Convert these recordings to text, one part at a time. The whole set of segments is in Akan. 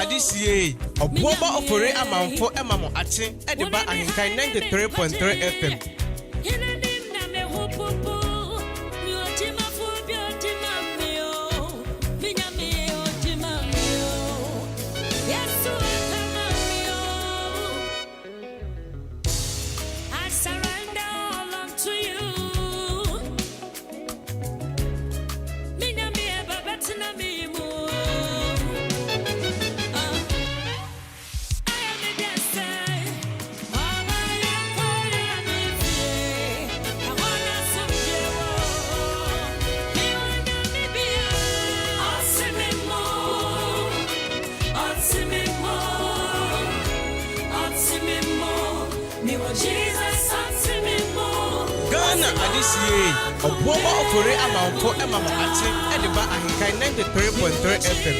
Adisie, Obuoba Ofori Amanfo Emamo Ache, Ediba AHENKAN933FM. Adisie, Obuoba Ofori Amanfo Emamo Ache, Ediba AHENKAN933FM.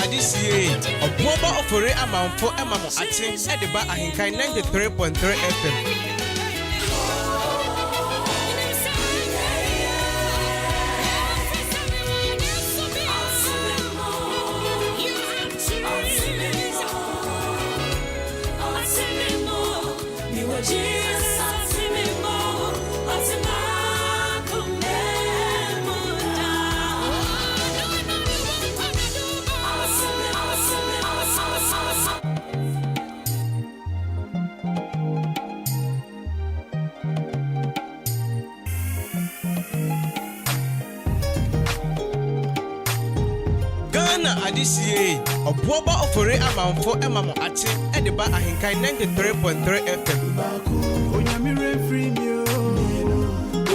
Adisie, Obuoba Ofori Amanfo Emamo Ache, Ediba AHENKAN933FM. Adisie, Obuoba Ofori Amanfo Emamo Ache, Ediba AHENKAN933FM.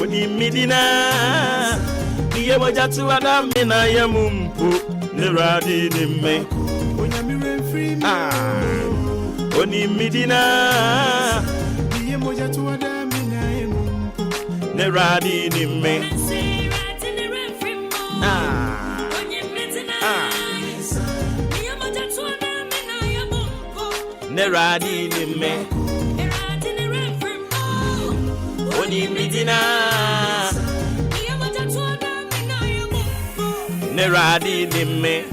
Oni midina, niye mojatu adamina yemumpu, neradi nimme. Oni midina, niye mojatu adamina yemumpu, neradi nimme. Neradi nimme, oni midina, neradi nimme.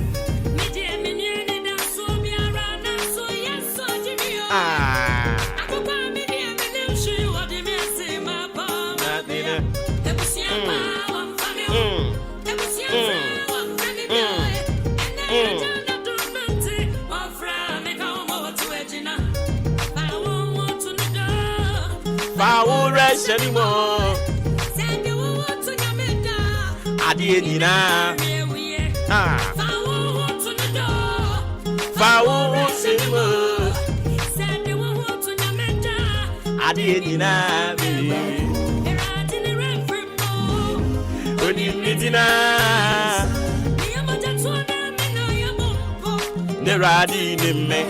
Faura shanimo Adienina Faura shanimo Adienina Oni midina Neradi nimme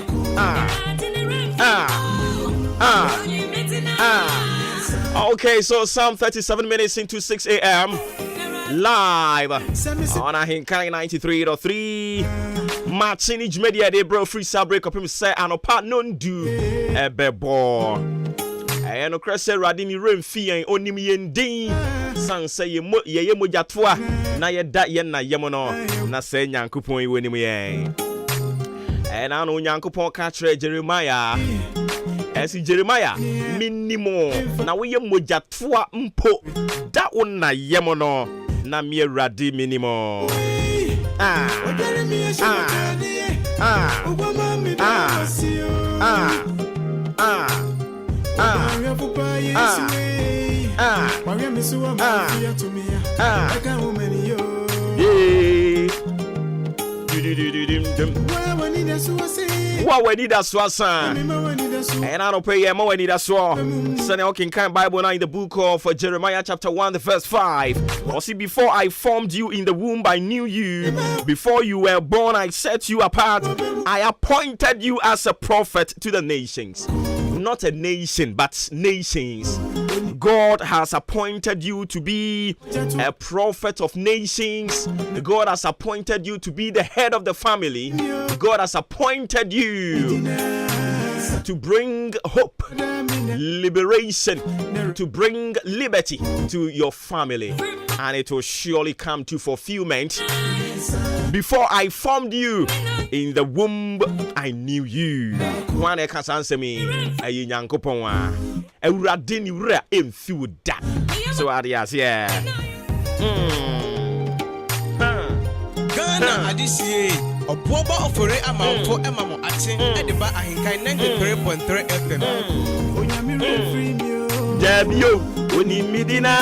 Okay, so some 37 minutes into 6 a.m. live on AHENKAN933FM. Martinage Media, they bro free sub break up him say anopa non do ebebo. I no cresse radini remfi en onim yendin san say ye mojatoa na ye da ye na yemono na say nyankopon yi wonim yen. And I know nyankopon ka kire Jeremiah. Esi Jeremiah minimo na we ye mojatoa mpo da wona yemono na me radi minimo. What we need as well, son. And I don't pay more when that's all. Son, I can Bible now in the book of Jeremiah chapter 1, the verse 5. Or see, before I formed you in the womb, I knew you. Before you were born, I set you apart. I appointed you as a prophet to the nations. Not a nation, but nations. God has appointed you to be a prophet of nations. God has appointed you to be the head of the family. God has appointed you to bring hope, liberation, to bring liberty to your family. And it will surely come to fulfillment. Before I formed you in the womb, I knew you. One can answer me. So adias, yeah. Ghana adisiye Obuoba Ofori Amanfo emamo ate ediba AHENKAN933FM. Jabio oni midina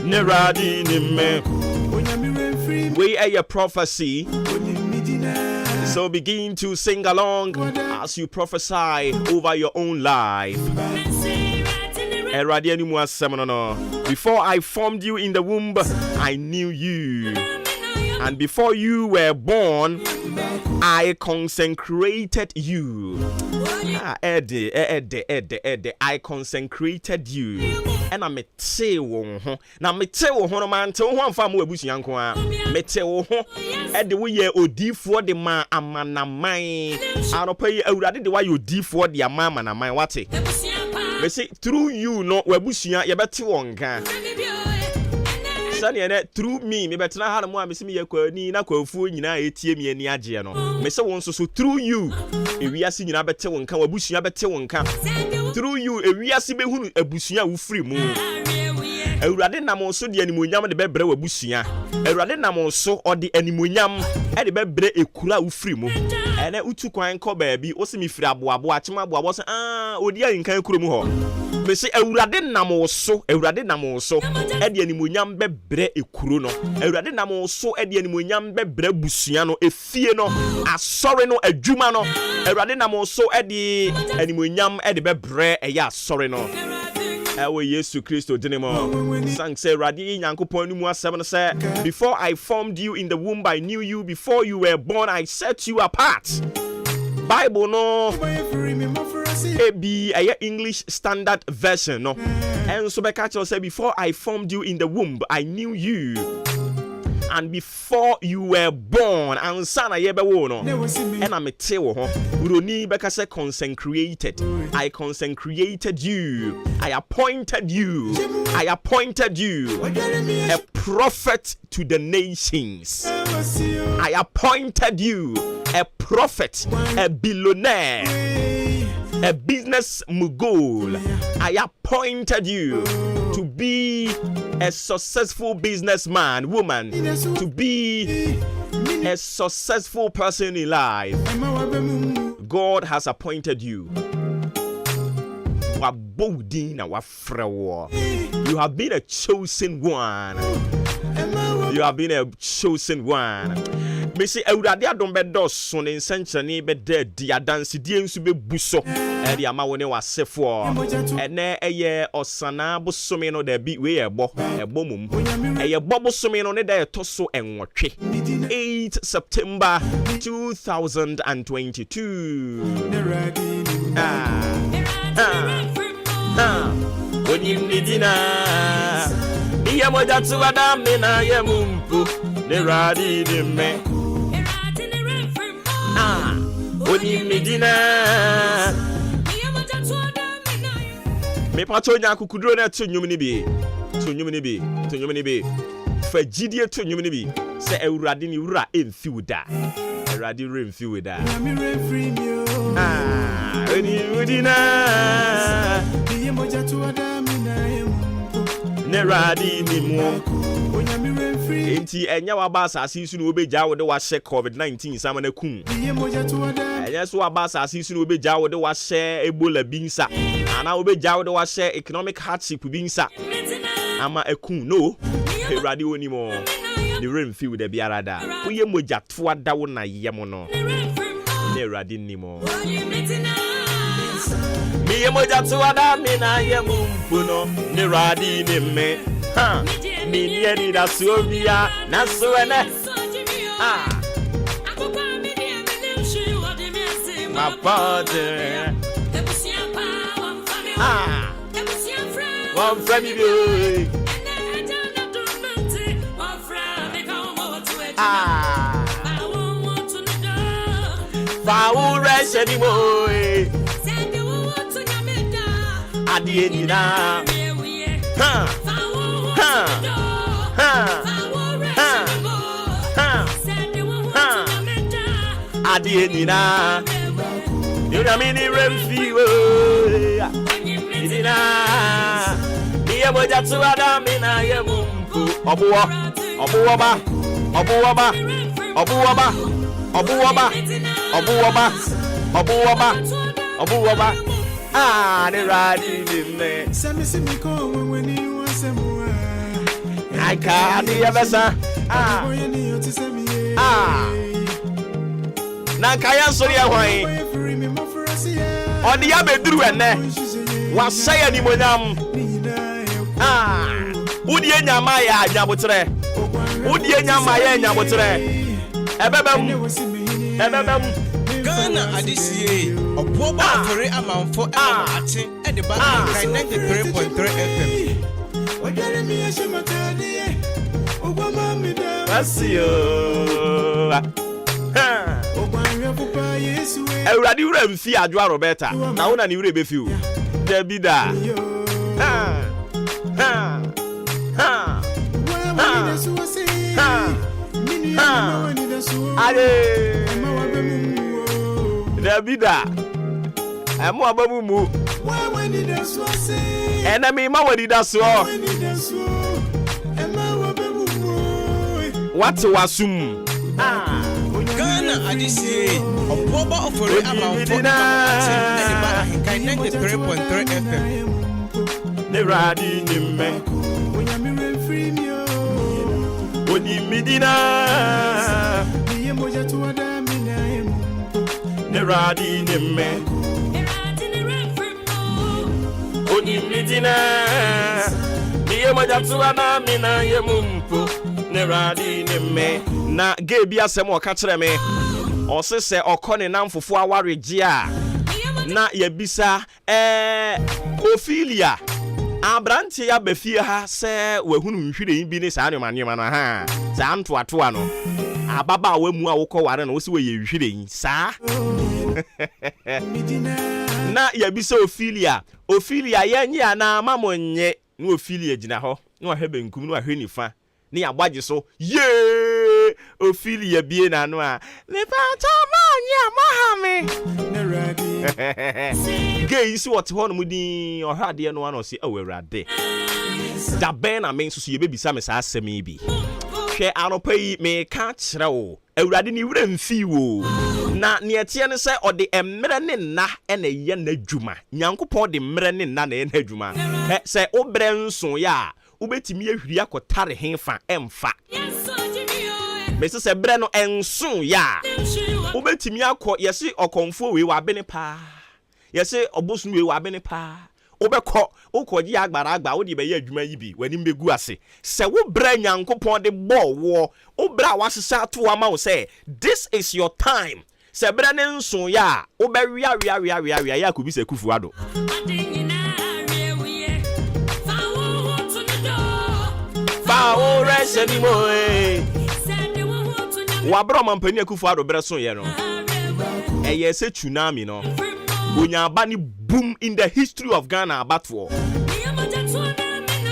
Neradi nimme. We are your prophecy. So begin to sing along as you prophesy over your own life. Before I formed you in the womb, I knew you. And before you were born, I consecrated you. I consecrated you. And I'm a tail. Now, me tell one man to one family bush young one. Me tell at the way you deep for the man, a man, a mine. I don't pay you already the way you deep for the mamma and my what it. Me say through you, no, we bush young, you better one can. Through me better not have more. Miss me a querny, na quafu, you know, ATM and Yagiano. Mr. Wonso, so through you, if we are seeing a better one, come a bush, a better one come. Through you, if we are seeing a bushia with free moon. A radinam also the animonium the bebre a bushia. A radinam also or the animonium at the bebre a kula with free moon. And a utu quine co baby, also me free abwa, watchma, was dear in Kankurumo. Me say Eurade namo so edi animonyam bebre ekuro no Eurade namo so edi animonyam bebre busuano efie no asore no adwuma no Eurade namo so edi animonyam edi bebre eya asore no Ewe Yesu Kristo dinemo sang say Radi Nyankopon ni mu asem say before I formed you in the womb I knew you before you were born I set you apart. Bible no be a English Standard Version no and so Bekacho say before I formed you in the womb I knew you and before you were born and sana yebewo no and I'm a tell uroni beka say consecrated I consecrated you I appointed you a prophet to the nations. I appointed you a prophet, a billionaire, a business mogul. I appointed you to be a successful businessman, woman, to be a successful person in life. God has appointed you. You have been a chosen one. You have been a chosen one. Me say Eurade adom be dos in century be dead dia dance die nsu be buso e dia ma woni wasefo ene eye osana bosome no da bi we ebo mum eye bobosome no ne da etoso enwotwe 8 September 2022 Oni midina iya moja tu adam na ye mumpu ne radi de me Oni medina me pato nya kukudro na to nwum ni bi fa gidie to nwum ni bi se Awurade ni wura emfiuda Awurade remfiuda oni medina iya moja tu adam na ye ne radi ni mu Enti enya wa ba asase su no obeja wo de wa hye COVID-19 sama na kum. Enya so wa ba asase su no obeja wo de wa hye Ebola binsa. Ana obeja wo de wa hye economic hardship binsa. ama ekun no Erade oni mo the rain feel the biarada uye moja toa da wo na yemo no ne Erade ni mo mi ye moja toa da mi na yemo mpuno ne Erade ni me ha mi ni ni da so bia na so ene my father one friend you Fawu rest anymore Adie nina ha ha Adie nina you na mini remfi nina Niye moja tu adamina ye mumpu Obuoba ne Erade ni me I can't ever say na kaya so ye hwan odi ya beduru ene wasaya ni monyam udi enyama ya anyabotre udi enyama ya anyabotre ebebem Ghana adisiye Obuoba Ofori Amanfo ate de ba AHENKAN933FM Asio Erade wura mfi adwa Roberta na wona ni wura befi o Dabida Dabida amo abamumu enemy ma wadi da so what wasum Ghana adisiye Obuoba Ofori Amanfo ate de ba AHENKAN933FM ne Erade ni me Odi midina ne Erade ni me Odi midina Niye moja tuwa na mina ye mumpu ne Erade ni me na ge bia sem o ka kire me o se okone namfofo aware gia na yebisa Ophelia Abranti ya befie ha se wahunu nhwire bi ne saa nyomanema no ha saa ntoatoa no ababa awamu a wokọ ware no wo se we ye nhwire yi saa na yebisa Ophelia yenye ana mamonye na Ophelia gina ho na wahebe nkum na wahwe nifa ne yabagye so ye Ophelia bie na no a me pa chama nya mahame gay isi what ho no mudi ohade no ano se Erade da ben na men so ye bebisa me saa asemi bi hwe anopa yi me ka kire wo Erade ni wura mfi wo na ne etie ne se ode emmere ne nna ene ye na dwuma nyankopon de mmere ne nna na ye na dwuma se obre nso ya ubetimi ahwiri akotare henfa emfa mese se bre no enso ya ubetimi akọ yesi okonfo we wa bene pa yesi obosun we wa bene pa obekọ okoji agbara agba wo de be ye adwuma yi bi wani mbegu ase se wo bre nyankopon de bo wo obra wasesa to ama wo say this is your time se bre ne nso ya obewia wia ya kubi se kufu ado Fawu rest anymore wabro mampani akufu ado bre so ye no eye se tsunami no onya aba ni boom in the history of Ghana abatwo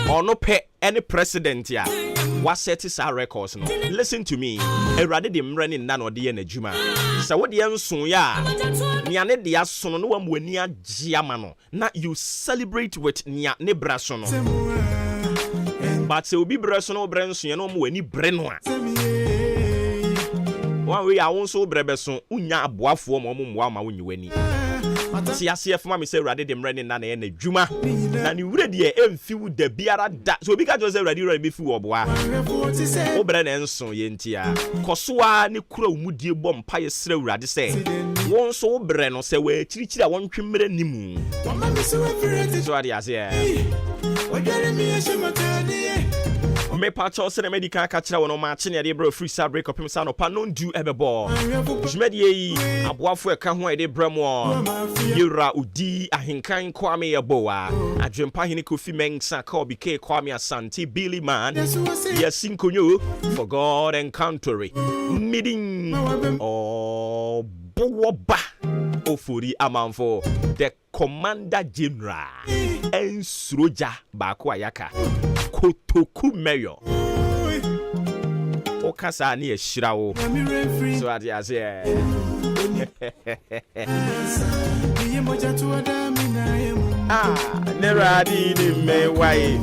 ono pe any president ya what set is our records no listen to me Erade de mre ni nna no de ye na djuma se wo de nso ya nia ne de aso no wa mwani agye ama no na you celebrate with nia ne braso no but se obi braso no brenso ye no mwani bre no a one way I won't so brebeson unya aboafo mo mwa ma wonyi wani Si asef ma me say Awurade dem rene na na dwuma. Na ni wure de emfiu da biara da. So obi ka jo say Awurade rene be fi oboa. Obre na enso ye ntia. Kosoa ne kura umudie bom pa ye sere Awurade say. Won so obre no say we chirichiri a won twemmere nimu. So ade ase me pacho se na medical ka kira wono Maakye ne de bro free side break up him sa no pa no do ebebo jumedie yi aboafo e ka ho e de bramo yura udi ahenkan kwame yeboa adwempa hene kofi mensa ka obike kwame asante Billy man yasinkonyo for God encountering meeting Obuoba Ofori Amanfo the Commander General and Sroja Bako Ayaka Kotoku Mayor Okasa ni eshirawo so ade ase neradi ni mewai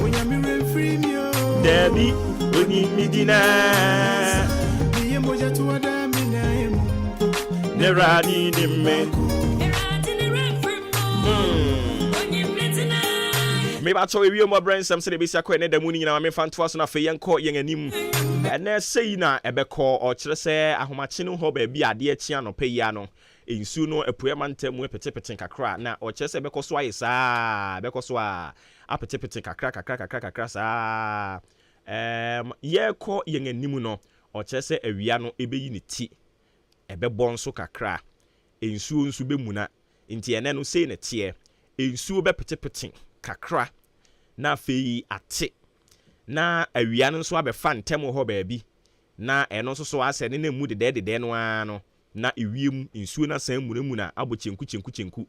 Debi oni midina neradi ni me me ba to ewie mo brand sam se de besia ko ne da mu ni na me fantoa so na fe yenko yen anim ene sei na ebeko o kire se ahomache no ho ba bi ade achi anope ya no ensu no epuema ntam epetepete kakra na o kire se ebeko so aye saa ebeko so a apetepete kakra saa ye ko yen anim no o kire se awia no ebeyi ne ti ebebo nso kakra ensu be muna nti ene no sei ne tie ensu be petepete kakra na fei ate na awia no nso abefa ntem ho baabi na eno nso so ase ne mu de no ano na ewiem nsuo na san muna na abo chenku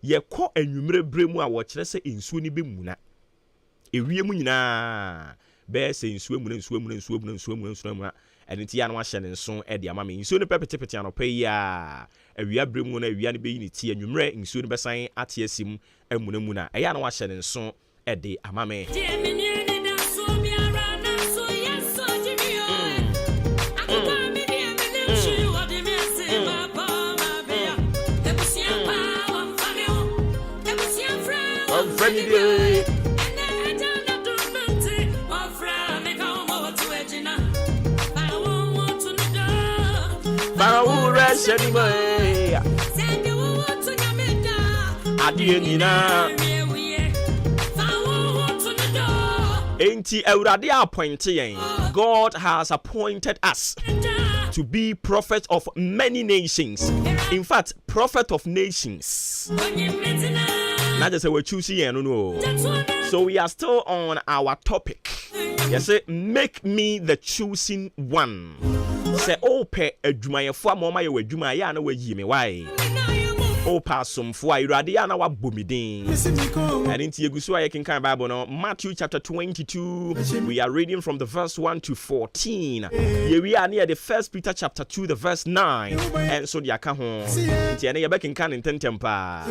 ye kɔ anwumere bremu a wo kire se nsuo ni be muna ewiem nyina be se nsuo muna ene ti ya no ahye ne nso e de amame nsuo ne pepetepete anopa yi a awia bremu na awia ne be yi ne ti anwumere nsuo ne besan ate asim amuna eya no ahye ne nso e de amame Enti Awurade appointed yen. God has appointed us to be prophets of many nations. In fact, prophet of nations. Not just we're choosing no. So we are still on our topic. Yes, make me the choosing one. Say ope adwumayefo amoma ye wadwuma ya na wayi me why. Opa somfo Awurade ya na wabomidin. And into yegusu aye kinkan Bible no Matthew chapter 22 we are reading from the verse 1 to 14. Here we are near the first Peter chapter 2 the verse 9 and so dia ka ho. Nti ene ye be kinkan ntentempa.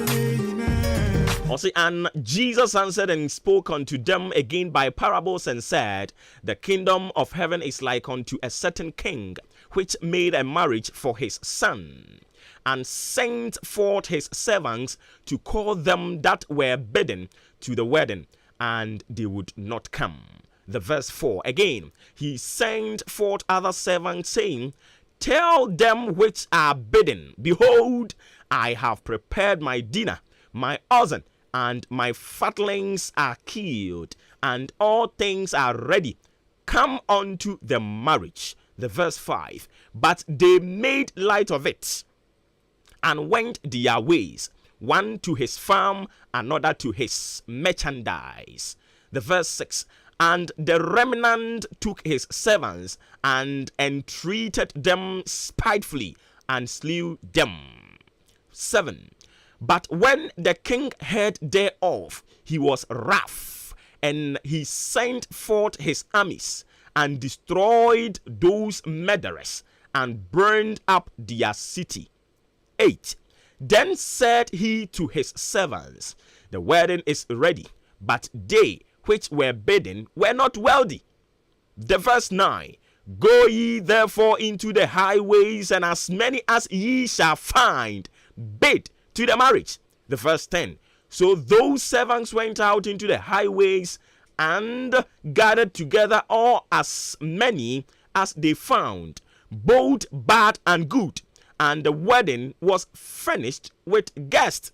And Jesus answered and spoke unto them again by parables and said, the kingdom of heaven is like unto a certain king, which made a marriage for his son, and sent forth his servants to call them that were bidden to the wedding, and they would not come. The verse 4 again, he sent forth other servants, saying, tell them which are bidden, behold, I have prepared my dinner, my oxen and my fatlings are killed, and all things are ready. Come unto the marriage. The verse 5. But they made light of it, and went their ways, one to his farm, another to his merchandise. The verse 6. And the remnant took his servants, and entreated them spitefully, and slew them. 7. But when the king heard thereof, he was wrath, and he sent forth his armies, and destroyed those murderers, and burned up their city. 8. Then said he to his servants, the wedding is ready, but they which were bidden were not worthy. The verse 9. Go ye therefore into the highways, and as many as ye shall find, bid to the marriage. The verse 10. So those servants went out into the highways and gathered together all as many as they found, both bad and good, and the wedding was furnished with guests.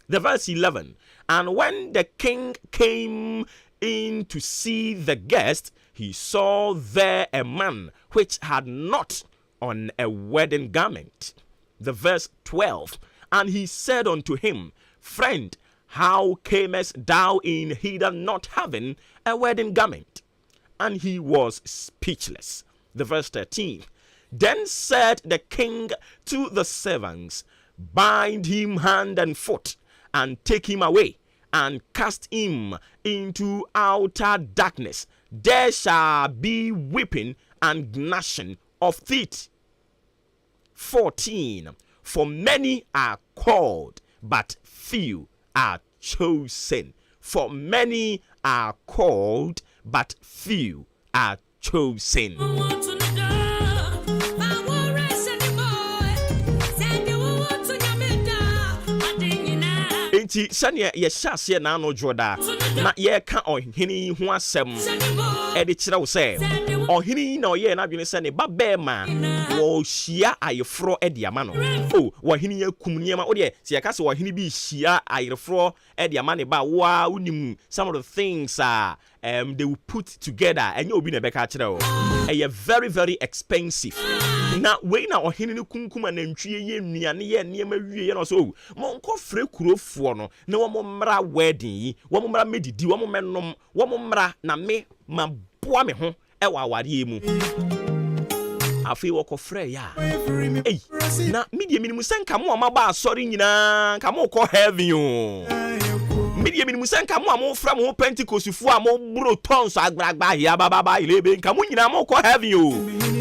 The verse 11. And when the king came in to see the guest, he saw there a man which had not on a wedding garment. The verse 12. And he said unto him, Friend, how camest thou in hither not having a wedding garment? And he was speechless. The verse 13. Then said the king to the servants, Bind him hand and foot, and take him away, and cast him into outer darkness. There shall be weeping and gnashing of teeth. 14. For many are called, but few are chosen. For many are called, but few are chosen. Enti sane ye hyase na no joda na ye ka ohene ho asem e de kire wo se ohene na oye na dwene se ne babema wo hia ayefro e de ama no o ohene yakum niema wo de se ye ka se ohene bi hia ayefro e de ama ne ba wa unim some of the things they will put together and you obi na be ka kire wo e very very expensive. Na we na ohene ne kunkum anantwie ye nnuane ye niema wie ye no so mo nko fre kurofo no na wo mmra wedding yi wo mmra medidi wo mennom wo mmra na me maboa me ho e wa aware mu afi wo ko fre ya na media minimu senka mo amaba asori nyina nka mo ko heaven yo media minimu senka mo amofra mo Pentecost fu amo bro tons agbagba ya baba ilebe nka mo nyina mo ko heaven yo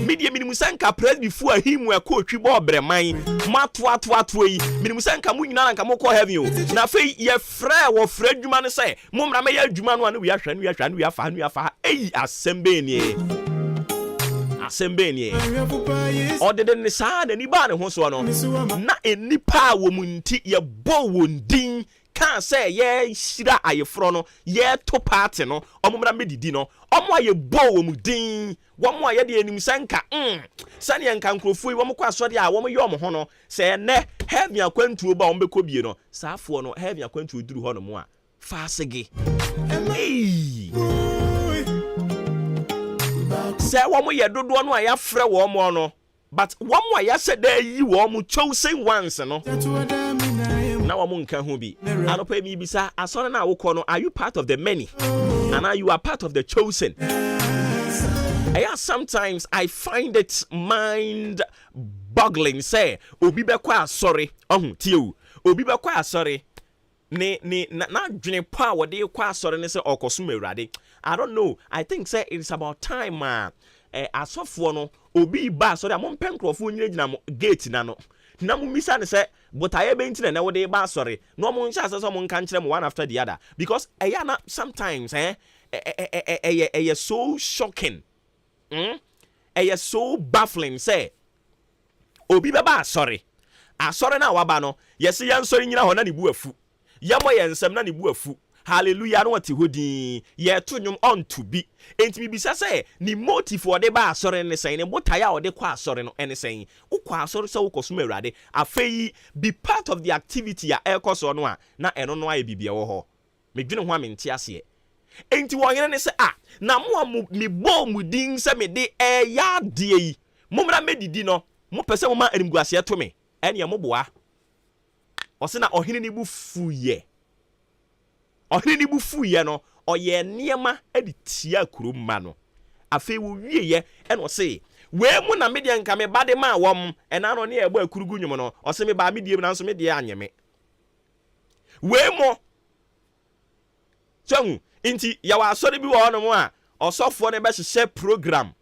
media minimu senka presby fu ahimu ekọ twibo obreman matoatoato yi minimu senka mo nyina nka mo ko heaven yo na fe ye frɛ wo frɛ adwuma ne sɛ mo mra me ya adwuma no ane wi ahwa no wi afa asembe nie odede ne saa na ni ba ne ho so no na enipa wo mu nti ye bo wondin kan say ye shira ayefro no ye to party no omumra medidi no omo aye bo wo mu din wo mo aye de enim sanka sane yanka nkrofo yi wo mo kwa asode a wo mo ye omo ho no say ne heaven akwantuo ba wo mbekọ bie no saafo no heaven akwantuo duru ho no mo a faasege say wo mo ye dodo no aya frɛ wo mo no but wo mo aya se da yi wo mo chosen ones no na wo mo nka ho bi anopa mi bisa asore na wo kɔ no are you part of the many and are you are part of the chosen? Sometimes I find it mind boggling say obi be kwa asore tie obi be kwa asore na dwene pa wo de kwa asore ne se okoso mawurade. I don't know, I think say it's about time asofo no obi ba asore amon penkrofo nyina gate na no na mu misa ne se but aye be ntine na wo de ba asore no mo ncha so mo nka nkire mo one after the other because na sometimes so shocking so baffling say obi be ba asore na waba no yesi yansori nyina ho na ne bu afu yamo yensem na ne bu afu hallelujah no wati hodin ye to nwom on to be enti bibisa say ni motive ode ba asore ne sen ne botaya ode kwa asore no ene sen ukwa asore so ukoso mawurade afei be part of the activity ya ekoso no a na eno no aye bibia wo ho medwene ho amente ase enti wo yene ne se na mo mi bo mudin se me de ya de yi momra medidi no mo pese mo ma animguase to me ene mo boa o se na ohene ni bu fuye ohene ni bu fuye no oye niema edi tia kuroma no afei wo wieye ene o se we mu na media nka me bade ma wom ena no ne ebo akurugu nwum no o se me ba medie na nso me de anyeme we mo twangu inti ya wa asore bi wo no mo a osofo ne be hye program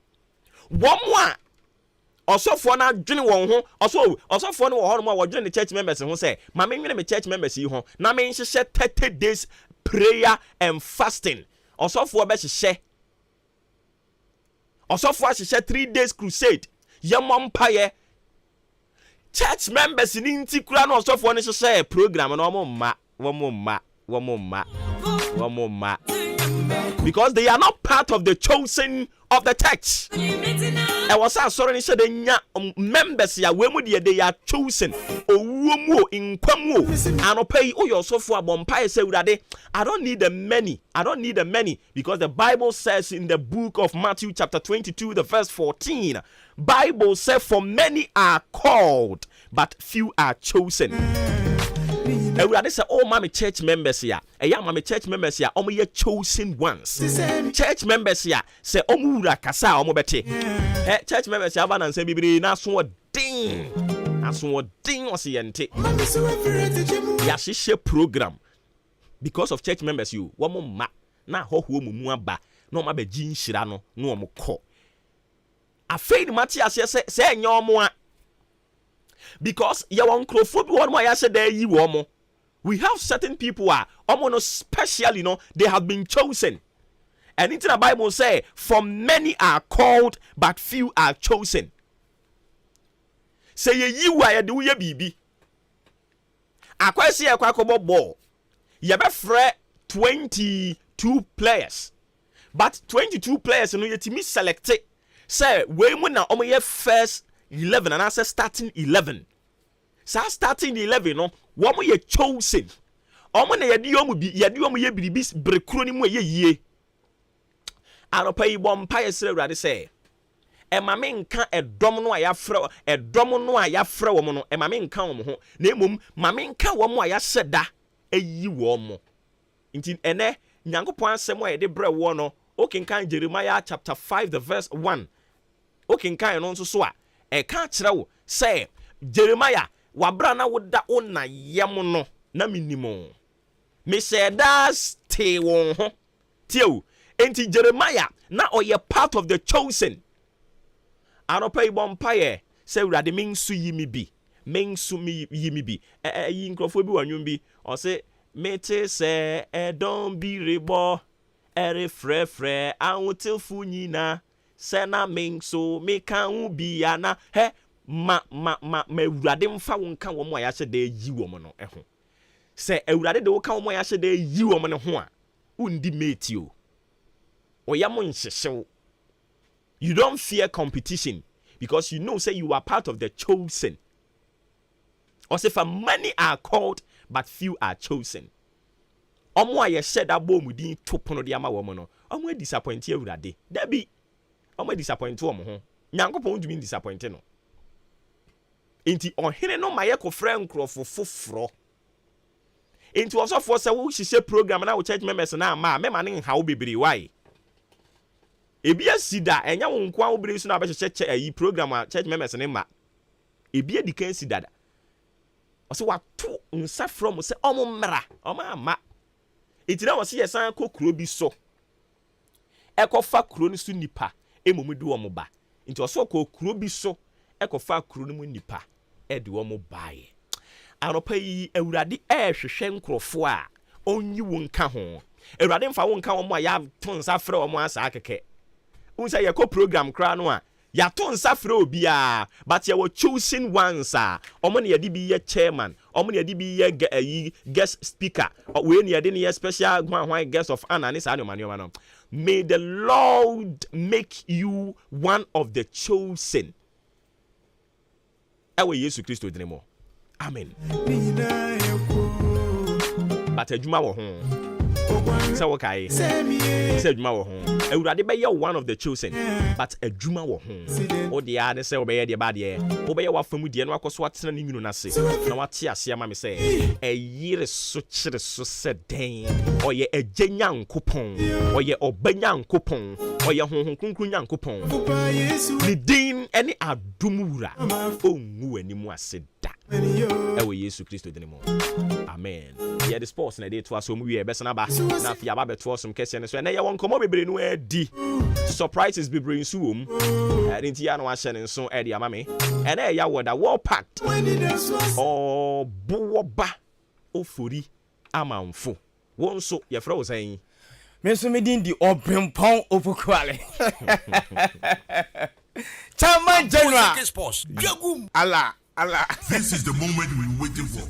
wo mo a osofo na dwene won ho osofo no wo ho mo a wo dwene church members ho say ma me nwene me church members yi ho na me hye 30 days prayer and fasting osofo be hye osofo hye 3 days crusade yemom paye church members in intikura no so for no share program no one more because they are not part of the chosen of the church. I was sorry say the members ya we mu they are chosen. Owuomu in kwamu anopai oyoso for bompai say urade I don't need the many because the Bible says in the book of Matthew chapter 22 the verse 14 Bible says for many are called but few are chosen. Everybody say, oh, mommy church members here. Yeah, mommy church members here. Omo ye chosen ones. Church members here say, omura kasa omo bete. Church members here ban and say bibiri na so ding osiyente. Ya shishe program because of church members you. Womo ma na hoho mu aba na omo abeji nhira no na omo kọ. Afei mati ase say enyo omo a because ya won krofo bi won mo ya se da yi wo mo. We have certain people almost special, they have been chosen. And into the Bible say, for many are called, but few are chosen. Say you are do ye bibi. Akwasi akwakobo ball. You be free 22 players. But 22 players no yetimi selected. Say we mu na omo ye first 11 and I say starting 11. So starting 11 no woman ye chosen. Omo na yedi omo ye biribis brekuro ni mu ye yie. Anopa yi bom pa ye sere urade say. E ma me nka edom no a ya frɛ wo mo no e ma me nka wo mo ho. Na emom ma me nka wo mo a ya hyeda eyi wo mo. Nti ene Nyankopɔn asɛm a ye de brɛ wo no. Okenkan Jeremiah chapter 5 the verse 1. Okenkan no nso so a e ka kyerɛ wo say Jeremiah wabra na woda ona yam no na minimo me say that stay won ho tio enti Jeremiah na oye part of the chosen anopa ibompaye say urade mensu yimi bi yi nkrofo bi wanwum bi o say mete say e don bi rebo ere frefre awutilfu nyina se na menso me kan ubi ana he ma urade mfa wonka wo mo ya hye da yi wo mo no ho se urade de wo ka wo mo ya hye da yi wo mo no ho a undi mate o oyam nhyesew. You don't fear competition because you know say you are part of the chosen. Or say for many are called but few are chosen. Omo aye hye da bo mu din topono de ama wo mo no omo disappoint urade da bi omo disappoint wo mo ho Nyankopɔn dumi disappoint no. Inti ohene no maye ko frɛ nkrofo foforo. Inti osofo se wo hihye program na wo church members na ma ne nhawo bebre why. Ebi asida enya wo nko a wo bre su na abɛhyehyɛ ayi program a church members ne ma. Ebi adikan sida da. Ose wato nsa from se omo mmra, omo ama. Inti na wo se yesan kɔ kuro bi so. Ekɔfa kuro no su nipa emomudu omo ba. Inti oso kɔ kuro bi so. Ekofa kuro no mu nipa edi wo mo bae anopa yi awurade hwehwɛ nkrofo a onyi wo nka ho awurade mfa wo nka wo mo a ya to nsa frɛ wo mo asa akeke unsa ye ko program kra no a ya to nsa frɛ obi a but ye were chosen ones a omo ne yedi bi ye chairman omo ne yedi bi ye guest speaker we ne yedi ne ye special hwan guest of honor ne sa no no. May the Lord make you one of the chosen. Ewe Yesu Kristo dinemo. Amen. But adwuma wo ho. Se wo kai. Se adwuma wo ho. Ewurade be ye one of the chosen. But adwuma wo ho. O de ya ne se wo be ye de ba de. Wo be ye wa famu de no akoso atena ne nwunu na se. Na wate ase ama me se eyire so kire so se den. Oye agenya nkopon. Oye obanya nkopon. Oye honhon kunkun nyankopon. Ni din ene adumura. Onwu animu ase da. Ewe Yesu Kristo dinemo. Amen. Yeah, the sports na dey to aso mu wie besa na ba. Na fi aba beto osum kese ne so na ye won komo bebre no adi. Surprises bebre nsu wom. Nti ya no wa hye ne nso e de ama me. E na ya woda war packed. Obuoba Ofori Amanfo. Won so ye fra wo san. Me so me din di Obempon Opukwale. Chama General. Ala Allah. This is the moment we're waiting for.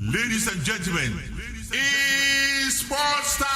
Ladies and gentlemen, it's sports time!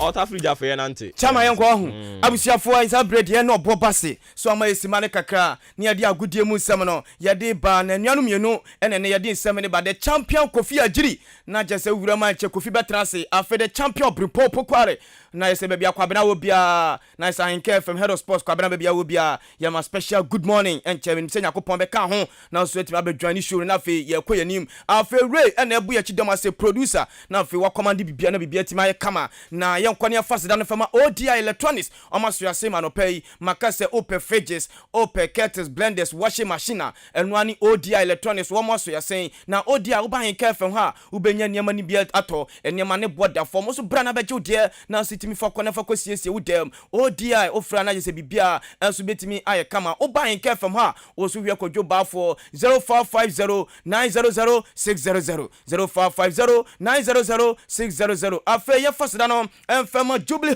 Ota frija for Nante. Chama yanko ahu. Abusiafo isa bread ye no Obuoba se. So ama esimane kakra. Ni ade agudie mu nsem no. Yade ba na nuanu mienu ene ne yade nsem ne ba the champion Kofi Agiri. Na jese wura man che Kofi betrase. Afa the champion Bripo Pokware. Na yese bebia kwabena wo bia. Na yese AHENKAN933FM head of sports kwabena bebia wo bia. Ya ma special good morning enche me se nyakopon be ka ho. Na so eti ba be join show na fe ye kɔ yanim. Afa Ray ene ebu ya chidom as a producer. Na fe wa command bibia na bibia ti ma ye kama. Na ye nkwane afase dan fama ODI electronics. Omaso ya sema no pay makase open fridges, open kettles, blenders, washing machine. Enwani ODI electronics wo maso ya saying na ODI wo ba AHENKAN933FM ha ubenya niam ni bia ato eniam ne border form so bra na beju de na sitimi fa kɔ na fa kɔsiesie wo dem ODI ofra na jese bibia enso betimi aye kama wo ba AHENKAN933FM ha wo so wi akɔdwo ba for 0550900600 0550900600 afa ye fase dan no emfema Jubilee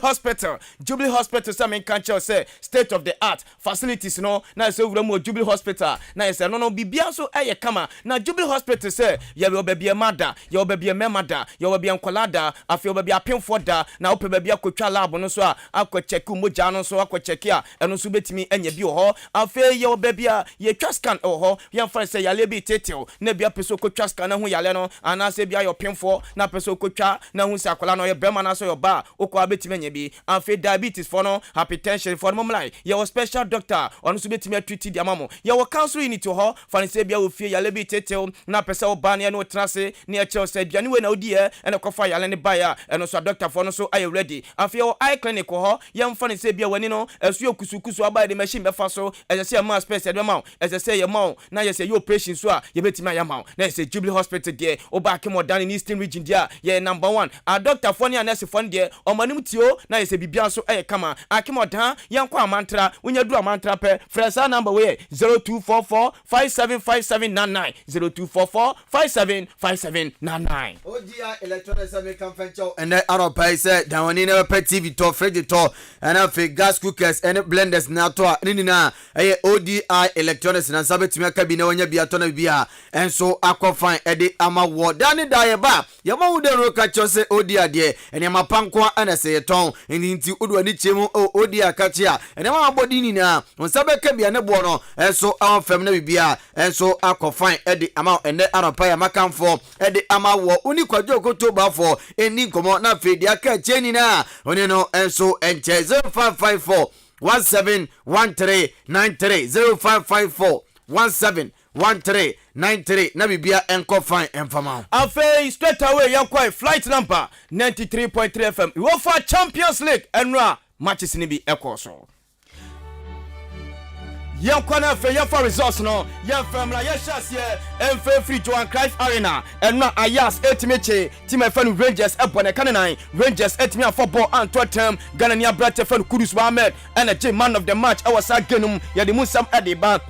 Hospital say men kan say state of the art facilities no na say wura mu Jubilee Hospital na say no bibia so aye kama na Jubilee Hospital say ye be obabia mada ye obabia memada ye obabia nkolada afi obabia pemfo da na ope babia akotwa lab no so a akɔcheck moja no so akɔcheck a eno so betimi anya bi ho afi ye obabia ye twa scan ho ye fa say yale bi tetel na bia peso kotwa scan na ho yale no ana say bia yo pemfo na peso kotwa na hu say akola no ye bema na so yo ba okwa betimi anya bi afi diabetes for no hypertension for mom like your special doctor on so betimi treat the amamo your council unit to ho fan say bia wo fie yale bi tetel na pesa wo ba ne no trase ne e che say biane we na odi e na kofa yale ne ba ya eno so doctor for no so are ready afi your eye clinic ho yam fan say bia wani no esu okusukusu aba the machine be fa so e say ma space e be ma e say ye ma na ye say your operation so a ye betimi ya ma na say Jubilee Hospital there oba ke modern in Eastern region there ye number 1 a doctor for ne nurse for there o manim tio na ye say bibia so e kama akimodan yankwa amantra unya du amantra pe fresa number we 0244575799 0244575799 ODI electronics American venture and Aropa said down in a pet TV to fridge to and a gas cookers and blenders na to nina ODI electronics na sabet me kabine wonya bia to na bia and so aquafine ede ama wo dani dae ba yama wo de roka chose ODI de and yama panko ana say ton nti odu ani chemu ODI akachia and yama body nina on sabe kabia ne bo no and so our fam na bia and so aquafine ede ama and Aropa ya makamfo ede ama wo uni kwajo koto ba for eni komo na fedi aka cheni na oni no and so enche 0554 171393 0554 171393 na bibia enko fine enfama afa straight away yakwa flight number 93.3 FM UEFA Champions League enra matches ni bi ekoso yankwana fe yafa results no yafam la yashas ye emfe free Johan Cruyff Arena enna Ayas etimeche team fan Rangers ebone kanenan Rangers etime football and Tottenham Ghana nia brate fan Kudus Mohammed and a man of the match awasa genum ye de musam ediba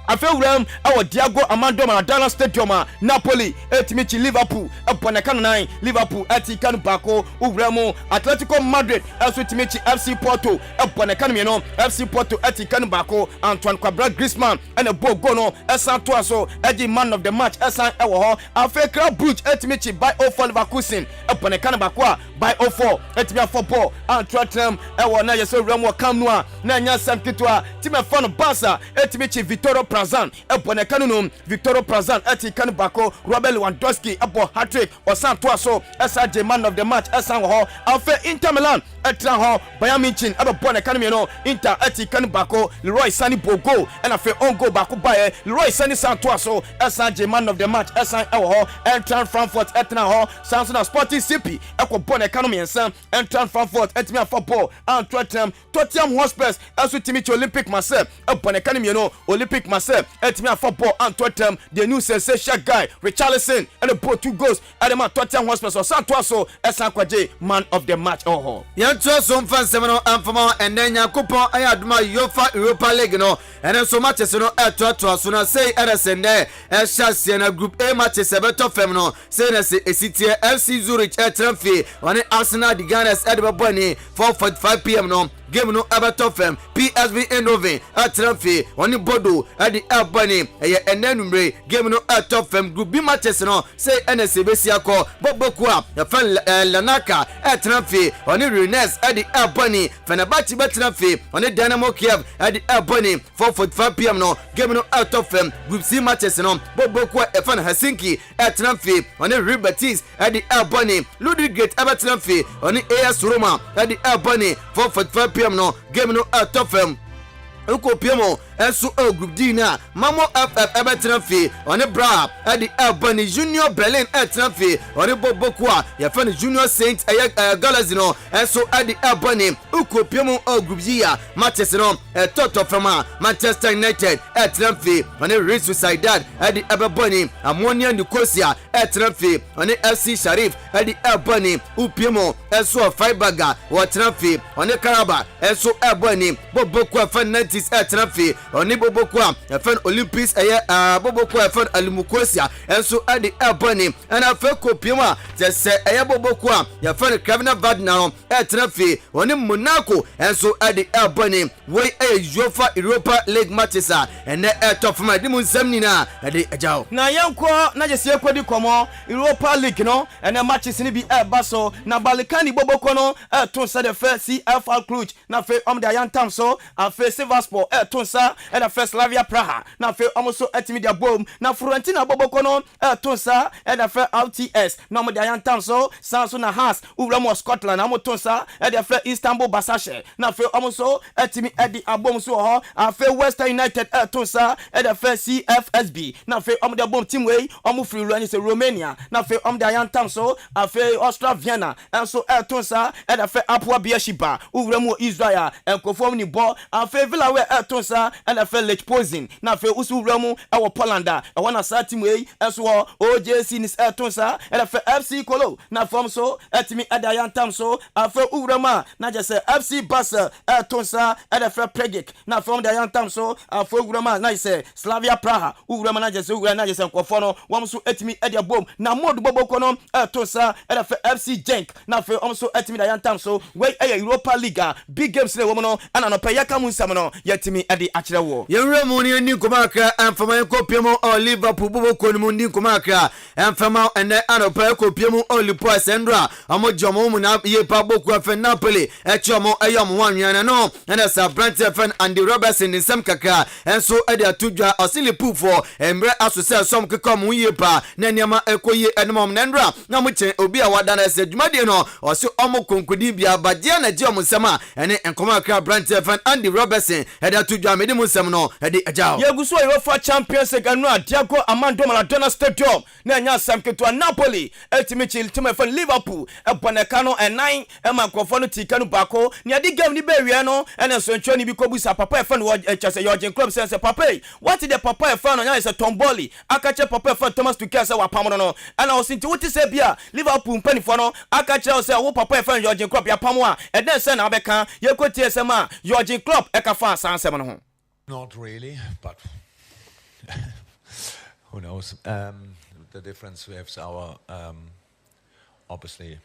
afewuram awo Diego Armando Maradona Stadium Napoli etimichi Liverpool ebone kanenan Liverpool etikan bako uwramu Atletico Madrid etimichi FC Porto ebone kaneme no FC Porto etikan bako Antoine Cabral Griezmann and a bogo no esan to aso eji man of the match esan ewo ho Afekra Brugge etimichi by 04 Leverkusen ebone kan bako by 04 etimia football and Tottenham ewo na yeso wramu Camp Nou na nya sam kitwa team fan Barca etimichi Vittorio Prazan ebone kanunu Victorio Prazan etikan bako Robert Lewandowski abo hat-trick osan to aso esa man of the match esan ho afa Inter Milan etra ho Bayern Munich ebone kaneme no Inter etikan bako Leroy Sani Bogo and afa on go bako bae Leroy Sani Santo aso esa man of the match esan ho Eintracht Frankfurt etra ho Samsung Sporting CP ekobone kanome ensan Eintracht Frankfurt etimia football and Tottenham Hotspur esu timichi Olympic Marseille ebone kaneme no Olympic Marseille etimia football and Tottenham the new sensation guy Richarlison and the both 2 goals at the Tottenham Hotspur so Santo so esan kwaje man of the match yanto so mfa semeno amfama enen yakopon ayaduma Europa League no enen so matches no eto so na say RSN Chelsea na group A matches ebeto fem no say na say City FC Zurich transfer on Arsenal the Gunners at the 4:45 p.m. no game no abato fam PSV Eindhoven atranfe oni bodo ade abani eye enanumre game no atop fam group B matches no say NSC besiako boboku a ya fan Lanaka atranfe oni Rennes ade abani Fenerbahce betranfe oni Dynamo Kiev ade abani 4:45 PM no game no atop fam group C matches no boboku e fan Helsinki atranfe oni Real Betis ade abani Ludwigate abatranfe oni AS Roma ade abani 4:45 PM no game no atop fam Uko Piemo enso group D na Mamo FF ebetrafe on bra adi Albany Junior Berlin etrafe on Bobokwa ya fan Junior Saint Galaxy no enso adi Albany Uko Piemo group D ya matches no toto from Manchester United etrafe on Real Sociedad adi Ababoni Ammonia Nicosia etrafe on FC Sharif adi Albany Upiemo enso Freiburg watrafe on Karaba enso Albany Bobokwa fan etrafe oni bobokwa fan Olympics bobokwa fan Alimukosia enso ade abani ana fa kopiema se bobokwa ya fan Kravina Vadna etrafe oni Monaco enso ade abani we UEFA Europa League matches ene top from ade munsam na ade ajao na yanko na jese kwadi komo Europa League no ene matches ni bi baso na Balkani bobokwa no ton sa de fa CFR Cluj na fe de ayantam so afa Sivasspor tonsa and a first Slavia Praha na fe almost etimedia boom na Fiorentina bobokono tonsa and a first RTS na mo de ayantam so sanso na Haas uramo Scotland na mo tonsa and a first Istanbul Basashe na fe almost etimi edi abom so ho a fe Western United tonsa and a first CFSB na fe de bom team way omo free run is Romania na fe de ayantam so a fe Austria Vienna and so tonsa and a first Apua Beersheba uramo Israel and conform ni ball a fe Villarreal tonsa and a fel lech posing na fe usu ramu e Polanda e wana sa team wey enso OJC nis tonsa and a fe FC Kolo na form so etimi adayantam so a fe urama na je se FC Basel tonsa and a fe Pragic na form dayantam so a fe urama na se Slavia Praha urama na je se urama na je se nkofo no wom so etimi edia bom na mod boboko no tonsa and a fe FC Genk na fe so etimi dayantam so wey Europa League big games le wom no ana no pe yaka munsam no yetimi edi achrewo yewremu ni ndi komakra amfama ekopiemo o Liverpool boboko ni ndi komakra amfama ene anopa ekopiemo o Liverpool sendra amojomo mu na yepa boku afa Napoli echomo ayomo wanwana no ene sa Brent fan Andy Robertson nsem kakra enso edi atudwa Liverpool for embre asose som kekom yepa na niama ekoye enomom nendra na mu chen obi a wada na se dwumade no ose omo konkudi bia badia na je omsema ene enkomakra Brent fan Andy Robertson edi atudwa medi musem no edi ajao yeguso UEFA Champions League anu Diego Armando Maradona Stadium na nya samketo Napoli etimi chil team fan Liverpool eboneka no enan emankofo no tikanu bako ni adi game ni bewie no ene so ntwa ni bi kobusa papa fan wo chese Jurgen Klopp sense papa what the papa fan no nya is tomboli akache papa fan Thomas Tuchel se wapam no ana osinti wuti se bia Liverpool mpanifo no akache se wo papa fan Jurgen Klopp ya pam a eden se na abeka yekotie se ma Jurgen Klopp ekafa sansem no ho. Not really, but who knows? The difference we have is our obviously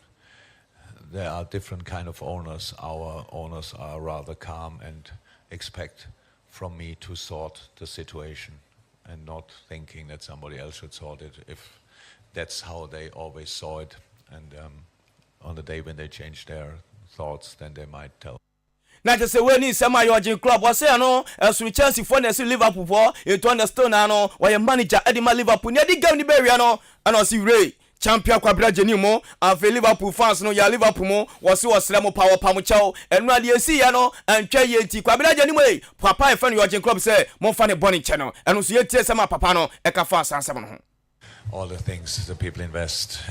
there are different kind of owners. Our owners are rather calm and expect from me to sort the situation and not thinking that somebody else should sort it. If that's how they always saw it, and on the day when they change their thoughts, then they might tell. Na just when ni sama Jurgen Klopp was say no so Chelsea for na Liverpool for e to understand no why manager Edima Liverpool ni adi game ni beria no ana si Ray champion kwabra jeni mo afi Liverpool fans no ya Liverpool mo was mo power pam chow enu ade esi ya no antwa ye ti kwabra jeni mo papa e fan Jurgen Klopp say mo fa ne boni channel enu so ye tie sama papa no e ka fa sansem no. All the things the people invest,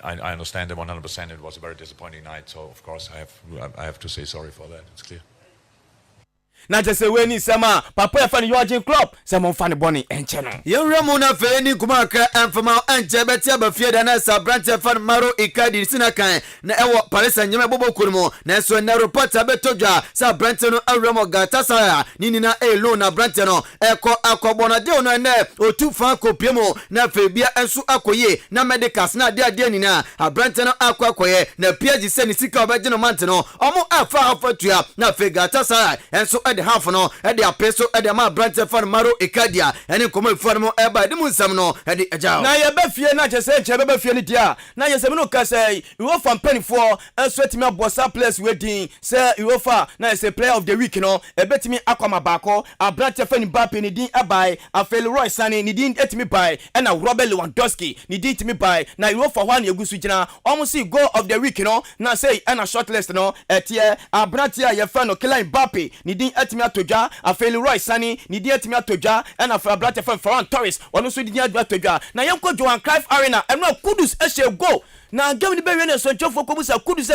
I understand them 100%. It was a very disappointing night, so of course I have to say sorry for that. It's clear. na just say we ni sama papa fa ni Yorgen Klopp say mo fa ni boni enche no yewura mu na fe ni kuma ka enfama enche betia ba fie da na sa branch fan Maro Icardi sina kan na ewo Paris Saint-Germain bobo kurimo na so na report abetodwa sa branch no awura mo Galatasaray ni na elo na branch no eko akobona de no na otu fan kopiemo na fe bia enso akoye na medicals na de ni na branch no akwakoye na PSG se ni sika obeje no mante no omo afa afatua na fe Galatasaray enso de half no de apeso de ma branch fan Maro Icardi ene komo fan mo eba de mu nsam no de eja na ye be fie na chese enche be fie ni dia na ye se me no ka say you for penifo enso etimi abosa players wedding say you for na say player of the week no e betimi akwama bako a branch fan Mbappe ni din abai a Leroy Sané ni din etimi bai na Robert Lewandowski ni din etimi bai na you for one yegusu gina almost see goal of the week no na say na shortlist no etie a branch ya fan no Mbappe ni din etimi atodwa a Leroy Sané ni din etimi atodwa na branch fan Ferran Torres ono so din atodwa na yenko Johan Cruyff Arena eno Kudus ehye go na game ni be we na so chofo kobusa Kudus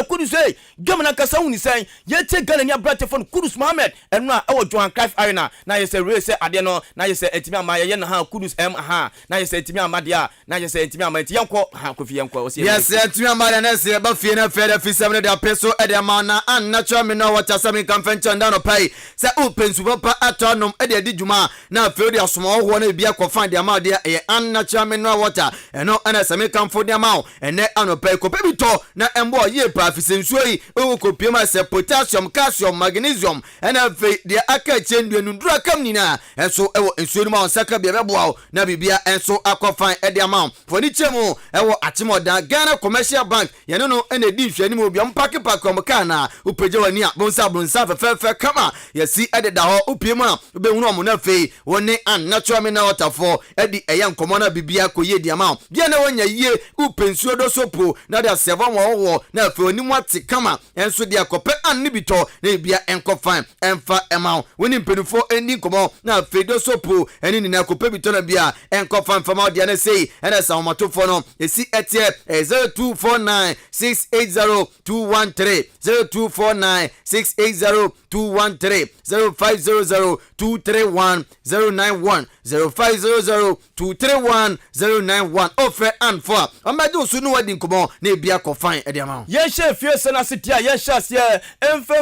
game na kasa woni sen ye che Ghana ni abrate fon Kudus Mohammed eno a Johan Cruyff Arena na ye se re se ade no na ye se etimi ama ye na ha Kudus ha na ye se etimi ama dia na ye se etimi ama ti yenko ha kofi yenko o se yes etimi ama na se ba fie na fe da fi sam de apeso e de ama na unnatural me no water sam kan fencha nda no pai se open super pa atonom e de adijuma na fe de asomo ho na bia ko fan de ama de e unnatural me no water eno ana sam kan fo de ama ene anopai ko pebito na embo ye pa fisensuoi o ko piema se potassium calcium magnesium ena fe de aka chendu nundura kam nina enso ewo ensuo ma saka bia beboa na bibia enso akofan e de ama foni chemu ewo atimoda Ghana Commercial Bank yene no ena di hwani mo bia mpake pakom kana upeje wani a bonsa fe kama yesi ede da ho upiema be hunu omo na fe woni unnatural me na waterfall edi eya nkomo na bibia ko ye de ama bia na wonya ye upensuo do sopo na da seva wo na fe oni mwati kama enso de akope anni bito na bia enkofan emfa ema woni mpenufo eni komo na fe do sopo eni ni na akope bito na bia enkofan fama de na sei ena sa matofo no esi etie 0249680213 0249680213 0500231091 0500231091 offer and for amadu sunu wadi nkomo na bia ko fine e dia ma ye she fie se na sitia ye shas ye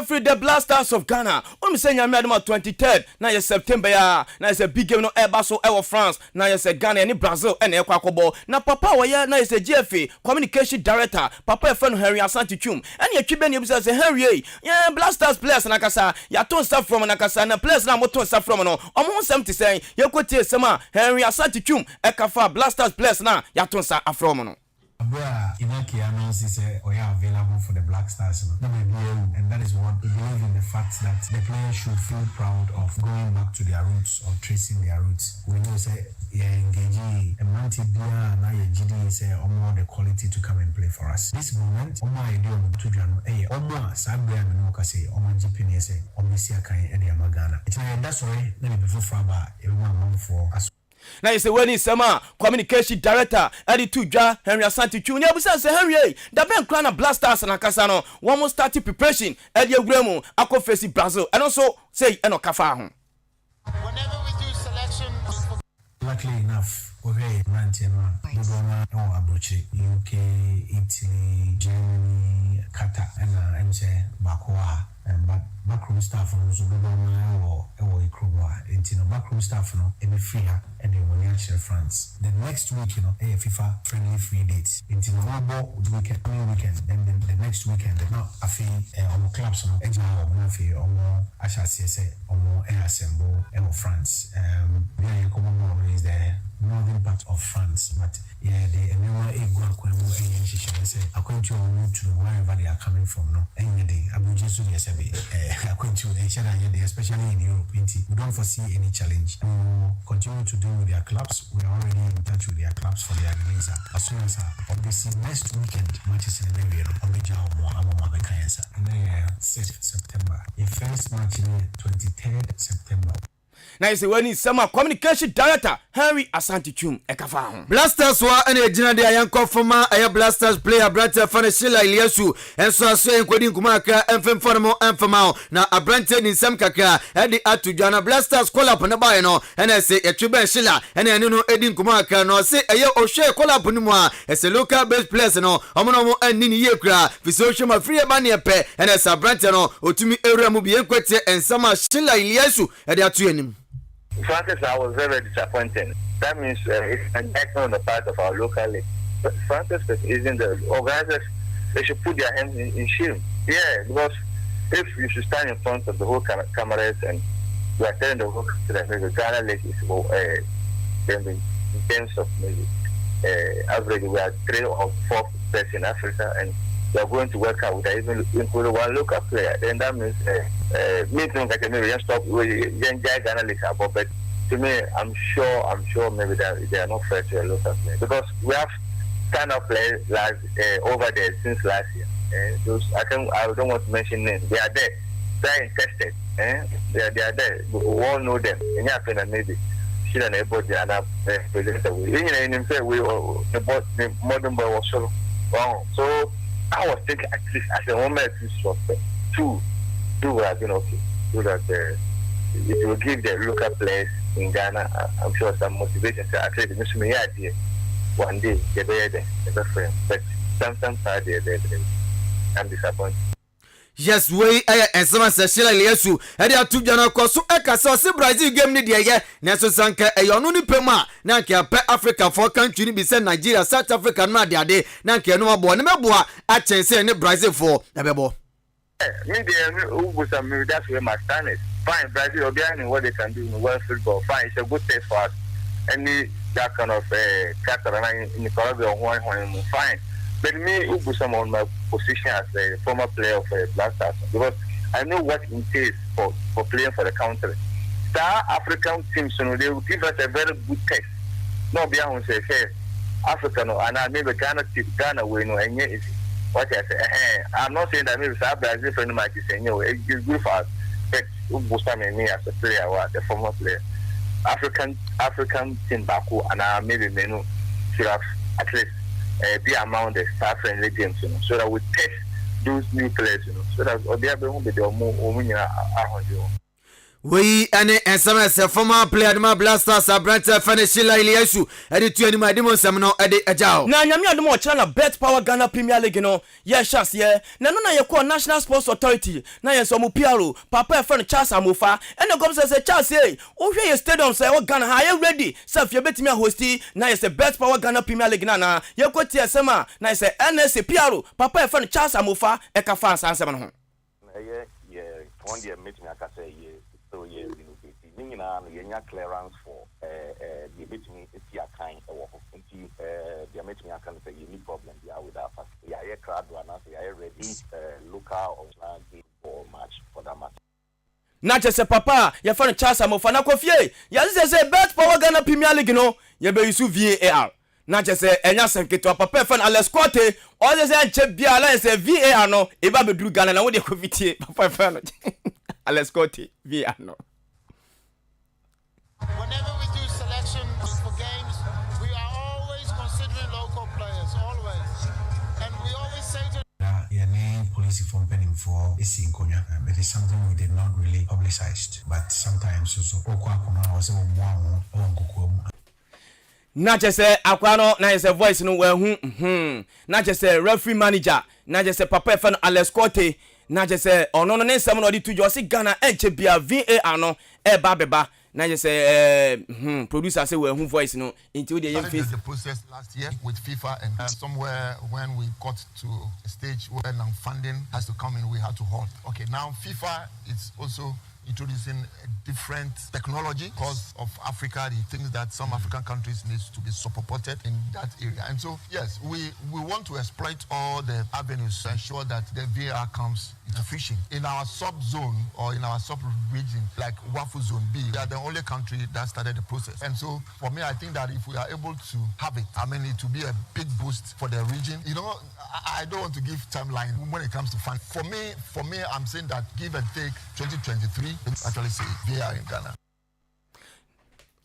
free the Blasters of Ghana o mi se nyame adoma 23rd na ye September ya na ye big game no eba so e France na ye se Ghana ni Brazil e na e kwakobo na papa wo ye na ye se GFA communication director papa e fenu Henry Asante Twum ene ye twibe ne bisa se Henry ye Blasters players na kasa ya ton stuff from na kasa na players na moton stuff from no omo nsem te sen ye kwoti sema Henry Asante Twum e kafa Blasters players na ya ton sa afrom no Abra Inaki announces we are available for the Black Stars. And that is what we believe in, the fact that the players should feel proud of going back to their roots or tracing their roots. We know say engaging a multi-player and I GD is more the quality to come and play for us. This moment, Oma idea to Jano, Oma Sabria Minoka say, Oma GP say, Omisia Kai Edia Magana. That's why let me before Fraba, everyone for us. na yese wani sama communication director edi tudwa Henry Asante Twum ne abusa se Henry da ben kra na Blasters na kasa no one more start preparation edi aguremu akofesi Brazil and also say eno kafa ho. Whenever we do selection, luckily enough okay Manchester Dodoma or Abuchi UK Italy Germany Qatar and MC Bakoa and backroom staff no so Dodoma or Ikroba intino backroom staff no e be free and they will share France the next week FIFA friendly free dates intino obo weekend then the next weekend now afi on clubs no eja omo afi omo ashasi say omo assemble France we are common is the northern part of France, but yeah, the Emma Egua Kwemo say according to wherever they are coming from, no, any day, Abuja according to especially in Europe, we don't foresee any challenge. We will continue to do with their clubs. We are already in touch with their clubs for their release. As soon as obviously next weekend, matches in the area of and then 6th September. The first match in 23rd September. na say when sama communication director Henry Asante Chum ekafa ho Blasters wa ene ejina de ayanko foma aya Blasters player Abrante Fane Sheila Iliasu enso aso enkodi nkuma aka emfemfo no emfema na Abrante ni nsem kakra e de atudwana Blasters collab ne bae no ene se etwebe Sheila ene ene no edi nkuma aka no se eye ohwe collab ni mu a ese local based players no omo no anini ye kra fi social ma free ba ne epe ene se Abrante no otumi ewura mu bi enkwete ensama Sheila Iliasu e de atu anim. Francis, I was very, very disappointed. That means it's an action on the part of our local league. But Francis isn't the organizers. They should put their hands in shame. Yeah, because if you should stand in front of the whole cameras and you are telling the whole country that the Ghana league is in terms of maybe average, we are 3 or 4 best in Africa, and we are going to work out with even include one local player. Then that means meeting like maybe just stop Ghana league about. But to me, I'm sure maybe that they are not fair to a local player because we have kind of players over there since last year. Those I don't want to mention names. They are there. They are tested. They are there. We all know them. And you have maybe she and everybody are not present away. In himself, the modern boy was so wrong. So I was thinking at least as a woman two would have been okay. So that it will give the local players in Ghana, I'm sure some motivation. So actually, the mission me idea one day they're there, they're friends. But sometimes I'm disappointed. Yes, we and some Sheila Iliasu e de atudwana koso e kasa se Brazil game ni de ye na so sanka e yo no ni pema na nke pe Africa for country ni bi se Nigeria South Africa no ade na nke no abo ne meboa a chense ne Brazil for na bebo me dey who some that's where my stand is. Fine, Brazil behind what they can do in world football. Fine, it's a good test for us. Any that kind of character in the Colombia fine. But me, Ubusam on my position as a former player of Blasters, because I know what it takes for playing for the country. Star African teams, they will give us a very good test. No, beyond say, Africa, no, and I maybe Ghana will know, and yet what I say. I'm not saying that maybe Brazil friend might be saying, it's good for us. But Ubusam and me as a player, a former player, African team Baku, and I maybe Menu should have at least. Be among the star friendly games, so that we test those new players, so that they are going to be more. We ane ensama se former player ma Blasters Abrante Fane Sheila Iliasu e de tu anima de monsam no e de ajao na nyame adom o chana Bet Power Ghana Premier League no ye chance ye na no na ye call National Sports Authority na ye so mo PRO papa e friend Charles Amofa e no gom se Charles e o hwe ye stadium say o Ghana ha ye ready say fie betimi a hosti na ye se Bet Power Ghana Premier League na ye kwoti esema na ye se NS PRO papa e friend Charles Amofa e ka fan san sem no ho ye one day meeting aka say ye so ye relocating na yenya clearance for the betimi eti akan e wo ho nti the meeting aka say you need problem there with that fast ya ye crowd one na say ya ready local or game for match for that match na chese papa ye friend Charles Amofa na kofie ya say Bet Power Ghana Premier League no ye be use VAR na chese enya senketo papa friend Alex Cote o say enche bia la say VAR no e ba be duru Ghana na wo de kofitie papa friend Alex Cote VAR no. Whenever we do selection for games, we are always considering local players, always. And we always say to Your name, policy from penning for is in Konya. It is something we did not really publicized, but sometimes also na chese akwano na yese voice no we na chese referee manager na chese papa fan Alex Cote na chese ono no nsem no di tujo si Ghana enche bia VAR no e ba beba na chese producer say we voice no into the face the process last year with FIFA and somewhere when we got to a stage where now funding has to come in, we had to halt. Okay, now FIFA is also introducing a different technology because of Africa. He thinks that some African countries needs to be supported in that area. And so, yes, we want to exploit all the avenues to ensure that the VAR comes into fishing. In our sub-zone or in our sub-region, like Wafu Zone B, we are the only country that started the process. And so, for me, I think that if we are able to have it, I mean, it will be a big boost for the region. You know, I don't want to give timeline when it comes to fund. For me, I'm saying that give and take 2023, actually say VAR in Ghana.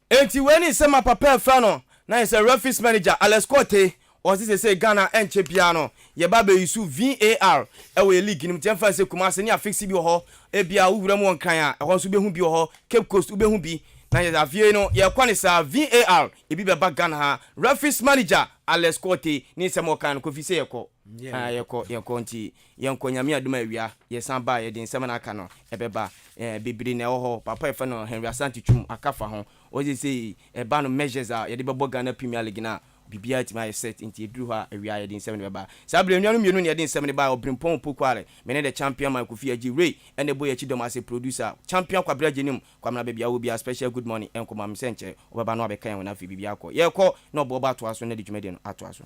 enti weni sema papa fa no na is a referees manager Alex Cote or say Ghana and Champiano ye ba be yusu VAR e we league nim temfa se Kumase ni afix bi ho e bia wuwura mu kan a e ho so be hu bi ho Cape Coast ube hu bi na ye avie no ye kwani sa VAR e bi be ba Ghana ha referees manager Alex Cote ni sema kan ko fi se ye ko ye ko nti ye nko nyame aduma awia ye san ba ye din sema na aka no e be ba bibiri na ho papa e fa no Henry Asante Twum akafa ho o say e ba no measures a ye de be bo Ghana Premier League na bibia ti my set into edru ha awia ye din 7 beba sabre nuanu mienu ne ye din 7 ba obrimpon pokware mene the champion man Kofi Aji Ray and the boy Chidom as a producer champion kwabra jenim kwamna bebia wo bia special good morning enkoma msenche obeba no abeka na fi bibia ko ye ko no boba to aso na di dwumede no ato aso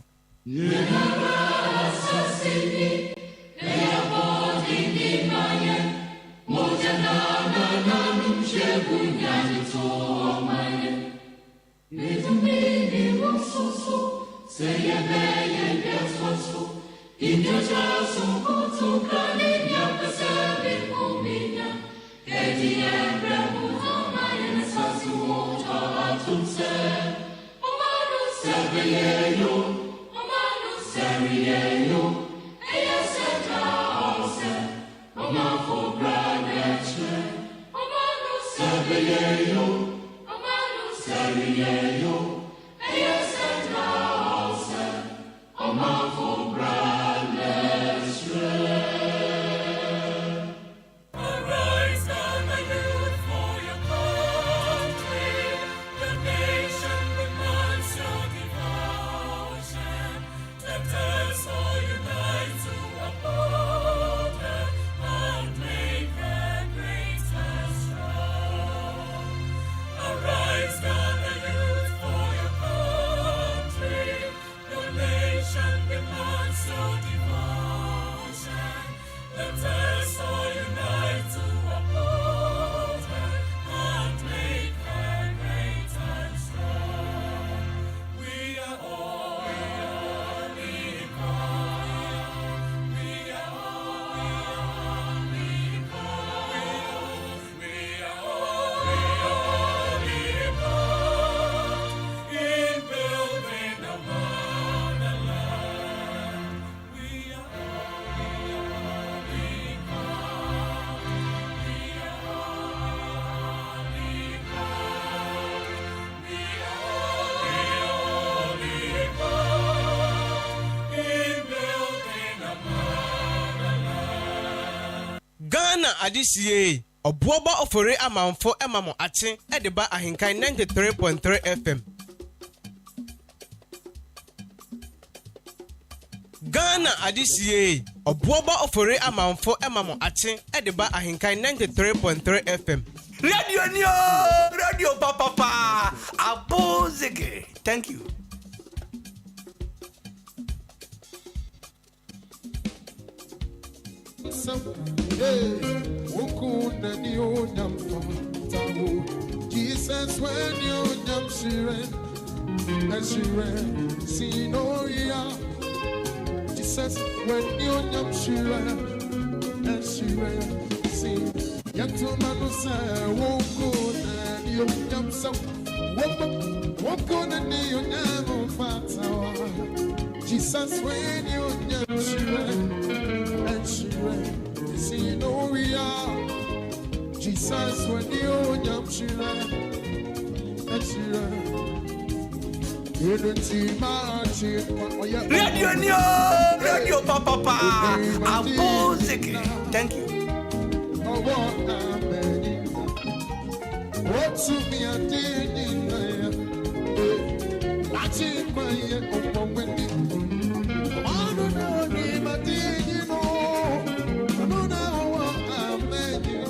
Adisiye Obuoba Ofori Amanfo emamo ache edeba AHENKAN933 FM Ghana Adisiye Obuoba Ofori Amanfo emamo ache edeba AHENKAN933 FM Radio papa abozege. Thank you. Jesus, when you jump, she ran, see no ya. Jesus, when you jump, she ran, see. Young to man who say, won't go, and you jump so. Won't go, and you never fight. Jesus, when you jump, she ran, see no ya. Jesus, when you jump, she ran. Radio papa abozeke. Thank you. What's me a day? I take my open window. I don't know, but you know, I don't know what I'm making.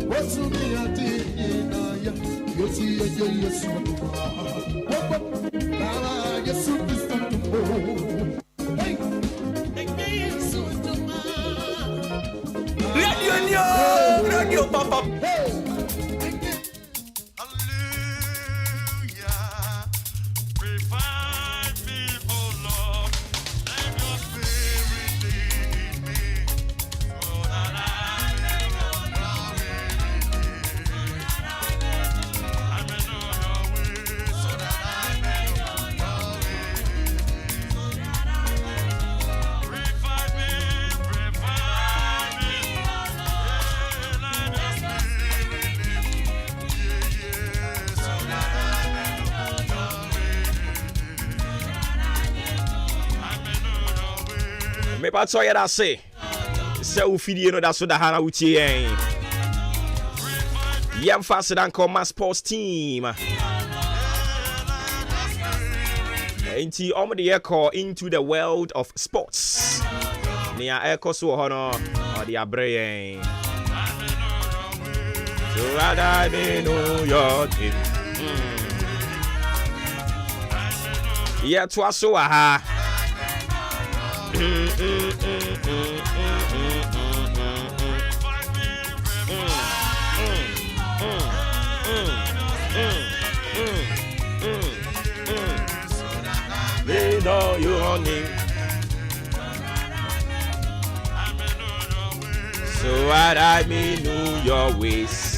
What's me a day? You see, yes, Radio papa. pa so yeda say u fidie no da so da hana utie en yam faster than call my sports team into the echo into the world of sports near echo so hono or the abrain so I know your team yeah twas so aha they know you running so I may know your ways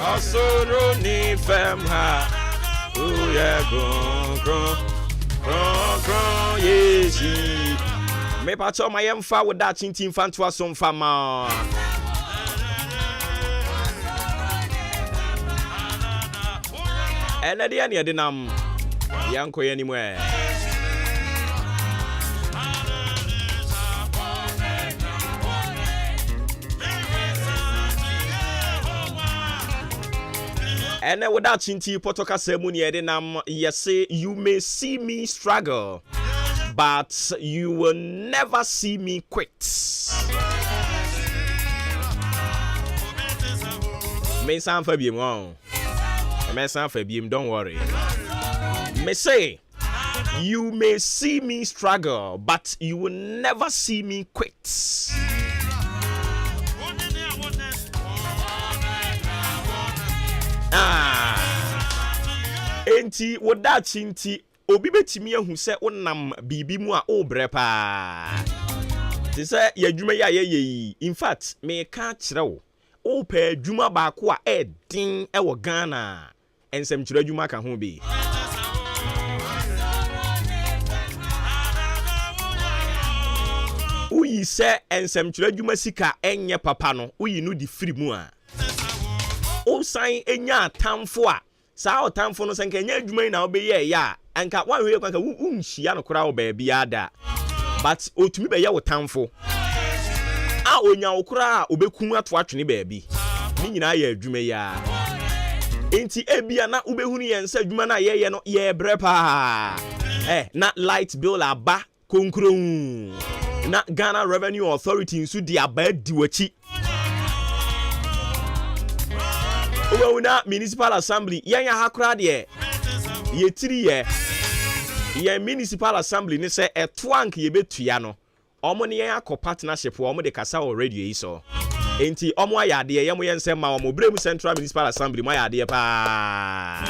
Asoro ni fem ha oh yeah gron yesi me pacho my emfa with that team fan to us on fama and the end dinam yanko anywhere and then with that chinti potoka ceremony edinam yes you may see me struggle but you will never see me quit. Me sound for bim won. Me sound for bim, don't worry. Me say you may see me struggle but you will never see me quit. Enti woda chinti obi betimi ahu se wonam bibi mu a obre pa ti se yadwuma ya ye in fact me ka kire wo o pa adwuma ba ko a edin e wo Ghana ensem kire adwuma ka ho bi uyi se ensem kire adwuma sika enye papa no uyi no di free mu a o san enya atamfo a sa otamfo no senka enya adwuma na obeye ya anka wan hwe kwanka unhia no kora wo ba bia da but otumi be ye wotamfo a onya okura a obekun ato atwene ba bi ni nyina ya adwuma ya enti ebia na ubehunu yensa adwuma na ye no ye brepa na light bill aba konkron na Ghana Revenue Authority nsu di aba di wachi Ouna Municipal Assembly yanya hakura de ye tiri ye Municipal Assembly ni se etwank ye betua no omo ne yan akọ partnership omo de kasa o radio yi so enti omo ayade ye mo yense ma omo brem Central Municipal Assembly mo ayade pa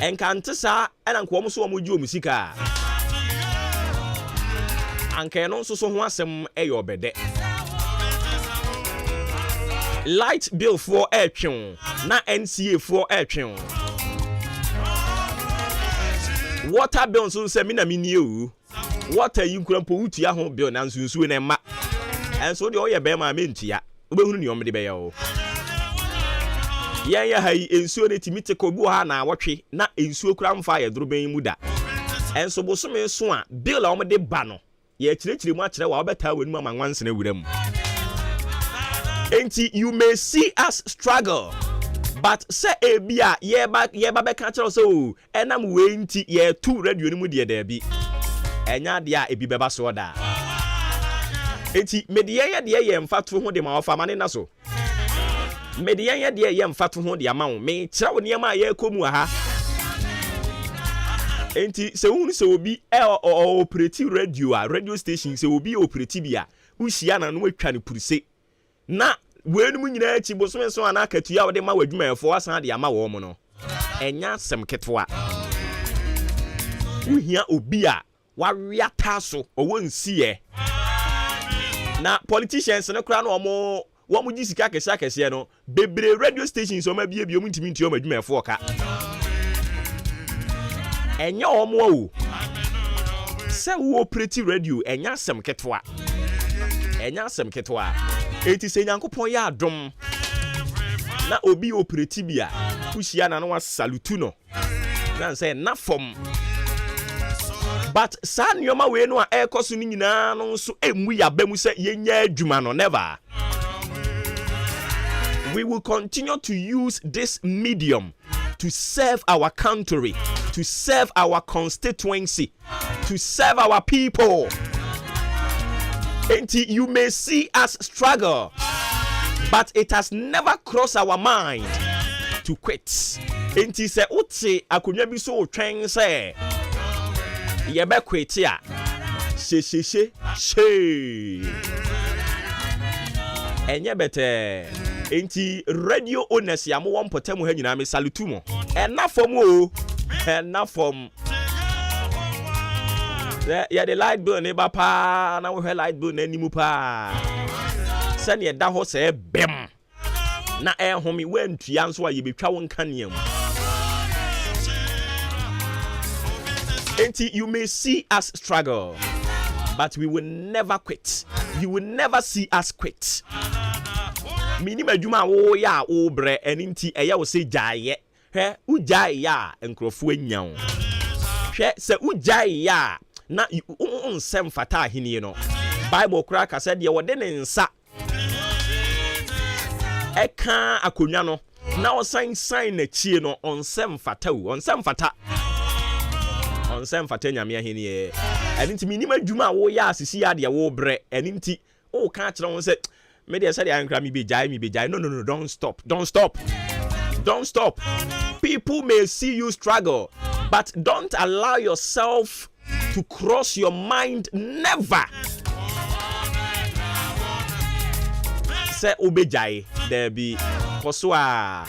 enkante sa ena nko omo so omo ji omusika anke no so ho asem eyo obede light bill for airtune na NCA for airtune water bill so say me na me nie water yi nkrampo utua ho bill na nsunsu na ma enso de oye be ma me ntia obehunu ne omde be ya o yan ya hai ensuo ne timite ko bu ha na wotwe na ensuo kura mfa ya droben mu da enso bosome so a bill a omde ba no ye kirekire mu a kire wa obeta wenu ma nwanse na wuram enti you may see us struggle but say ebia ye ba be ka kire so enam we enti ye tu radio ni mu de da bi enya de a ebi beba so da enti mediye de ye mfato ho de ma ofa mane na so mediye de ye mfato ho de ama wo me kire wo niam a ye komu ha enti se hu se obi operative radio station se obi operative bia uhia na no atwa ne purse na wenu mu nyina achi bosome so ana akatua wo de ma wadwuma efo asan de ama wo mo no enya sem ketwa uhia obi a wawiata so owo nsie na politicians ne kra no wo mu gisika kese no bebre radio stations o ma bie o ntimi ntio madwuma efo ka enya omo o se wo operative radio enya sem ketwa enya asem ketwa enti se nyankopon ya adom na obi operate bia kushia na no wa salutu no na say na fom but sa nyoma we no a ekoso ni nyina no so emu ya bamu se yenya adwuma no never. We will continue to use this medium to serve our country, to serve our constituency, to serve our people. Until you may see us struggle, but it has never crossed our mind to quit. Until say uti akunya bi so twen say ye be quit ya. She. Enye bete. Enti radio owners ya mo won potemu ha nyina me salutu mo. Ena fom o. Ena fom. Ya the light bill ne ba pa na wo he light bill na nimu pa. Se ne da ho se bem. Na homi wantua nso a ye betwa won kanea mu. Enti you may see us struggle, but we will never quit. You will never see us quit. Minima adwuma wo ya wo bre eninti eya wo se gyaye hwe u gyaye ya enkrofo anyan hwe se u gyaye ya na onsem fata ahini no Bible kura ka se de wo de ne nsa eka akonwa no na o sign na chie no onsem fata nyame ahini e eninti minima adwuma wo ya asisi ya de wo bre eninti o ka kire won se media said me be jai. No, don't stop. People may see you struggle, but don't allow yourself to cross your mind. Never. Say obejai there be koswa.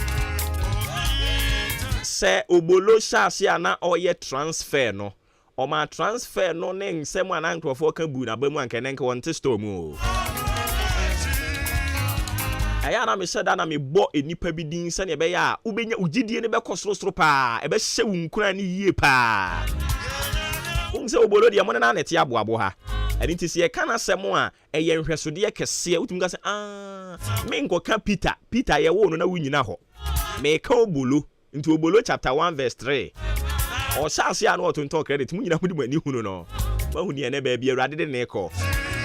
Say obolo shasi ana oye transfer no. O ma transfer no ne nsem ana nkrofo kan bu na bamu anka nenka won te store mu. Ayana me said na me bo enipa bi din se ne be ya ubenya ugidie ne be kosoro pa e be hye wunkura ne yie pa unse obolo de amone na nete aboabo ha eni ti se ye kana semo a eye nhwesode ye kese utum ga se me nkoka Peter ye wo no na wunyina ho me ka obolo nti obolo chapter 1 verse 3 o saase anu otonto credit munyina hudi mani hunu no wa huni ene ba bi awrade de ne ko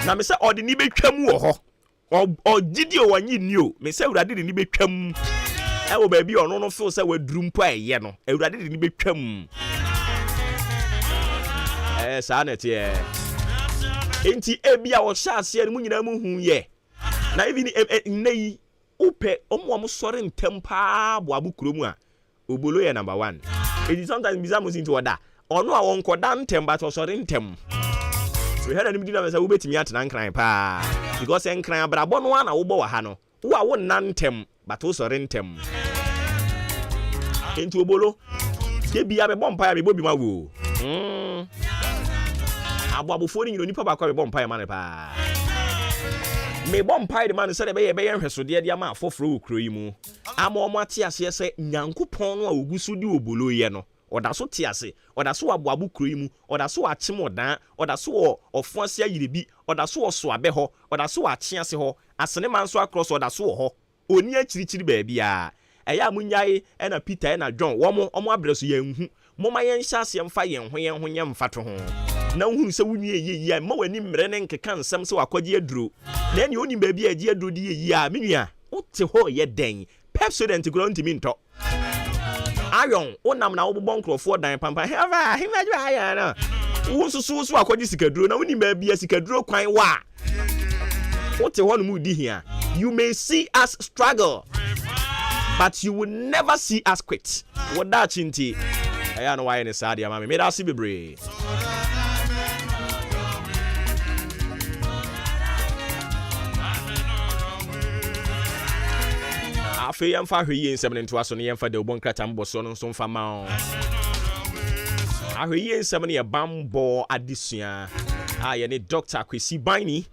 na me se ode ni betwam wo ho o gidi o wanyi ni o me se awrade de ni betwam e wo ba bi ono no feel se waduru mpo eye no awrade de ni betwam sa na tie enti ebia o saase anu munyina mu hu ye na even nei upe omo sore ntempa bo abukuro a obolo ye number 1 it is sometimes bizamu into order ono a wonkoda ntem but sore ntem we had anybody na say we betimi atena nkran pa because nkran abrabo no na wo bo wa ha no wo a wo nantem but wo sore ntem enti obolo ke bia be bompa ya be bobi ma wo abofo ni nipa ba kwa be bompa ya mane pa me bompa de man say be ye nhwesode de ama afoforo okro yi mu ama ate ase se nyankopon no a ogusu di obolo ye no oda so te ase oda so aboabo kro yi mu oda so achim odan oda so ofo ase ayirebi oda so so abe ho oda so achi ase ho asene man so across oda so ho oni akirichiri ba bia eya munyae na Peter na John wo omo abreso yanhu moma yen hyase mfa yen ho yen mfa to ho na hunu se wunye yeyi ma wani mre ne nkeka nsem se wakwaje aduro na ene oni ba bia agi aduro di yeyi a menua wote ho ye den pepsodent gro ntimi nto ayon onam na wobobon krofo dan pampa heva himaju aya na wo susu akwaje sikaduro na woni ba bia sikaduro kwan wa wote ho no mu di hia. You may see us struggle, but you will never see us quit. What that chinti aya no why ne sadia mama me da si bebre afi yemfa hweyi nsem ne ntoaso ne yemfa de obon krata mboso no nso mfa ma ahweyi nsem ne ye bambo adesua ye ne Dr. Kwesi Bani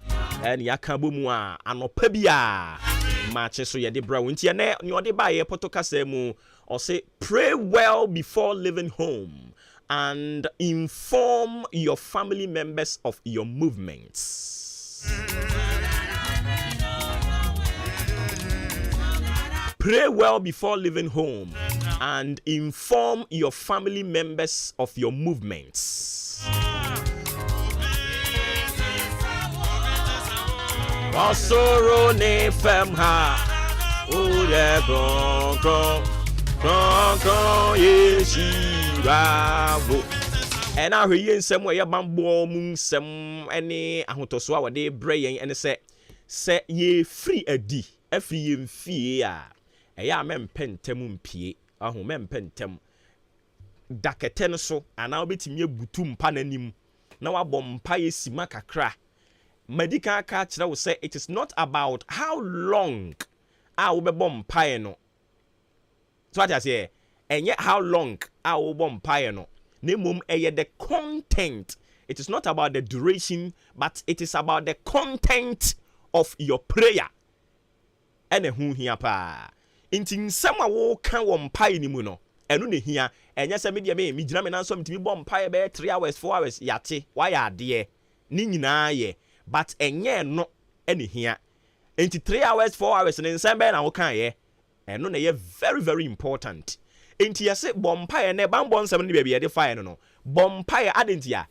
en yakabo mu a anopa bia Maakye so ye de bra wonti ne ode ba ye potokasa mu or say pray well before leaving home and inform your family members of your movements. Pray well before leaving home and inform your family members of your movements. Osoro ne fem ha ode kron yeshirago. And now he nsem we bambo mu nsem ene ahotoso a wode breyen ene se ye free adi afri ye mfie a eya mempentem mpie aho mempentem dakete no so ana obetimi ebutu mpa nanim na wabɔ mpa yesima kakra. Medical catch will say it is not about how long I will be bomb no. So what I say, and yet how long I will bomb no. Nemum the content. It is not about the duration, but it is about the content of your prayer. And who here pa. Intin sama wo kan won pie ni mu no. Enu ne hia. Enya se media me gyina me nanso mtimi bomb pie be 3 hours 4 hours yate. Why are there? Ni nyina ye. But enye no any here. Enti 3 hours 4 hours in December na wo kan ye. Eno na ye very very important. Enti yase bompae na bambon nsem ne bia de fire no. Bompae adentia.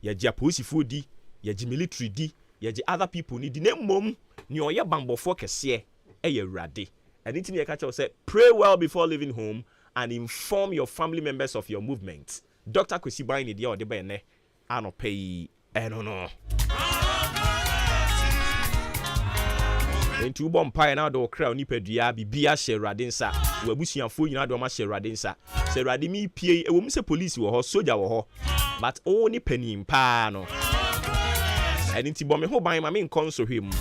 Ye gya polisifu di, ye gya military di, ye gya other people ni di na mmom ni oye bambofo kese eye awurade. Enti ne ye ka say pray well before leaving home and inform your family members of your movements. Dr. Kwesiban ni dia ode ba ne anopai no. Enti ubom pai na do kra oni padua bibia hye Awurade nsa wabusuafo nyina do ma hye Awurade nsa se Awurade mi pie ewom se police wo ho soldier wo ho but oni panim pa no enti bom me ho ban ma me nkon so hwem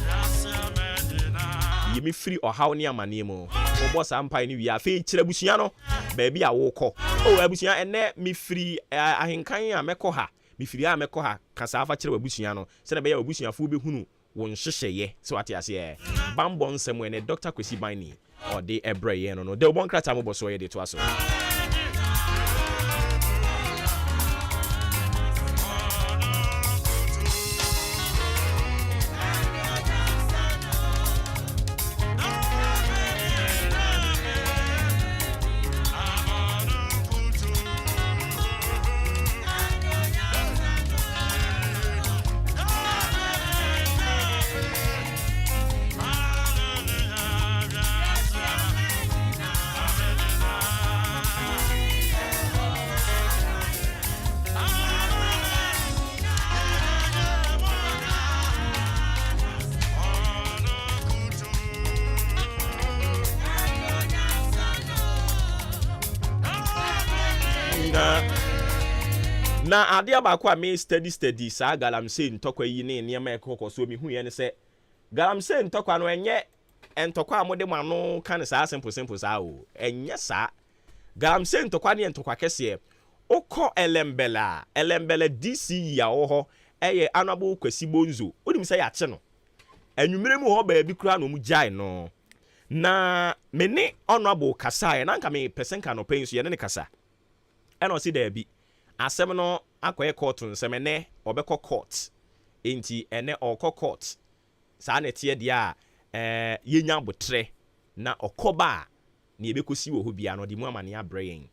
yemi free ohaw ne amane mu obo sa mpai ne wi afa kire busua no ba bia wo kɔ abusua ene mi free ahenkan a mekɔ ha mi free a mekɔ ha kasa afa kire abusua no se na be ya abusuafo be hunu won hyehyeye so ati ase bambon nsem ene Dr. Kwesiban ni or de ebreye no de obon krata mo boso ye de to aso. Na ade abako a me steady sa galamse ntokwa yi ne niam ekoko so mi hu ye ne se galamse ntokwa no enye entokwa amode mu ano kan sa simple sa o enye sa galamse ntokwa ne ntokwa kese okọ elembela DC ya wo ho eye anabo kwasi bonzo onim se ya che no anwumere mu ho ba bi kura no mu jai no na me ne honorable kasa na nka me pesenka no penso ye ne kasa eno si da bi asem no akoye court nsem ne obekọ court enti ene okọ court sa na tie dia yenya botre na okoba na ebekosi wo ho bia no di mu amane abrayen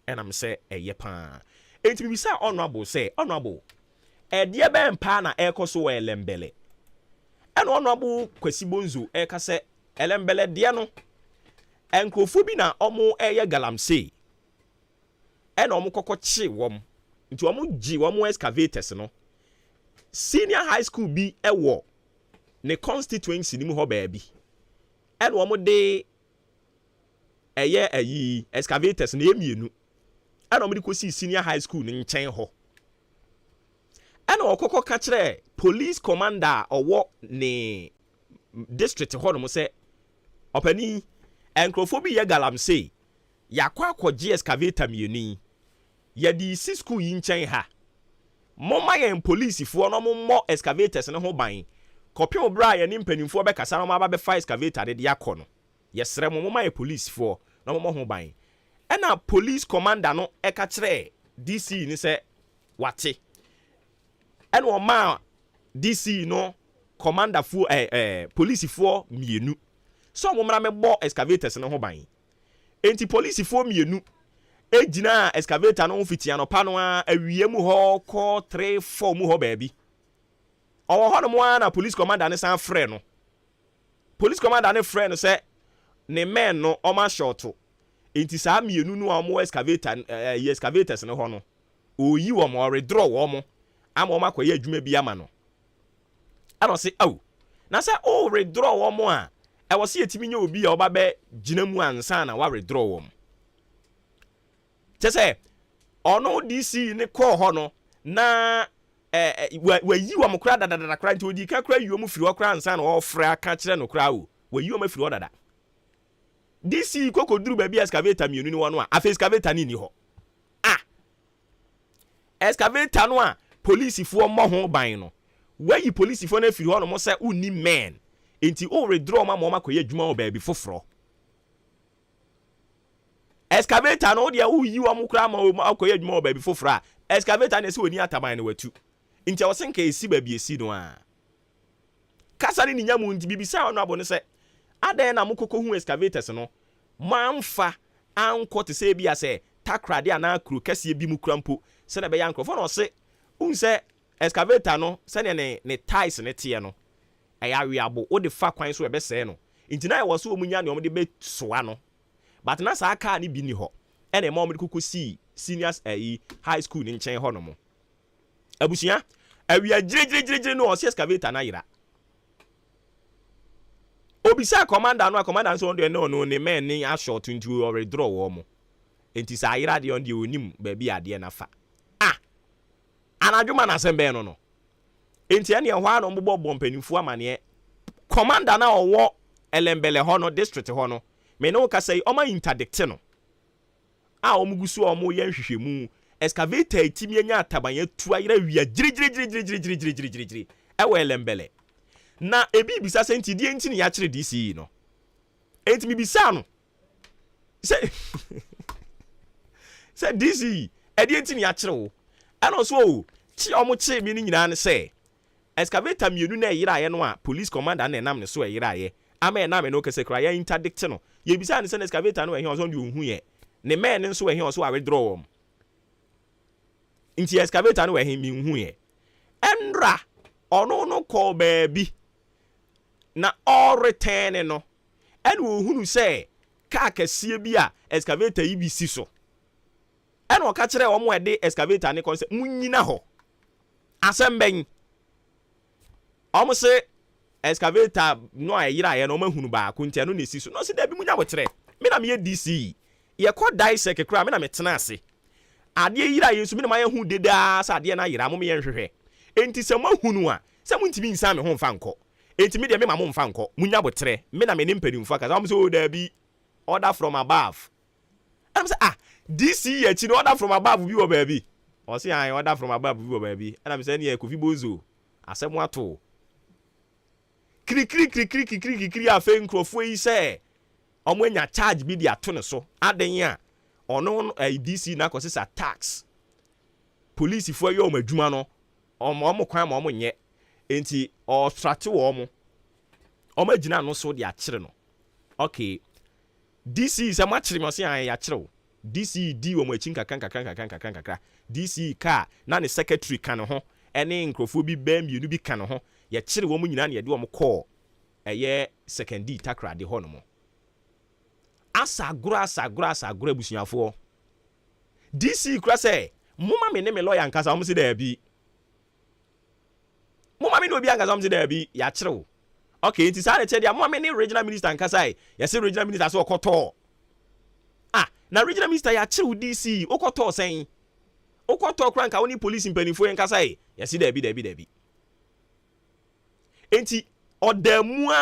enam se eye pa enti bi sa honorable die be mpa na ekoso wo elembele eno honorable kwasi bonzo eka se elembele die no enkofu bi na omo eye galamsey ena omo kokochi wom nti omo gi wom excavators no senior high school bi ewo ne constituency ni mu ho ba bi ena omo de eye excavators na emienu ena omo de kosi senior high school ni nchen ho ena okoko ka kire police commander owo ne district ho no mo se opani enkrofo ye galamsey yakwa akogye excavator mieni ya di si school yi nchen ha moma yen police fo no mo excavators ne ho ban kopio bra ya ni mpanimfo be kasa no ma ba be fire excavator de yakọ no yesre moma ye police fo no mo ho ban ena police commander no e ka kire DC ni se wate ena o ma DC no commander fo police fo mienu so mo mra me bo excavators no ho ban enti police fo mienu ejina excavator no fiti anopa no awie mu ho ko 3-4 mu ho baabi owo ho no mo na police commander ne san frɛ no police commander ne frɛ no sɛ ne men no o ma shorto enti saa mienu no amo excavator excavators no ho no oyi wo mo redraw wo mo ama o makoye adwuma bi ama no ano se aw na sɛ o redraw wo mo a e wo se yetimi nya obi a oba be gina mu ansa na wa redraw wo mo Chese ono DC ne call ho no na wa yi wa mokra dada kra nti odi ka kra yi mu firi okra ansa na ofra ka kire no kra o wa yi wa mafiri odada DC kokoduru ba bi excavator mienu ni wono a afa excavator ni ho excavator no a police fo mo ho ban no wa yi police fo na firi ho no mo se uni men enti o redraw ma mo makoye adwuma o ba bi foforo excavator no dia uyi wa mukra ma akoye adwuma o ba bi foforo excavator na se oni ataban na watu nti wo senka esi ba bi esi no a kasa ni nyamu nti bibisa ono abo ne se adan na mukoko hu excavators no mamfa anko te se bia se takrade ana kru kase bi mukrampo se na be yankrofo no se unse excavator no se ne ties ne tie no aya wiabo o de fa kwan so e be se no nti na e wo so omunya ne o de be soa no but na sa aka ni bi ni ho ene ma omde kuku si seniors high school ni nchen ho no mo abusia awia jire no o si excavator na yira obisa commander no commander so no ne men ni a short into or draw wo mo enti sa yira de on de onim ba bi ade na fa anadwuma na sembe no enti ene ho ano mbobọ bompanimfu amane commander na owo elembele ho no district ho no me no ka say oma interdict no omugusu omo ye nhwehwemu excavator etimi anya atabanya tu ayira wia jiri ewe elembele na ebi bisa senti die ntini ya kire DC no enti mi bisa no se DC edi ntini ya kire wo ana so o chi omo chi mi ni nyina ne se excavator mienu na yira ye no a police commander na enam ne so yira ye ama enam no kese kra ya interdict no ye bisa ne se excavator no ehi oso ndi ohun ye ne men nso ehi oso a withdraw wom nti excavator no ehi mi hu ye enra ono no call baby na all return no ene ohunu se ka kasie bi a excavator yi bi si so ene o ka kire o mo ede excavator ne concept munyina ho asemben omo se excavator no ayira ye no mahunu ba ko ntia no ne si so no se da bi munya bo kire me na me DC ye ko dissect kra me na me tena ase ade yira ye so me na ma hu deda sa ade na yira mo me ye nhwehwe enti se mahunu a se muntimi nsa me ho mfa nko enti me de me ma mo mfa nko munya bo kire me na me ne mpadimfa ka omo se o da bi order from above am say DC ye chi no order from above bi wo ba bi o se an order from above bi wo ba bi am say ne Kofi Bozo asem ato kiri afa nkrofo yi se omo anya charge bi dia to ne so aden a ono DC na kosisa tax police fo yo madwuma no omo kwan ma omo nye enti o strate wo omo agina no so dia kire no okay DC se ma kire mo se an ya kire DC di wo mo achi kanka DC ka na ne secretary kan ho ene nkrofo bi ba mienu bi kan ho ye kire wo mo nyina ne ye de wo mo call eye second D takra de ho no mo asagura busuafo DC kra say muma me ne me lawyer nkasa om se da bi muma me no bi nkasa om se da bi ya kire okay it is how they muma me ne regional minister nkasa ya say regional minister so okoto na regional minister ya kire DC okoto sen okoto kra nka woni police mpanifo nkasa ya say da bi enti odamua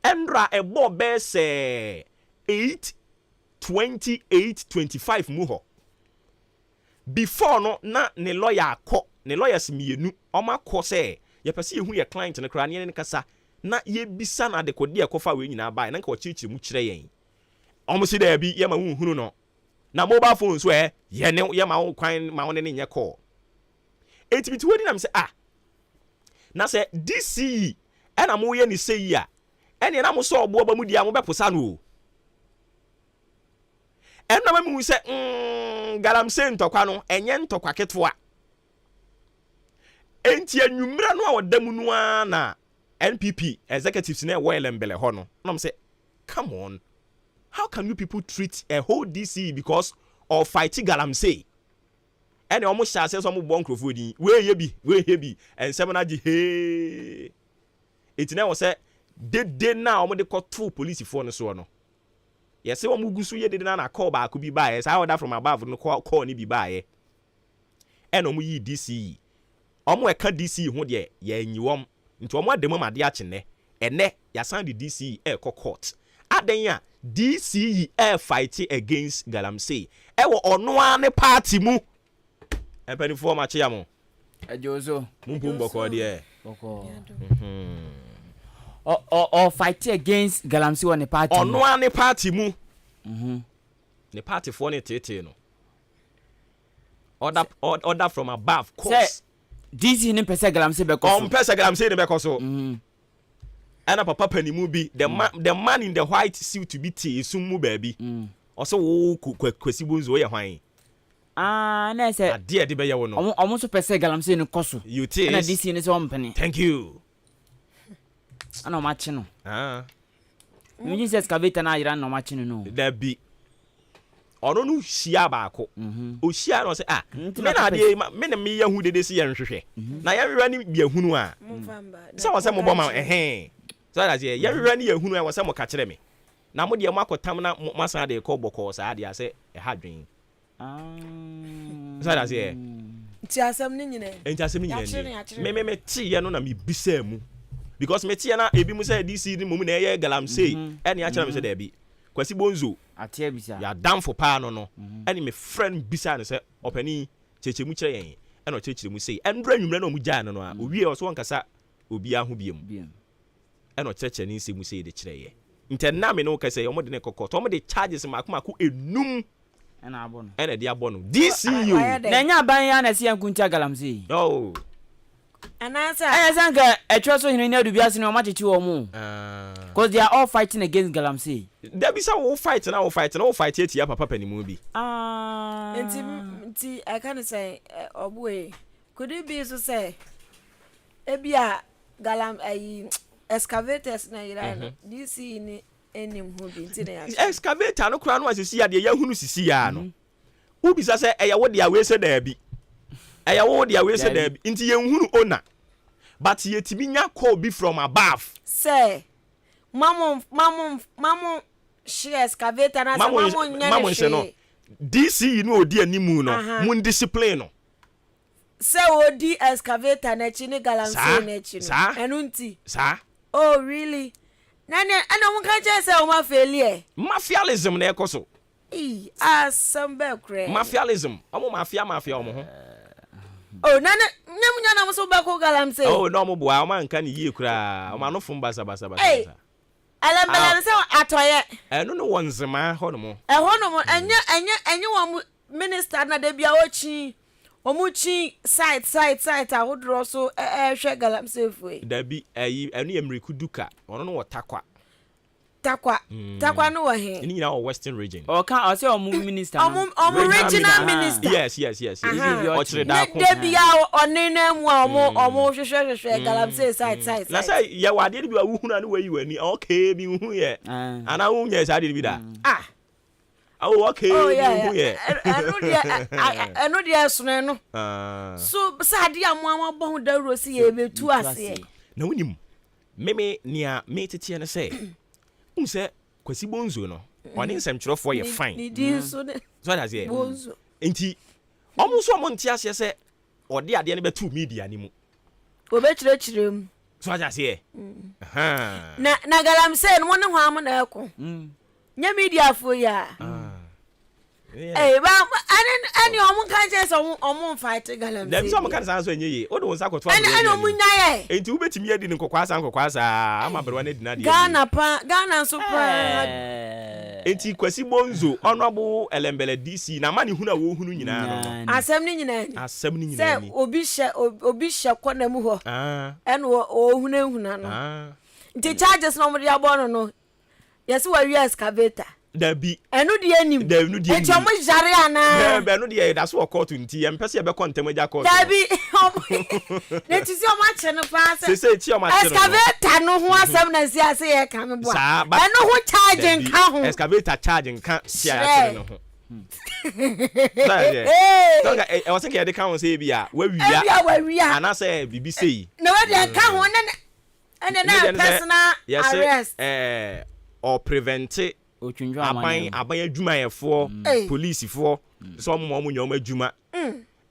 Endra ebo bese 8/28/25 muho. Before no na ne lawyer ko ne lawyers mienu oma ko se ye pese ye hu ye client ne kra ne kasa na ye bisa na de kodi ekofa we nyina bai na nka ochirichiri mu kire yen. Omo si da bi ye ma hunu no. Na mobile phone so ye ne ye ma wo kwan ma wo ne nye call. Etibiti wodi na me se na se DC ɛna mo ye ni sei ya ɛne na mo so Obuoba mu dia mo beposa no ɛna ma mu sɛ galamsey ntokwa no enye ntokwa ketwa enti anwumra no a wodamu no na NPP executives na well embele ho no na say come on, how can you people treat a whole DC because of fighting galamsey and almost say some bon crofodi we ye bi and seven agi hey it na was say de na omo de call police for no so no yes say omo gusu ye de na call ba ko bi ba yes I order from above no call ni bi ba ye and omo yi DC omo e ka DC ho de ye nyiwom nti omo ademu ma de ache ne ene ya san the DC e court adan ya DC e fight against galamsey e wo ono ane party mu empany for ma che ya mo ejozo mumpum boko de boko or fight against galamsey on the party ono ane party mu the party for ne tete no order from above course DC ni pese galamsey be koso pese galamsey ni be koso ana papa panimu bi the man in the white suit to be sum mu baby also wo kwasi bonzo ye hwan na say ade de be ye wo no omo so pese galamsey ni koso na DC ni so mpene thank you ana ma chi no mi ji say excavator na yira na ma chi no da bi ono no hia baako o hia no say me na ade me na me ye hu dede si ye nhwehwe na ye wera ni bia hunu a say wo say mo boma so that ye wera ni ye hunu a wo say mo ka kire me na mo de mo akotam na masan de ko boko sa ade ase e hadwen so that ye ti asem ni nyine me ti ye no na me bisa mu because me ti ye na ebi mu say DC ni mum na ye galamsey e ne a kire me say da bi kwasi bonzo atia bisa ya damfo pa no ene me friend bisa no say opani chechemu kire yen ene o chechemu sei endra nwumre na o mu gya no a owie o so wonkasa obi aho biem ene o cheche ni nsemu sei de kire ye ntenna me no kase o mo de ne kokoto o mo de charges makomako enum ena abo no ene de abo no DCU na nya ban ya na se yankuntia galamsey oh anasa sanka etwa so hinu na dubia se no ma chechi wo mu because they are all fighting against galamsey there be some who fight etia papa panimu bi enti I can say Obuoye could it be so say ebia galam excavators na yira no DC ni enim hu bi enti na excavator no kura no asisi ya de ya hunu sisi ya no ubi sa say eya wo de awe se da bi eya wo de awe se da bi enti ye hunu owner but ye tibi nya call be from above say mamu she excavator na mamu nya no DC no odi animu no mun discipline no say odi excavator na chi ni galamsey na chi no enunti sa oh really nane ana mun kan che say o ma failure mafialism na ekoso asamba kre mafialism omo mafia omo ho oh nane nyamunya na mo so ba ko galamsey oh no mo boa o man kan yie kura o ma no fum basa alambela se atoye eno no wonzema ho no mo enye wo minister na de bia ochi omuchi site ahodro so hwe galamsey fue da bi enu yemriku duka ono no wotakwa takwa no wa he ni nyina o western region o kan o se o minister o regional minister yes o chire da ko de bia onena mu omo hwehwe galamsey site na say ye wade bi wa wuhuna no wayi wani okay bi hu ye ana hu nye sa de bi da oh okay hu ye enu de asune no so sade amoa bo hu da rosi ye betu ase na wonim meme nia me tete ne say unse kwasi bonzo no oni nsemkyerofo ye fine ni di so de so that ye bonzo enti omunso mo ntia ase se ode ade ne betu media ni mu obekyerem so that ye na galamsey no ne ho am na eko nya media fo ya ba ani omun kan je so omun fight galamsey dem so mo kan san so enye o de won sa koto ani omun nya ye enti ubetimi adi ni kokwasa ama berwa na di na di Ghana so pa enti kwasi bonzo honorable elembele DC na mani huna wo hunu nyina no asem ni nyina ni obi hye kwana mu ho en wo huna no nti charges no mo dia bo no yes wa wi excavator dabi enu de anim e chomo jare ana dabi enu de that's what court nti empese e be kontem ja court dabi ne ti si o ma che no pa se ti o ma che no excavator no ho asem na si ase ye ka me bo enu ho charging ka ho excavator charging ka si ase no ho Tonga e was think e de ka ho se bia wa wia ana se bibi sei na wa de ka ho na personal arrest or prevent aban adwumayefo police fo so mo nyom adwuma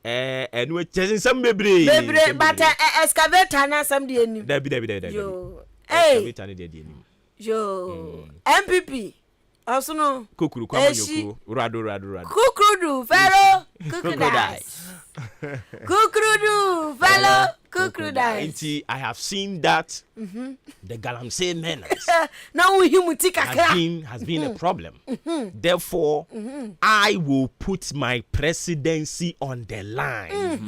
enu chesin bebre but excavator na sam de anim dabi yo excavator na de anim yo MPP also no kokuru kwa manyoko rado kukurudu fellow kukurudu I have seen that the galamsey menace now himutika has been a problem. Therefore I will put my presidency on the line.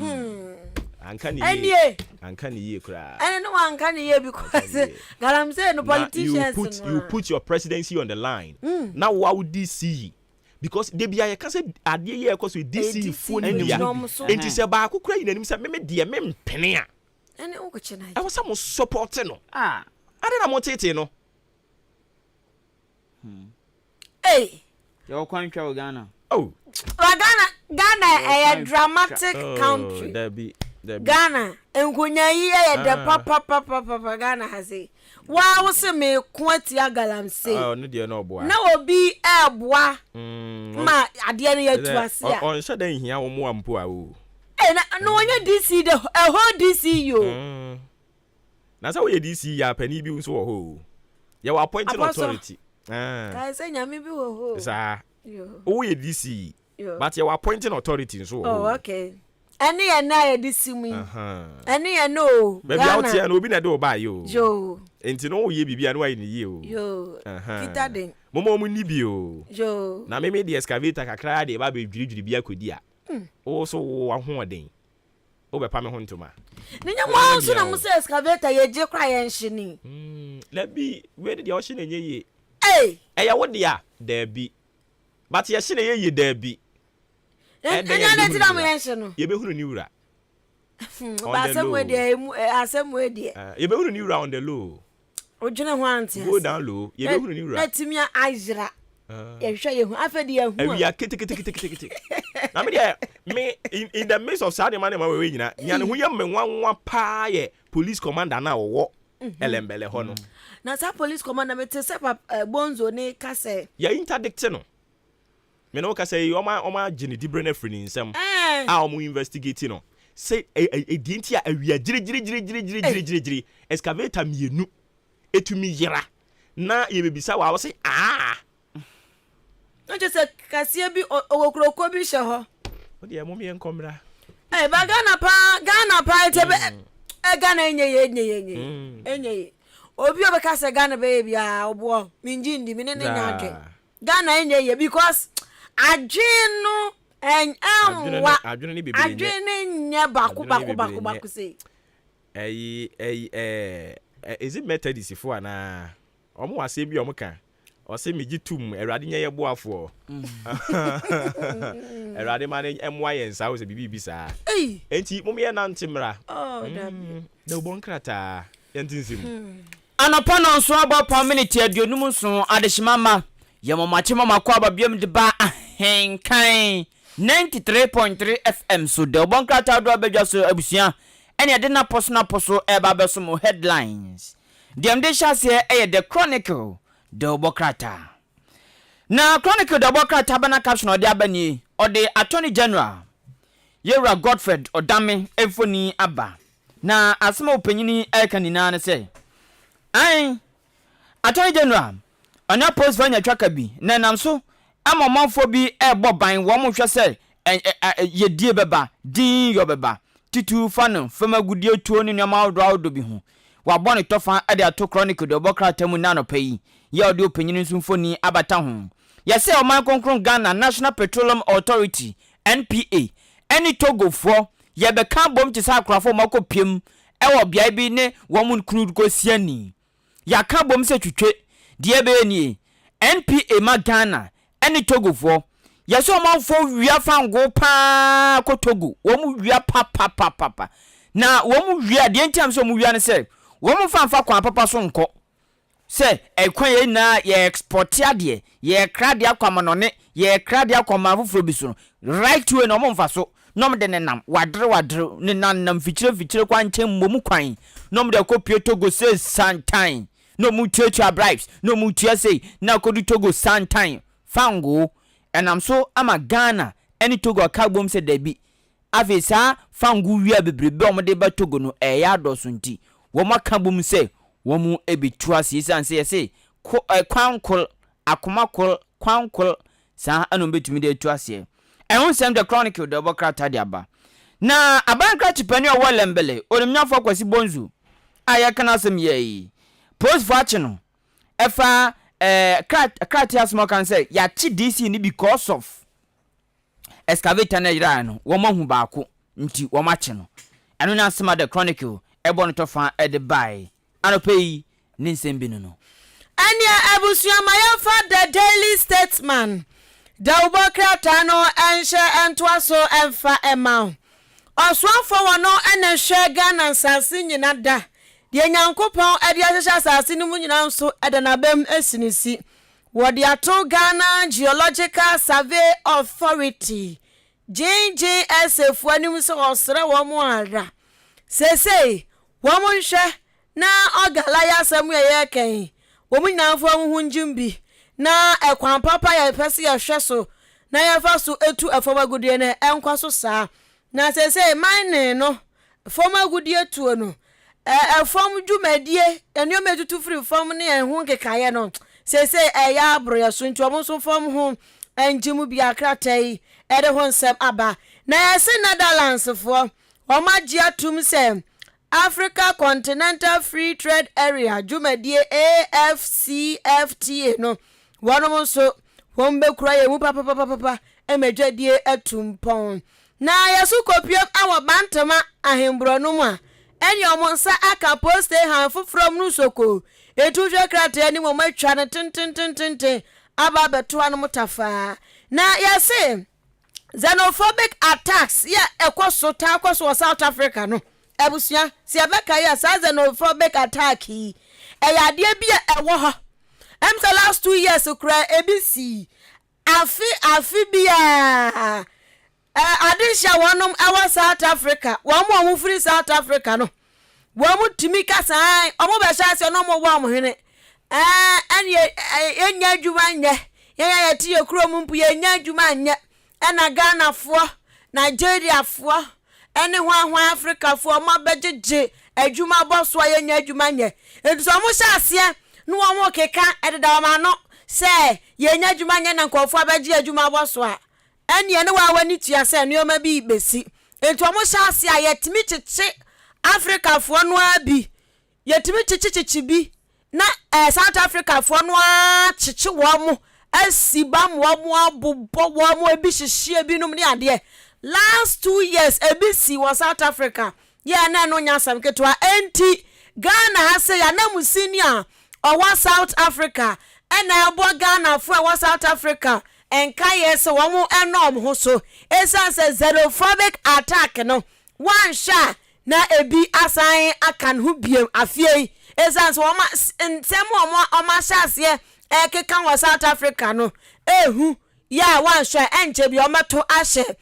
Ankani ye kra. And no one can hear because galamsey no politicians you put your presidency on the line. Now what would this see? Because they be I can say ade ye cause we DC phone dia enti se ba akukura yinanim se me de me mpene a ene o koche na I was some support no ade na mo tete no yo kwantwa Ghana Ghana a dramatic country Debbie Ghana enkonya yi de papa Ghana has it wa wo se me kwatia galamsey no de no boa na obi eboa ma ade ne ya tuase a on sha dan hia wo mo ampo a o na onye DC the whole DC yo na sa we DC ya pani bi so wo ho ya wa appointing authority I say nyame bi wo ho sa wo ye DC but ya wa appointing authority so oh okay any na DC mu any no baby out here no obi na de o ba yo enti no ye bibia no ayi ni ye o kita den momo mu ni bi o na me de excavator kakra de ba be dwiridwiri bia kodi a o so wo ahoden o be pa me ho ntoma ninya mo so na mo se excavator ye je kra ye nhini labi we de o hye na nye ye ya wo de a da bi but ye hye na ye da bi enya na ti na mo ye hye no ye be hunu ni wura ba asem we de ye be hunu ni wura on the low ojuna ho ante go down low ye be hunu ni wura na timia ajira ye hwe ye hu afedi ye hu ya kete na me in the midst of Saturday man we nyina nya ne hu ye menwanwa pa ye police commander na wo elembele ho no na sa police commander me te se bonzo ne kase ya interdict no me no kase oma gini dibre na free ni nsem a omo investigate no say edienti a awia jiri excavator mienu etumi yira na ye bebisa wa say no just kase bi owokroko bi hye ho o de mo me enkomra ba Ghana pa tebe Ghana enye obi obekase Ghana baby obo minji ndi mine ne nyake Ghana enye because adwenu adwene nya baku say is it Methodist for na omo wase bi omo kan o se meji tum erade nya ye boafo erade mane emwa ye nsa wo se bibi bisa enti mum ye nantimra da bon krata yentinsim anapa no so aba community aduonum so adehimama ye momache mama kwa babiam de ba ahenkan 93.3 FM so de bon krata do abedwa so abusia ene de na poso eba beso mo headlines dem de chase the Chronicle de Obokrata na Chronicle de Obokrata bana caption ode abani ode Attorney General Yera Godfred Odame Efoni aba na asema opanyini AHENKAN933FM ne say Attorney General ana post vanya twaka bi na namso amomanfo bi ebo ban wo mo hwe say ye die beba din yo beba titu fanu fama gudie tuo ni nyama awdo bi ho wa bɔ ne tofa ade ato Chronicle de Obokrata mu na no payi ye ode opanyini nsumfoni abata ho Yɛsɛ ɔman konkron Ghana National Petroleum Authority NPA ɛne Togofoɔ yɛbɛka bom te sɛ akorafo mako piem ɛwɔ bea bi ne wɔn kunu ko siani yɛaka bom sɛ twitwe deɛ bɛyɛ nie NPA ma Ghana ɛne Togofoɔ yɛsɛ ɔmanfo wia fango paa ko Togo wɔn wia papa na wɔn wia deɛ ntiam sɛ wɔn wia ne sɛ wɔn fanfa kwan papa so nkɔ sɛ ɛkwan yɛ na yɛ export adeɛ yɛ kra deɛ akwamanone yɛ kra deɛ akwaman foforo bi so right way na ɔmo mfa so nom de ne nam wadre ne nam fikyire kwan nkyɛn mmom kwan nom de kopie Togo say santan no mu tuatua bribes no mu tua say na kodu Togo santan fango enam so ama Ghana any Togo ka bom se dabi afisa fango wia bebrebe omde ba Togo no eya adoso nti wo maka bom se wo mu ebitua se sanse yese kwankol akomakol kwankol sa anom betumi de atua se ehun sem the chronicle de bokrata de aba na abankra chipani o walembele onimnyafo kwasi bonzu ayakana sem yeyi post fortune efa kratia small can say ya chi DC ni because of excavator na ira no wo mahu baako nti wo mache no eno na sema the chronicle ebo no tofa e de bai anopei ni nsem bi no ania abusuama yafa the Daily Statesman da ubokrata no enhye entwaso emfa ema oswafo wono enhye Ghana nsase nyina da de nyankopon ade ahyehye asase no mu nyina nso edanabam esinisi wode ato Ghana Geological Survey Authority JGSF anim so osre wo mo ara sesei wo mo nhwe na ogala ya samu ye kan wo mo nyinafo hu njimbi na ekwan papa ya pese ya hwe so na ya fa so etu afobagudie na enkwa so saa na sesei mine no fomagudie tuo no fom dwumadie eno metutu free fom ne ehun kekaye no sesei eya abroya so nti omo so fom ho enjimu bia kratai ede ho nsem aba na yesi Netherlands fo omagie atum se Africa Continental Free Trade Area dwumadie AFCFTA no wonom so wombekura ye mu papa emedwadie atumpon na yesu kopiem awo bantama ahembro no mu a eni omonsa aka post han from no soko etuhwe krata ni mo matwa na tintintintin aba beto no mutafa na yesi xenophobic attacks ya ekoso ta akoso South Africa no ebusua si abeka ya xenophobic attack yi eyade bia ewo ho the last 2 years ukra ABC afi bia adisha wonom awa South Africa wo free South Africa no wo mu timi kasa omo be sha se no mo wo mo hene enya adwuma nye ya tie kuro mu mpu enya adwuma nye na Ghana fo Nigeria fo ene hwa Africa fo ma bejeje adwuma boso enya adwuma nye edu so mo sha se no wo keka ededa ma no se yenya adwuma nye na nkofo abeje adwuma boso a ene wa wani tua se nneoma bi besi entu mo sha se a yetimi chichi Africa fo no abi yetimi chichi bi na South Africa fo no a chichi wo mo asibam wo mo abobbo wo mo ebi hihie bi num ne ade last 2 years ebisi wo South Africa ya na no nya sam ketwa enti Ghana ha se ya na musini a owa South Africa ena ebo Ghana fo owa South Africa enka yes wo mo enom ho so esanse xenophobic attack no one sha na ebi asan akan hu biem afie esanse wo ma ntem wo ma shase ekeka wo South Africa no ehu ya one sha enche bi o mato ahye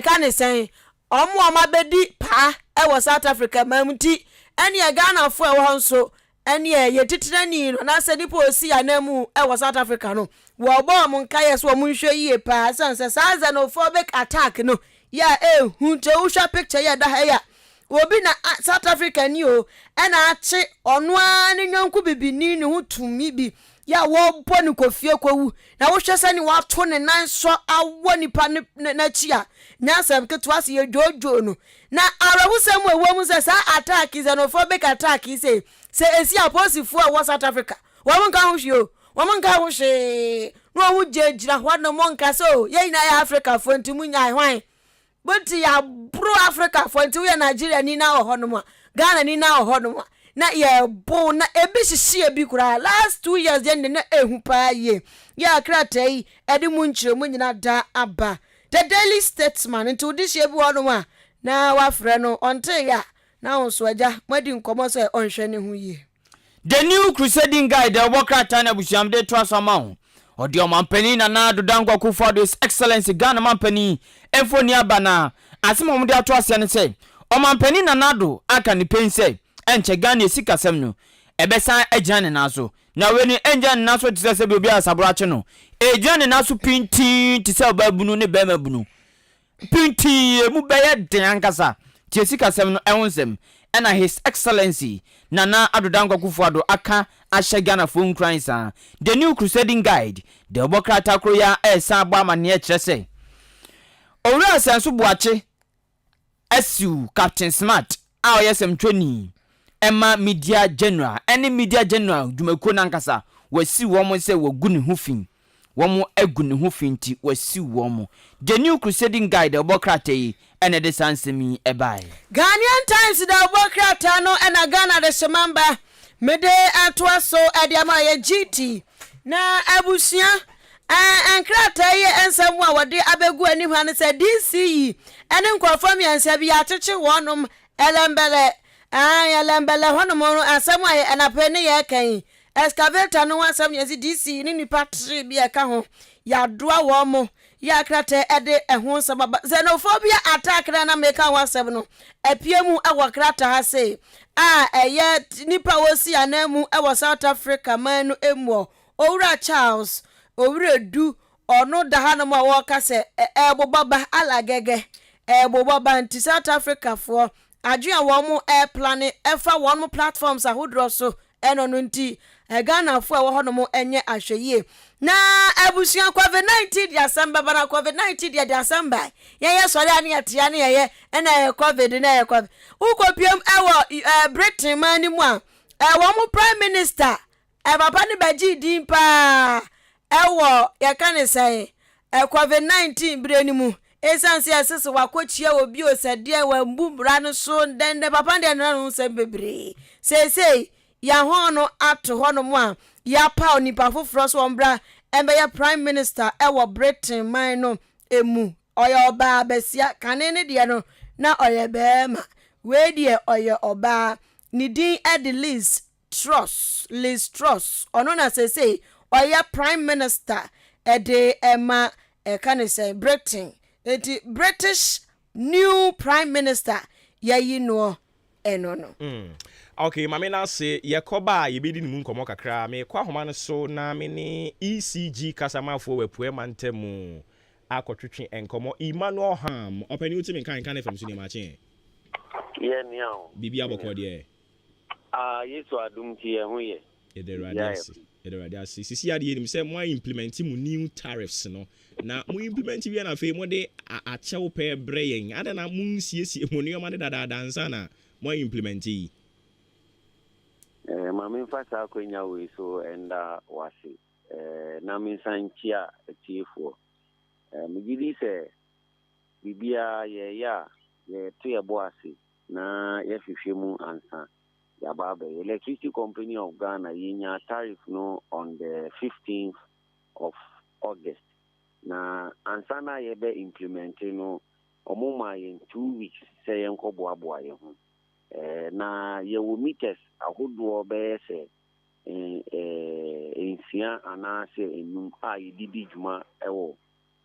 kan sen omo ma bedi pa e wo South Africa mamti ene Ghana fo e wo nso ene ye titirani no na se nipo osi anamu e wo South Africa no wo bo mo nka yes wo mo nhwe yie pa sanse xenophobic attack no ya ehu te usha picture ya da ya obi na South Africa ni o ena achi onu ani nyanku bibini ni hutumi bi ya wo boni kofie kowu na wo hwese ni wato ne nan so awo nipa na chia nyasam ketwa se jojo no na arabusam ewo mu se sa attack xenophobic attack se esi aposifo a South Africa wo nka ho hwio womanka wo hwe no wo jejira ho no monka so ye na ya Africa fo nti munya hwan but ya bro Africa fo nti we Nigeria ni na ho no mo Ghana ni na ho no mo na ye bo na ebi hihie bi kura last 2 years den na ehu pa ye ya kratai edi mu nchire mu nyina da aba the Daily Statesman nti odi hie bi ho no mo na wa frɛ no onte ya na onso aja madi nkomo so onhwe ne ho ye. The new crusading guide the Wokrata na busiam de twasama odi omampani na na dodankwa kufado his excellency Ghana mampani enfoni abana asema de ato ase ne se omampani na nado aka ni pense enche Ghana esikasem no ebesa agyan ne naso na weni enjan naso tisese bi obi asaburache no agyan ne naso pinti tise obabunu ne bema bunu pinti mu beye den ankasa ti esikasem no ehonsem ena his excellency nana adodankwa kufuado aka ahye Ghana phone crimes the new crusading guide the Obokrata kroya esa agba mane kyerese owura asanso buache asiu Captain Smart a oyesem twani Emma Media General any Media General dwumako nankasa wasi womo se wagu ne hufin womo agu ne hufin ti wasi womo the new crusading guide the Obokrata yi ene de sansemi ebai Ghanaian Times the Obokrata no ena Ghana de semamba mede atwa so adiama ye GT na abusia ankrata ye ensemu a wode abegu ani hwane se DCE ene nkrofam yansa bi acheche wonum elembele elembele honom asemu aye enapene ye kan excavator no asemu yesi DCE ni nipa tri bi eka ho yadoa wo mo ya krata ede ehun sababa xenophobia attack na meka wasem no epiemu ewo krata ha se eye nipa wosi anamu ewo South Africa manu emu owura Charles owura du ono da ha no ma wo ka se ebobaba alagege ebobaba nti South Africa fo adua wo mo plan efa wo mo platforms ahodro so eno no nti Ghana fo ewo ho no mo enye ahweye na abusuan COVID-19 dia samba bana COVID-19 dia December ye sori ani atia ne ye na COVID na ye COVID ukopiem ewo Britain mani mu a wo mo prime minister papa ne baji din pa ewo ye kan say COVID-19 breni mu esanse asese wakochia obi osade wa mbumra no so ndende papa de na no se bebre sei ya hono ato hono mu a ya pa onipa foforo so ombra embe ya prime minister ewo Britain man no emu oya oba besia kanene de no na oya bema we de oya oba ni din ed Liz Truss ono na say oya prime minister ede ema kan say Britain eti British new prime minister yayi no eno no okay mame na se yekoba yebedi ni mu nkomo kakra me kwa homa no so na me ni ECG kasamafo wapue mantemu akotwetwe enkomo Emmanuel Ham opani uti me kan FM so ni Maakye ye niao bibi aboko de yesu adum ti ye ho ye ederadiasi sisi ade ni se mo implement mu new tariffs no na mo implement wi na fe mo de achew pe breyen ada na mo nsiesie mo ne ma de dada dansa na mo implement yi mami fasa kwenya we so enda wasi na minsanchia tifo migidi se bibia ye to ye boasi na ye fifemu ansa ya baba electricity company of Ghana yinya tariff no on the 15th of August na ansa na ye be implement no omuma in 2 weeks say enko boaboa ye ho na ye wo meters ahodo be se ensia ana se enum ye didi juma ewo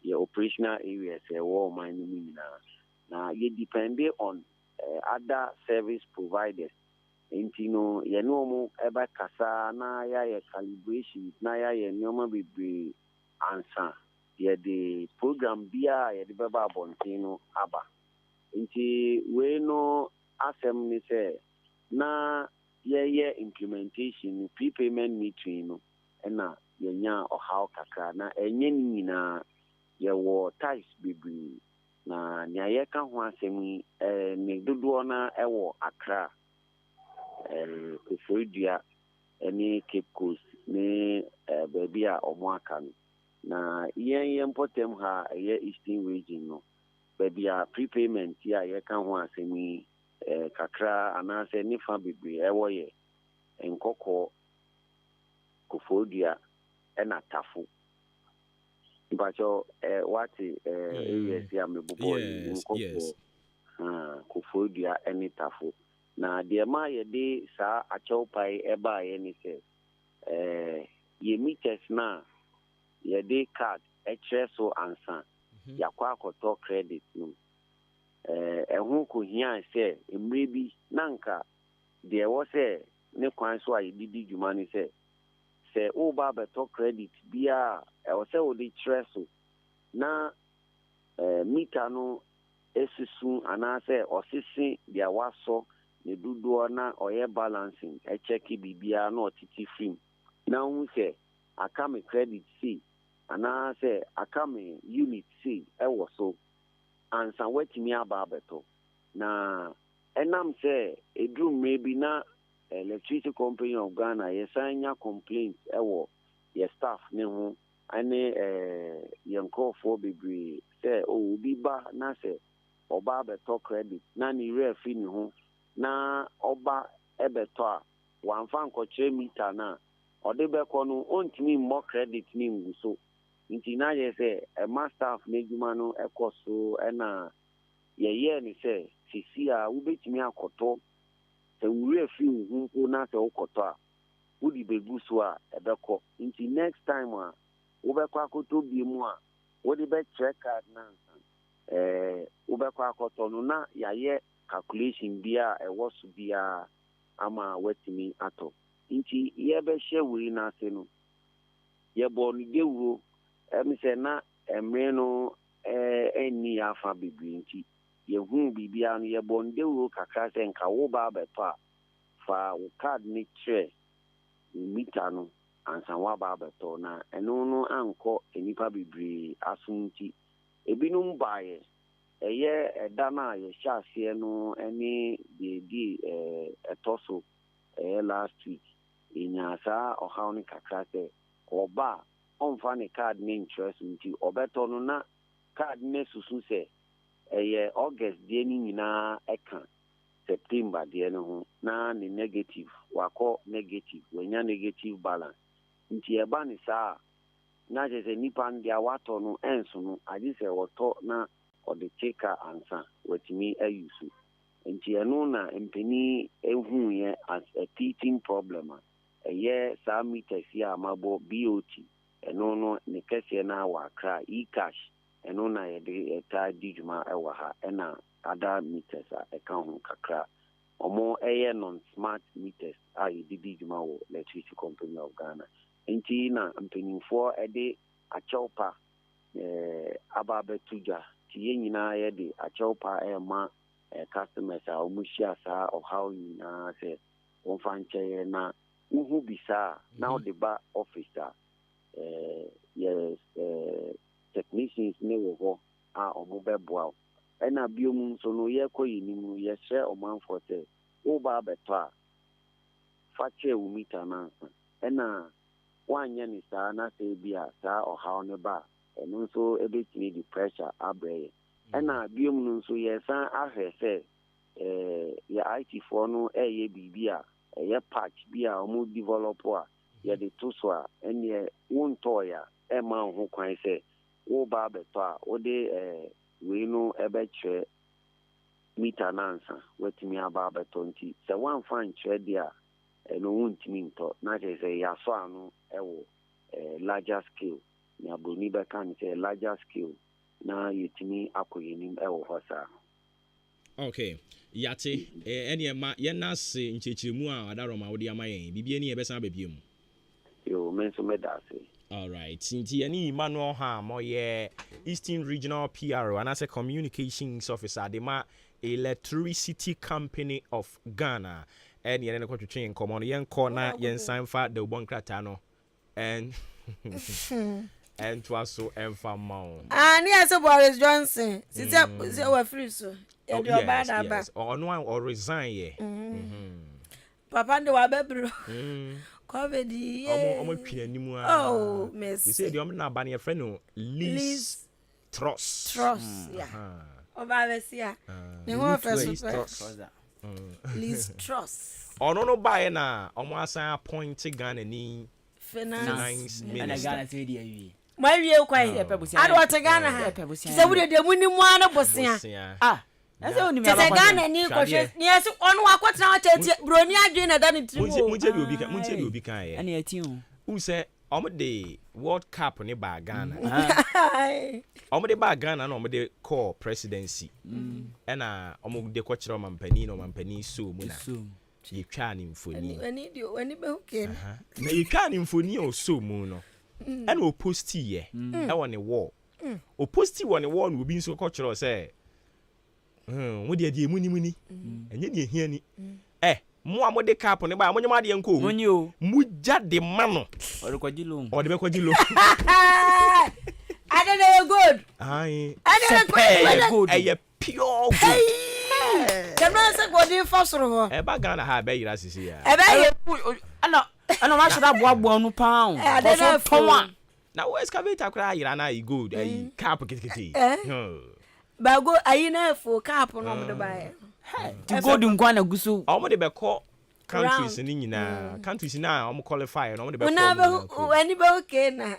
ye operational areas ewo man ni na ye depend on other service providers intino ye no mu eba kasa na ya calibration na ya nyoma bebre ansa ye the program bia ye de beba bontino aba inti we no asem ni se na ye implementation prepayment metering no na ye nya ohaw kakra na enye nyina ye wo ties bebre na nya ye ka ho asem ni dodo na ewo Accra Koforidua any Cape Coast ni baabi a ɔmo aka no na yɛn mpɔtam ha ɛyɛ eastern region no baabi a prepayment a yɛka ho asɛm yi kakra anaasɛ ne fa bebree ɛwɔ yɛ nkɔkɔɔ kofoodua ɛna tafo mpakyɛ wate areas a mebobɔ yi nkɔkɔɔ kofoodua ɛne tafo na deɛ ma yɛde saa akyɛw pae ɛbaeɛ ne sɛ yɛ meters na yɛde card ɛkyerɛ so ansa yakɔ akɔtɔ credit no ɛho kohia sɛ mmerɛ bi na nka deɛ ɛwɔ sɛ ne kwan so a yɛdidi dwuma ne sɛ woba abɛtɔ credit biaa ɛwɔ sɛ wode kyerɛ so na mita no esusu anaasɛ ɔsese deɛ wasɔ ne dodoɔ na ɔyɛ balancing ɛkyɛke biribiara na ɔtete firim na wohu sɛ aka me credit sei anaasɛ aka me unit sei ɛwɔ so ansa watumi aba abɛtɔ na ɛnam sɛ ɛduru mmerɛ bi na electricity company of Ghana yɛsan nya complaint ɛwɔ yɛ staff ne ho ɛne yɛn nkurɔfoɔ bebree sɛ obi ba na sɛ ɔba abɛtɔ credit na ne werɛ afi ne ho na ɔba ɛbɛtɔ a wamfa nkɔkyerɛ mita no a ɔde bɛkɔ no ɔntumi mmɔ credit ne ngu so nti na yɛ sɛ ɛma staff n'adwuma no ɛkɔ so ɛna yɛyɛɛ ne sɛ sisi a wobɛtumi akɔtɔ sɛ wura fi wo ho mpo na sɛ wokɔtɔ a wode bɛgu so a ɛbɛkɔ nti next time a wobɛkɔ akɔtɔ bie mu a wode bɛkyerɛ card no ansa wobɛkɔ akɔtɔ no na yɛayɛ calculation bi a ɛwɔ so biara ama watumi atɔ nti yɛbɛhyɛ wei no ase no yɛbɔ no dewuro ɛm sɛ na mmerɛ no ɛnni afa bebree nti yɛhu biribiara no yɛbɔ no dewuro kakra sɛ nka woba abɛtɔ a fa wo card ne kyerɛ mita no ansa woaba abɛtɔ na ɛno no ankɔ nnipa bebree aso nti ebinom baeɛ ɛyɛ ɛda no a yɛhyɛ aseɛ no ne deɛdi ɛtɔ so ɛyɛ last week ɛnyaa saa ɔhaw no kakra sɛ ɔba a ɔmfa ne card ne nkyerɛ so nti ɔbɛtɔ no na card ne susu sɛ ɛyɛ August deɛ no nyinaa ɛka September deɛ no ho na ne negative wakɔ negative wanya negative balance nti ɛba ne saa na kyerɛ sɛ nnipa no deɛ watɔ no ɛnso no agye sɛ wɔtɔ na ɔde cheka ansa watumi ayi so nti ɛno na mpani ehuuyɛ as a teaching problem a ɛyɛ saa meters yi a mabɔ BOT ɛno no ne kɛseɛ no awɔ Accra e-cash ɛno na yɛde ɛtaa di dwuma ɛwɔ ha ɛna other meters a ɛka ho kakra ɔmo ɛyɛ non-smart meters a yɛde di dwuma wɔ electricity company of Ghana nti na mpanimfoɔ ɛde akyɛw pa aba abɛto dwa nti yɛn nyinaa yɛde akyɛw pa ɛma customers a ɔmo hyia saa ɔhaw nyinaa sɛ wɔmfa nkyɛn na wohu bisa na wode ba office a yɛ technicians ne wɔ hɔ a ɔmo bɛboa wo ɛna biom nso no yɛkɔ yɛnim no yɛhyɛ ɔmanfoɔ sɛ woba abɛtɔ a fa kyerɛ wo mita no ansa ɛna woanyɛ ne saa na sɛ bi a saa ɔhaw no ba a ɛno nso ɛbɛtumi de pressure abrɛ yɛ ɛna biom no nso yɛsan ahwɛ sɛ yɛ IT4 no ɛyɛ biribi a ɛyɛ patch bi a ɔmo develop a yɛde to so a ɛneɛ wontɔɔyɛ a ɛma wo ho kwan sɛ woba abɛtɔ a wode wei no ɛbɛkyerɛ mita no ansa watumi aba abɛtɔ nti sɛ woamfa nkyerɛ deɛ a ɛno wontumi ntɔ na kyerɛ sɛ yɛasɔ ano ɛwɔ larger scale na aburoni bɛka ne sɛ larger scale na yɛtumi akɔ yɛnim ɛwɔ hɔ saa okay yate ɛneɛ ma yɛna ase nkyerɛkyerɛmu a adarɔma wode ama yɛn biribia ni yɛbɛsan babia mu yo me nso mɛda ase alright nti yɛne Emmanuel Ham ɔyɛ Eastern Regional PRO anaasɛ Communications Officer de ma Electricity Company of Ghana ɛne yɛne no kɔtwetwe nkɔmmɔ no yɛnkɔ na yɛnsan fa da wobɔ nkrataa no ɛntoa so ɛmfa ma wo ne yɛ Boris Johnson sisɛ wafiri so yɛde ɔbaa da ba ɔno a ɔresign yɛ papa de wabɛbro COVID omo twina nimu oh miss you say the omo na ba na friend no Liz Truss yeah obavesia ne ho first Liz Truss ono buy na omo asan appoint Ghana ni finance minister Ghana say dey awie my wie kwai ado what Ghana ha say we dey munimu ana bosia ase oni me aba Ghana ni kwhwe ni ase ono akwotena wa chetie broni adwen na dani trimu munche bi obi kan ye ana yatin who say omo de World Cup ni ba Ghana omo de ba Ghana na omo de call presidency na omo de ko kire omampani so mu na ye twa ni mfoni ani be okay na ye twa ni mfoni o so mu no and o post ye e won wall o post won wall no obi nso ko kire say wo de muni enye de hia ni mo amode cap ne ba monye made enko monye o mu jade ma no ode kwagilo I don't know good ai good pure good can I say what you for so e ba Ghana ha be yira sisi ya e be ana ma shoda boabo no pound so pon na we excavator kra yira na good cap kitikiti bago ayina fo cap no mo de ba ti gold nkwana guso omo de be call countries ni nyina countries na omo qualify no omo de be call wani be okay na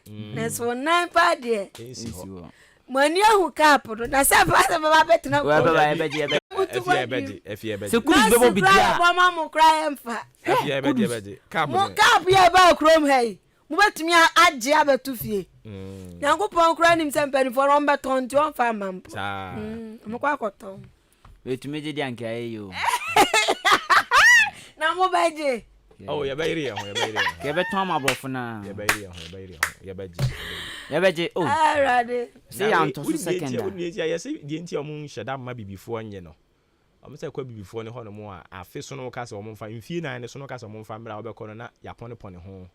so nine pa de mani ahu cap no na se ba betna we ba beje efie se kudu bebo bidia mama mo cry emfa efie beje cap mo cap ye ba krom hey mo betumi agye abetu fie Nyankopon kura nim se mpanifo no mbeton ti on fa mampo mo kwa koton betumi je di anka ayo na mo baje oh ya bayiri ya ke beton amabrofo na ya bayiri ya baje oh arade se ya nto so second ya se di enti omo hyeda ma bibifo nye no omo se kwa bibifo ne ho no mo a afi so no ka se omo fa mfie na ne so no ka se omo fa mra obekọ no na ya pone ho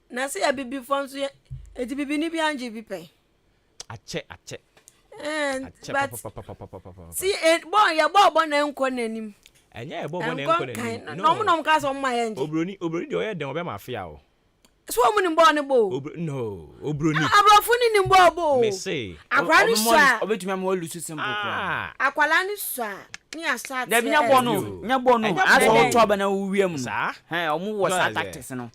na se ya bibifo nso eti bibi ni bi anje bi pe ache but see it boy ya bobo na enko nanim enye bobo na enko nanim no mo ka so mma ye nje obroni de oye den obe ma afia o so mo ni bo ne bo no obroni abrofu ni bo me say akwala ni swa obetumi am olu so simple kwa akwala ni swa ni asat da nya bo no aso to aba na wuwia mu he omo wo sa tactics no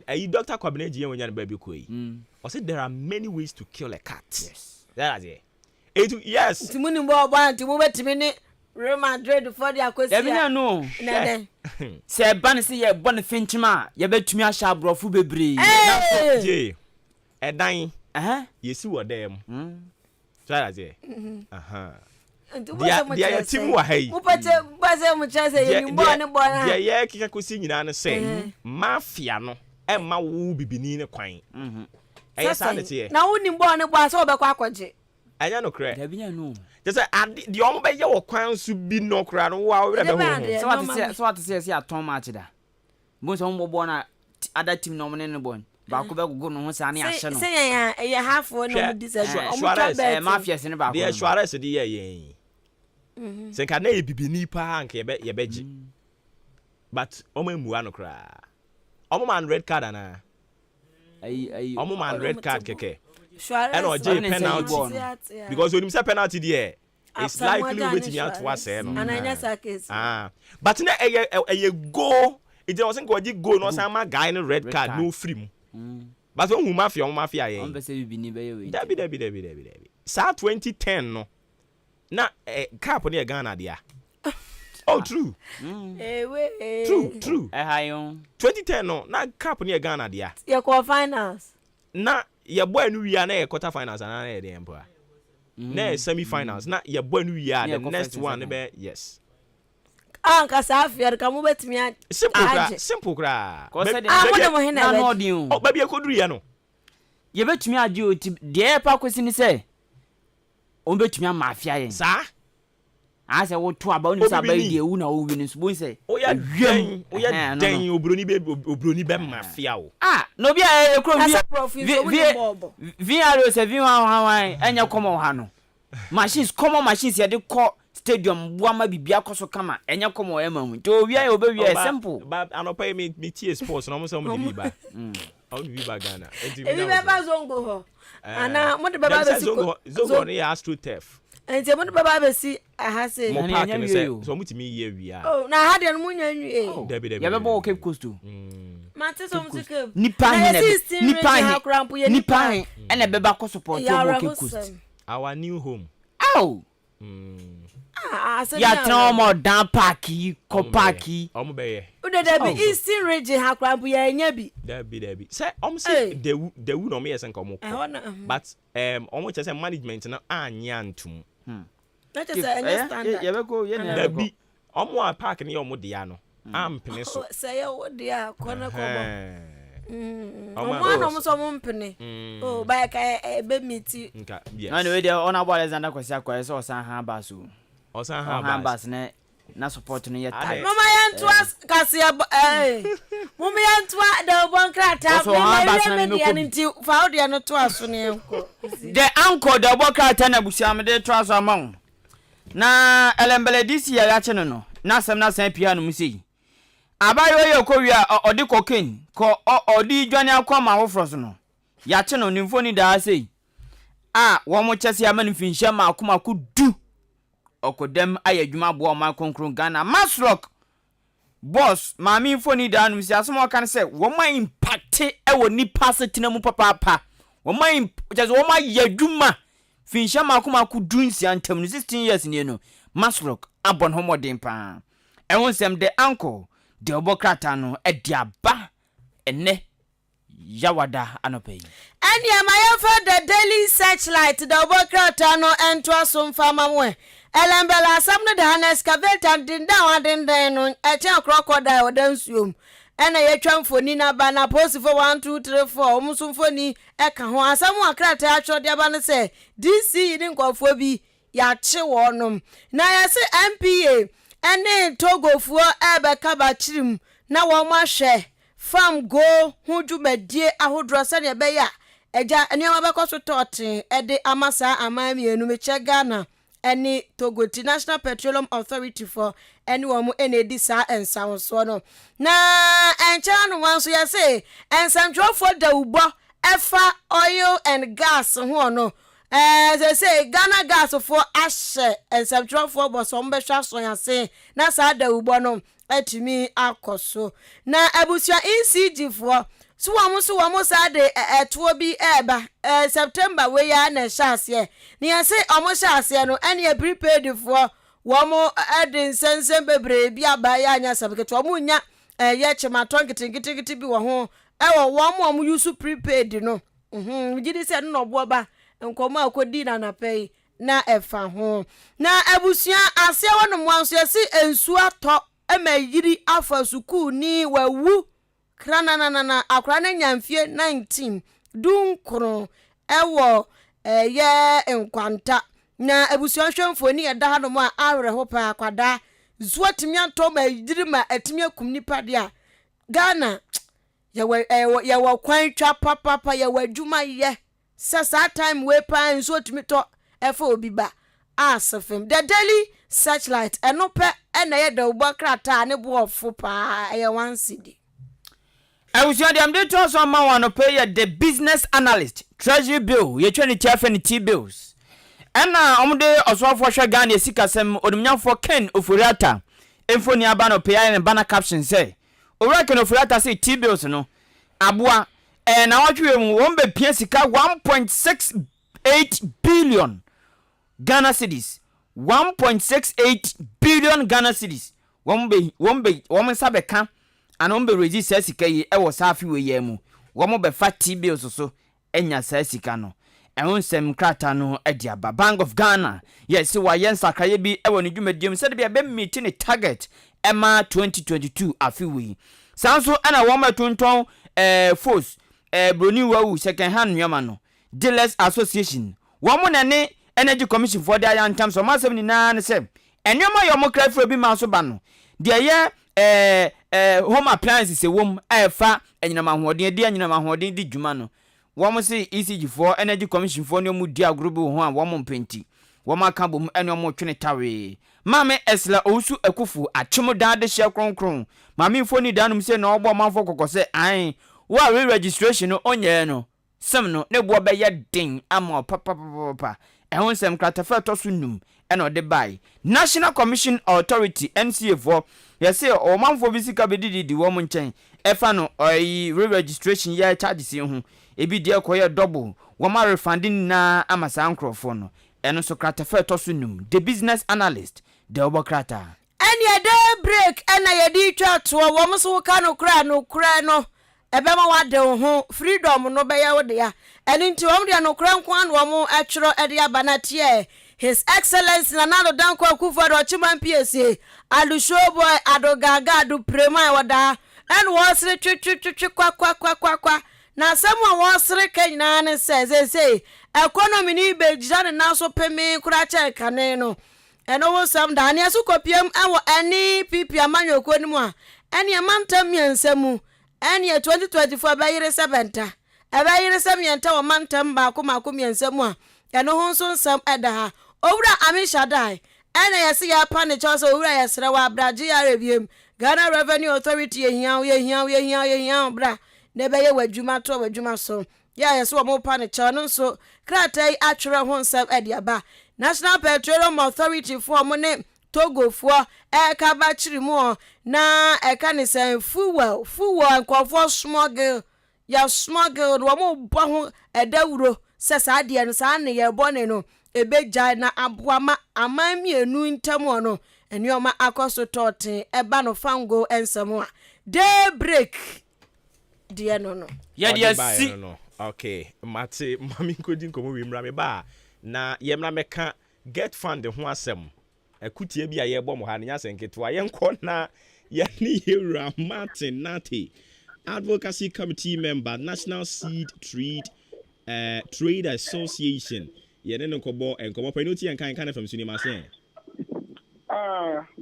ayi Dr. Kwabena Jiye wonya na baby ko yi o say there are many ways to kill a cat yes that is it yes timuni bo ba timu betimi ni Real Madrid for the akosi ya binya no se ban se ye bon finchima ye betumi a sha brofu bebre na so je edan yesi wo dem that is dia timu wa hai mu pete baze mu chase ye ni bo ne bo na dia ye kika kosi nyina no se mafia no e ma wo bibini ne kwan e sa ne tie na wo ni bo ne bo aso be kwa akwaje anya no kre da binya no just the omo be ye wo kwan so bi no kra no wa we be ho so what say aton match da mo so mo bo na other team no mo ne bon ba ko be gugu no ho sa ne ahye no say ye half no mo disagree omo try bet mafia se ne ba ko the assurance de ye se ka na e bibini pa anka ye be gi but omo emuwa no kra omo man red card ana omo man red card keke and oje penalty because when you say penalty there it's likely waiting you to say no but na e go e dey say go go no say ma guy no red card no free mu but when mafia ye on be say bi ni be ye we dabi sa 2010 no na cap na Ghana dia oh true true hayon 2010 no na cap na Ghana dia ye quarter finals na ye boy no wi na ye quarter finals na ye dey empo na semi finals na ye boy no wi the next one be yes anka sa afier ka mo betimi simple kra ko se mo de na no di o ba bi ekoduru ye no ye betimi age o ti de pa kwesi ni se o betimi amafia ye sa ase wo to aba oni sa ba di ewu na wo wi ni so bo se o ya den obroni be mafia o no bia e kro vi aro se vi wan enya komo ha no machines common machines ye de ko stadium boama bibia koso kama enya komo ema mu to wia ye obewia simple ba anopa me tie sports no mo se mo di ba bi ba Ghana ebi ba zongo ho ana mo de baba be si zongo no ya astro turf enti mo de baba be si aha se mo park ne se so mo timi ye wia oh na ha de no mo nya nwie debi ya be bo Cape Coast to mate so mo tike nipa ene beba ko support mo Cape Coast our new home oh ya trauma down parky ko parky omo be ye ude be eastern region ha krampu ya nya bi debi say omo say dewu no me yesen komo but omo che say management na anya antum na che say anya standard ya be ko ye na debi omo a park ne omo dia no ampene so say ya wo dia kona ko bo omo no so mo mpene oh ba ka be miti nka yes na we dey on abo Alexander kwesi akwa so osan ha ba so osan ha bas na support no ye tight mama yantua kasia mama yantua da bon krata me media nti fa odia no to aso ne enko the anchor da bon krata na busia me de to aso amon na elembele disi ya che no na sem na san pia no musei abayo ye ko wi a odi cocaine ko odi dwane akoma wo froso no ya che no nimfo ni da sei wo mo chese ya mani finhia ma akoma ku du okodem ayadwuma bo o ma konkron Ghana Masrock boss maami infoni da no si asomo kan se wo ma impact e wo nipa setina mu papa wo ma just wo ma yadwuma finhia ma akoma ku du nsia ntam no 16 years ni no Masrock abon homodin pa e won sem de uncle de obokrata no ediaba ene yawada anopai ani amaya for the daily searchlight the obokrata no ento asom fama mo elembela asam no the excavator din down den no eche crocodile odansuom ena yetwa mfoni na ba na post for 1 2 3 4 omso mfoni eka ho asam akrata atwo de ba no se DC ni nkofo bi ya che wonom na ya se MPA ene togofuo ebe kaba chirim na wo ma hwe fam go hudwumadie ahodro se ne be ya eja enioma be koso totin ede amasa amami enu meche Ghana ene Togoti National Petroleum Authority for anyone mu enedi sa ensanso no na encha no wanso ya se ensantro for da ubo efa oil and gas ho no they say Ghana gas for ashe ensantro for boso mbehwa so ya se na sa da ubo no atimi akoso na abusua ECG for so wamo sa de etuo bi eba September we ya na hyase ni ya se omo hyase no ene e prepaid for wamo edin sensen bebre bi aba ya anya sabketo omo nya ye chematon gitigiti bi wo ho ewo wamo use prepaid no gidi se no obuoba nkomo akodi na napei na efa ho na abusua ase wono mwanso ya si ensu ato emayiri afa suku ni wawu krananana akra na nyamfie 19 dunkro ewo ye enkwanta na abusuan hwemfoni eda ha no ma awre ho pa akwada zuatimi ato mayiri ma atimi akum nipa de a Ghana ye wo kwan twa papa ye wadwuma ye sasa time we pa nso atimi to efa obi ba asafem the daily searchlight enope ena ye da ubokrata ne bo ofo pa ye 1 cedi awusia dem de to so ma wan pay the business analyst treasury bill ye twani tiafa ni T-bills ena omde osofo hwe Ghana esikasem odumnyafo Ken Oforiata emfoni aba no pay and banner caption say owura Ken Oforiata say T-bills no aboa na watwe mu won be pia sika 1.68 billion Ghana cedis 1.68 billion Ghana cedis won sabe ka ana won be register sika yi e wo safi we yemu won be fa T-bills so enya sa sika no ehun sem krata no ediaba Bank of Ghana yes wa yen sakraye bi e wo ne dwumadiem se de bia be meet ne target ema 2022 afi we sanso ana won ma tonton force broni wawu second hand nyama no Dealers Association won na ne Energy Commission for the Iron Terms of Massive Nine say enyoma yomo cry for bi ma so ba no de ye home appliances wom afa enyinama hoden de enyinama hoden di dwuma no wom say ECG for Energy Commission for no mu di agrubu ho a wom mpenti woma ka bom ene omo twene tawe mame esla osu ekufu achimo dade hye kronkron mame mfoni danum se na ogbo manfo kokose an wa re-registration no onye no sem no ne bo be ye den ama papa ehun sem kratafa to so num ene ode bai National Commission Authority NCA for yese o manfo bi sika bedidi wo mo nchen efa no oyi re-registration ye charges hu ebi de koye double wo ma refunding na amasa ankrofo no eno so kratafa to so num the business analyst de obokrata ene day break ena yedi twa to wo mo so ka no kra no ebema wade ho freedom no be ya wode ya eni nti wo de no kra nkwan wo mo atwero ede abanatie His Excellency Nanado Danko Akufo-Addo Chiman PSA Alushobo Adogaga Adu Prema wada and wasre kwa na someone wasre Kenya ne says say economy ni be jane na so pemi kura che kaneno and over some dania su kopiem awo any pipi amanyoko ni mu a ene amantam yansemu ene 2024 bayire 7 bayire 7 wo mantam ba ko yansemu a eno ho so nsam edaha Owura Amishadai ene yesi ya pane chose owura yesre wa abraje ya rebiem Ghana Revenue Authority ye bra ne be ye wadwuma to wadwuma so ya yesi wo mo pane cho no so kratai atwere ho nsam ediaba National Petroleum Authority for mo ne Togo for ka ba chiri mu na ka ne sen fuel nkofo smuggle ya smuggle wo mo bo ho edawuro sesa de no sa ne ye bone no ebeja na aboama amamienu ntamo no enioma akoso tote eba no fango ensemo day break de no ya dia si okay mate mami kodin komo wi mra me ba na ye mra meka get fund ho asem akutie bia ye bom ha nya senketo ye nko na ye ni Yewura Martin Nate Advocacy Committee member National Seed Trade Association yene no kobo enkomo penalty en kan from cinema sen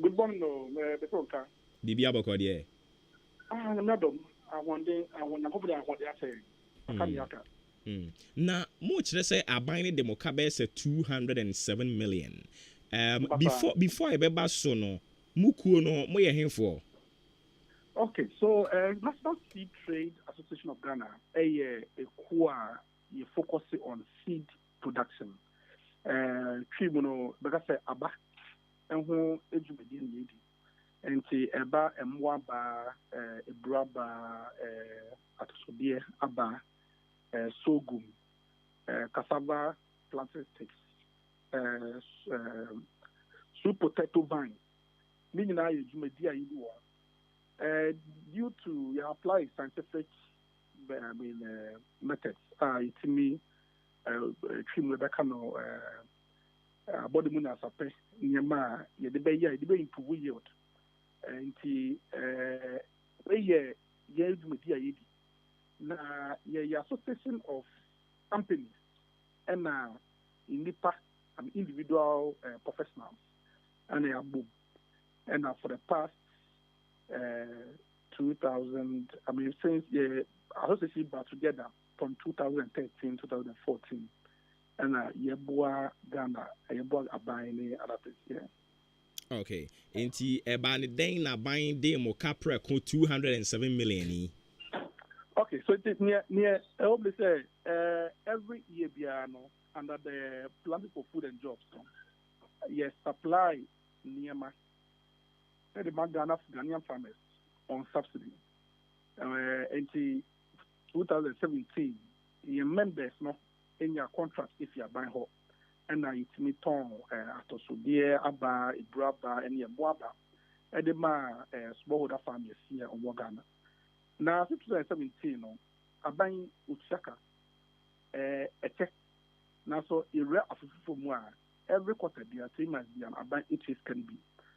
good morning no betonka bibia boko de nadom I want hopefully I want say akamiaka na mo kire say aban ne demoka be say 207 million before e be ba so no mukuo no mo ye henfo. Okay, so National Seed Trade Association of Ghana a you focus on seed production. Tribuno because aba enho ejumedi nyedi enti eba emwa ba ebraba atosodie aba sorghum cassava plantain sticks sweet potato vine ni nyina ejumedi ayi wo due to you apply scientific methods it's me trim Rebecca no body mun asape nyema ye de be improve yield nti ye dwumadi ayedi na ye association of companies and individual professionals and a boom and for the past 2000 since association got together from 2013 2014 and yeboa Ghana yeboa abine other things yeah. Okay, inti eba ne den na ban de mo capra ko 207 million. Okay, so it near I hope they say every year biano under the Planning for Food and Jobs yes supply nearma the Ghanaian farmers on subsidy until 2017 your members no in your contract if you are buying home and now it's me ton atosodie aba ibraba and your boaba and the smallholder farmers here on Ghana. Now 2017 no aban uchaka check now so area of more every quarter there 3 months be an aban it can be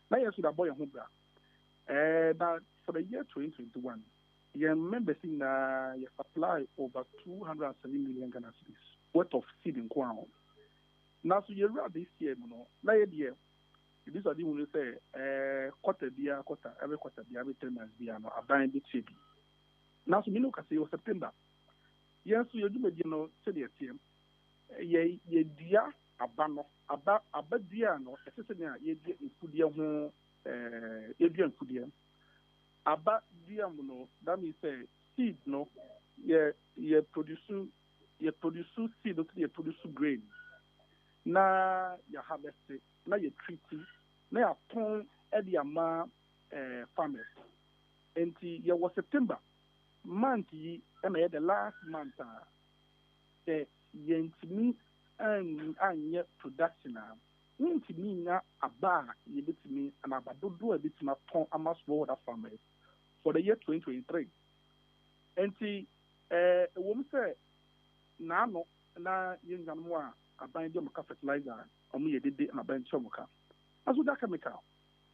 now you should boy home bra now for the year 2021 your members in you supply over 207 million Ghana cedis worth of seed in Kwao. Now so you read this year no na year this are the one say quarter every quarter be every 3 months be no aban bit chebi. Now so me no ka say September yes so you do me no say the team ye dia abano abadua no ɛsɛ ne a yɛdi mfudie ho yɛdi mfudie abadua mu no that means say seed no ye produce seed no ye produce grain na ya harvest na ye treat na ya ton e ama farmers enti ye was September month yi na the last month yentimi anye production yentimi na aba ye betimi and abadodo betimi ton ama smallholder farmers for the year 2023 enti wom say na no na yenganmo a aban de maka fertilizer omo ye dede na aban chomoka aso da chemical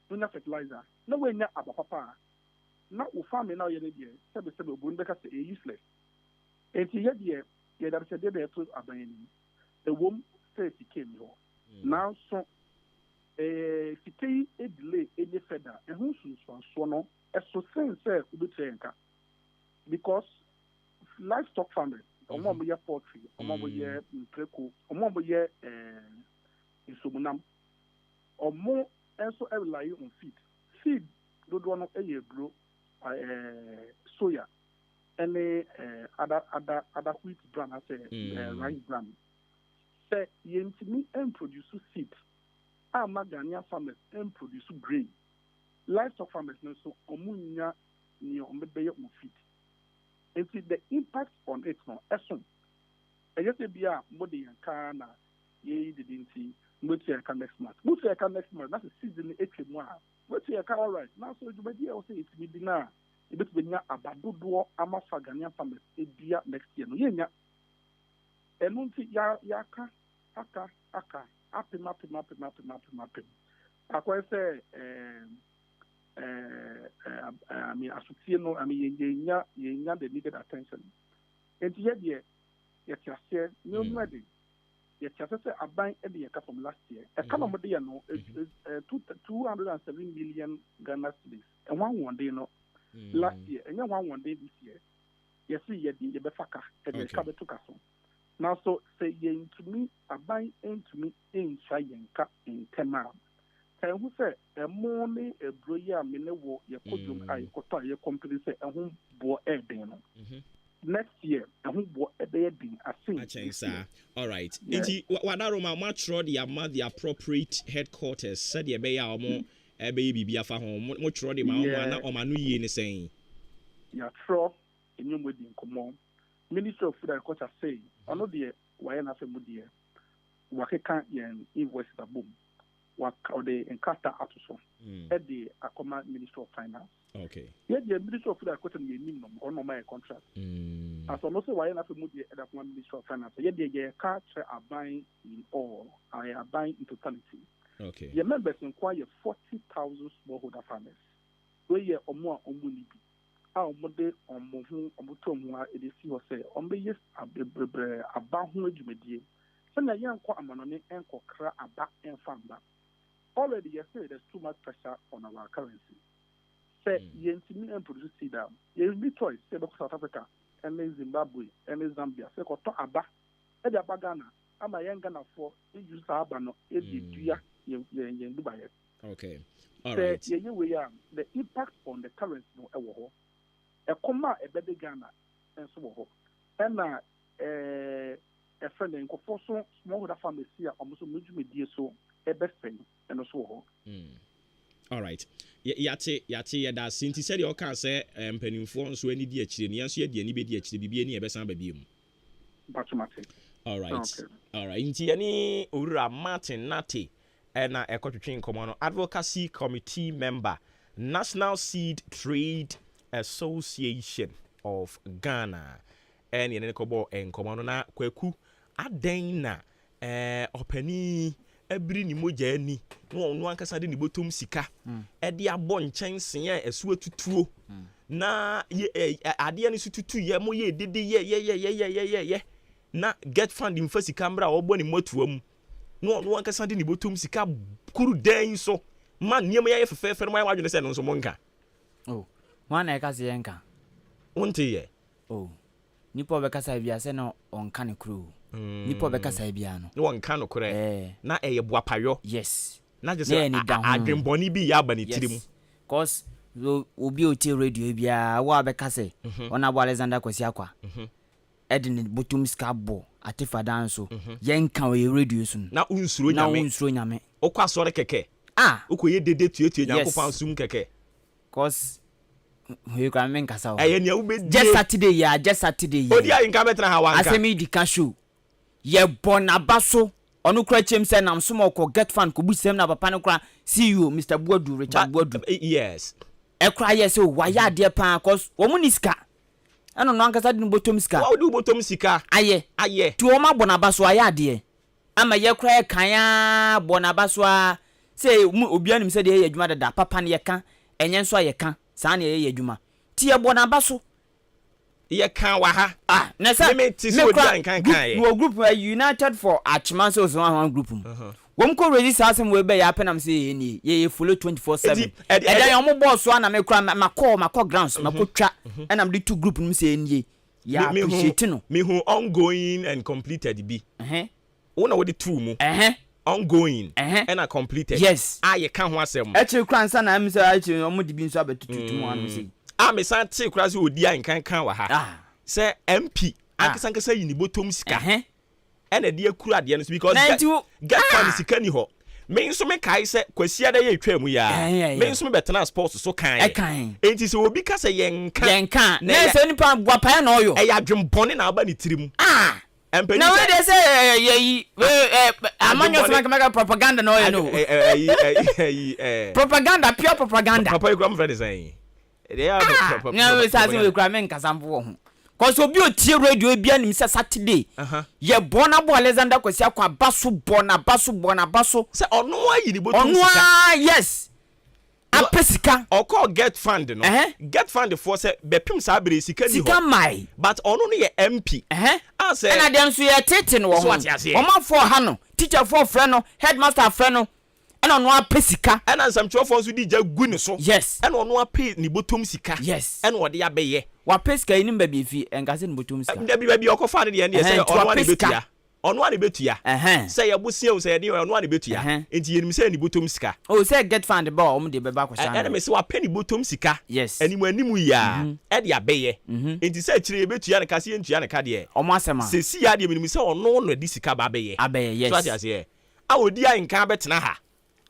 no fertilizer na we nya abapapa na wo farm na ye de sebe obo ndeka say useless enti ye de ye da se de to aban ni wom say came here now so fitei delay any further ehun so no eso sense obetu enka because livestock farmers omo mo ye poultry omo mo ye mpreko omo mo ye insumunam omo enso rely on feed dodo no grow soya any other wheat brand as rice brand say yentimi and produce seed Ghanaian farmers and produce grain livestock farmers no so omunya ni ombeye mo feed and see the impact on it no eson eyete bia mbodi yanka na ye didn't see mboti yanka next month that's a season etwemu a mboti yanka all right now so jumadi o say it be na ebet benya abadodo ama Ghanaian farmers ebia next year no yenya enunti ya aka apim akwa say I mean asutie no I mean yenya the needed attention enti ye tiase no ready ye tiase say aban e de yeka from last year e kana mo de no 207 million Ghana cedis and one day no last year and one day this year you see ye be faka e de ka beto kaso now so say ye into me aban into me in yenka in tema kan hu say e mo ne e broya me ne wo ye kodum ai koto ye company say e hu bo e den no next year e hu bo e be din asin all right nti wadaroma matro the appropriate headquarters said ye be ya omo e be bibia fa ho mo tro de ma omo na omanu yie ne sen ya tro enyum we din komo Ministry of Food and Agriculture say ono de waye na fe mu de wakeka yen invoice da boom or the encounter atoso the akoma Ministry of Finance okay the Ministry of Food and Agriculture ye nim no ono my contract as ono say waye na fe mu de akoma Ministry of Finance ye ka tre aban in all I aban in totality okay your members inquire 40,000 smallholder farmers we ye omo ni bi omode omohu omotomu edesi ho say ombe aba ho adwumadie so na yanko amanone enko kra aba enfamba already you say there's too much pressure on our currency say yentimi and produce seed you be choice say South Africa and Zimbabwe and Zambia say ko to aba e de aba Ghana ama Ghana for use aba no e di dua yen Dubai okay all right say the impact on the currency no e wo ho a comma a baby Ghana and so on. And a friend in Kofoso, smallholder farmers here, almost a media so a best friend and so on. All right. Yati, that since he said you can't say, penny for so any dear children, yes, you any baby, any best baby. All right. Okay. All right. Inti any Ura Martin Nati and a Coaching Command Advocacy Committee member, National Seed Trade Association of Ghana and in kobo en komano na kwaku aden na opani ebri ni moja ni no ankasa de ni botom sika e de abo nchense ya esu atutuo na ade ni sututu ye mo ye dede ye na get funding for sika mbra obo ni motuam no ankasa de ni botom sika kuru den so man niam ya fefe no ma wadwene se no so monka One I can Unti ye. Oh, Nipo Becasa Viaseno on Canicru. nipa beka sai bia no no one kan no kore na eye boapayo yes na je say adwemboni bi ya ba ne tirim cause obi oti radio bia wa beka say ona bo Alexander Kwasi Akwa edin botum skabo atifa danso yenka we radio sun na unsuro nyame okwa sore keke ukoye dede tuetu nyankopan sum keke cause we can make us out eye ne ube just Saturday odi ayi nka betra ha wanka asemi di ka show ye bonabaso onu kura chem say nam so ko get fan ko busem na papa ne kura CEO Mr. Buadu Richard Buadu yes e kura yes o wa ya de pan cause wo mu niska eno no ankasa di botom sika wa di botom sika aye ti wo ma bonabaso aya de ama ye kura kan ya bonabaso a say obi anim say de ye adwuma dada papa ne ye kan enye nso ye kan saa ne ye adwuma ti ye bonabaso ye kan wa ha na say me ti so odi an kan ye wo group United for Achman so one group wom ko register asem we be ya penam say ni ye follow 24/7 e da yo mo boss so na me kura makọ grounds makotwa enam the two group nim say ni ya appreciate no me who ongoing and completed be wona wo the true mu ongoing and a completed yes ye kan ho asem e che kura nsa na am say che mo di bi nso abetututu mu anu say me san te kura say odi an kan wa ha say MP ankasankasa yini botom sika ena de akura de no because get fan sika ni ho me nso me kai say kwasia da ye twa mu ya me nso me betena sports so kan enti se obi ka say yenka na se nipa guapa na oyo ya dwembone na aba ni tirim empeni na we dey say ye amanyo so make propaganda na oyo no propaganda pure propaganda papa you come friend say they are na we say we kura me nkasamfo ho cause obi otie radio bia nim say Saturday ye bona bo Alexander Kwasi Akwa baso say ono ayi ni botum sika yes apesika oko get fund no get fund for say bepim sa abere sika ni ho mai but ono no ye MP say na dem so ye tete no ho o ma for ha no teacher for friend no headmaster friend no ena ono apesika ena nsam chofo so di ja gu ni so yes ena ono ape ni botum sika yes ena ode abeye wa pesika ni mba bi fi engase ni botum sika da bi okofa ne de say ono ani betua say yabusia o say de ono ani betua enti yenim say ni botom sika o say get fund ba o mo de beba kwasha na me say wa pe ni botom sika yes animu ya e de abeye enti say kire betua ne kase entua ne ka de o mo asema se si ya de menim say ono no de sika ba abeye yes so ati say a odi an kan betena ha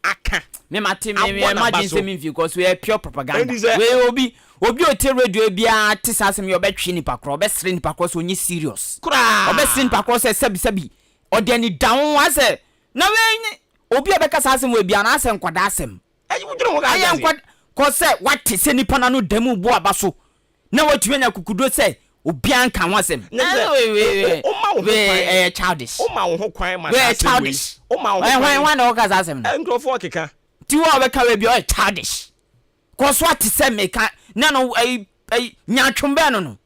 aka me mate me imagine say me because we pure propaganda we obi otie radio bia tisasem yo betwe nipa kro obesre nipa kro so onye serious obesre nipa kro so sabi ode ni down ase na we obi obeka sasem we bia na ase nkwada asem ayi nkwada ko se wate se nipa na no damu bo abaso na watuwe nya kukudo se obi anka ho asem we childish o ma ho kwan ma we childish o ma ho kwan na o ka sasem na nkrofo keka ti wo obeka we bia o childish ko so ate se meka na no nyatwombe no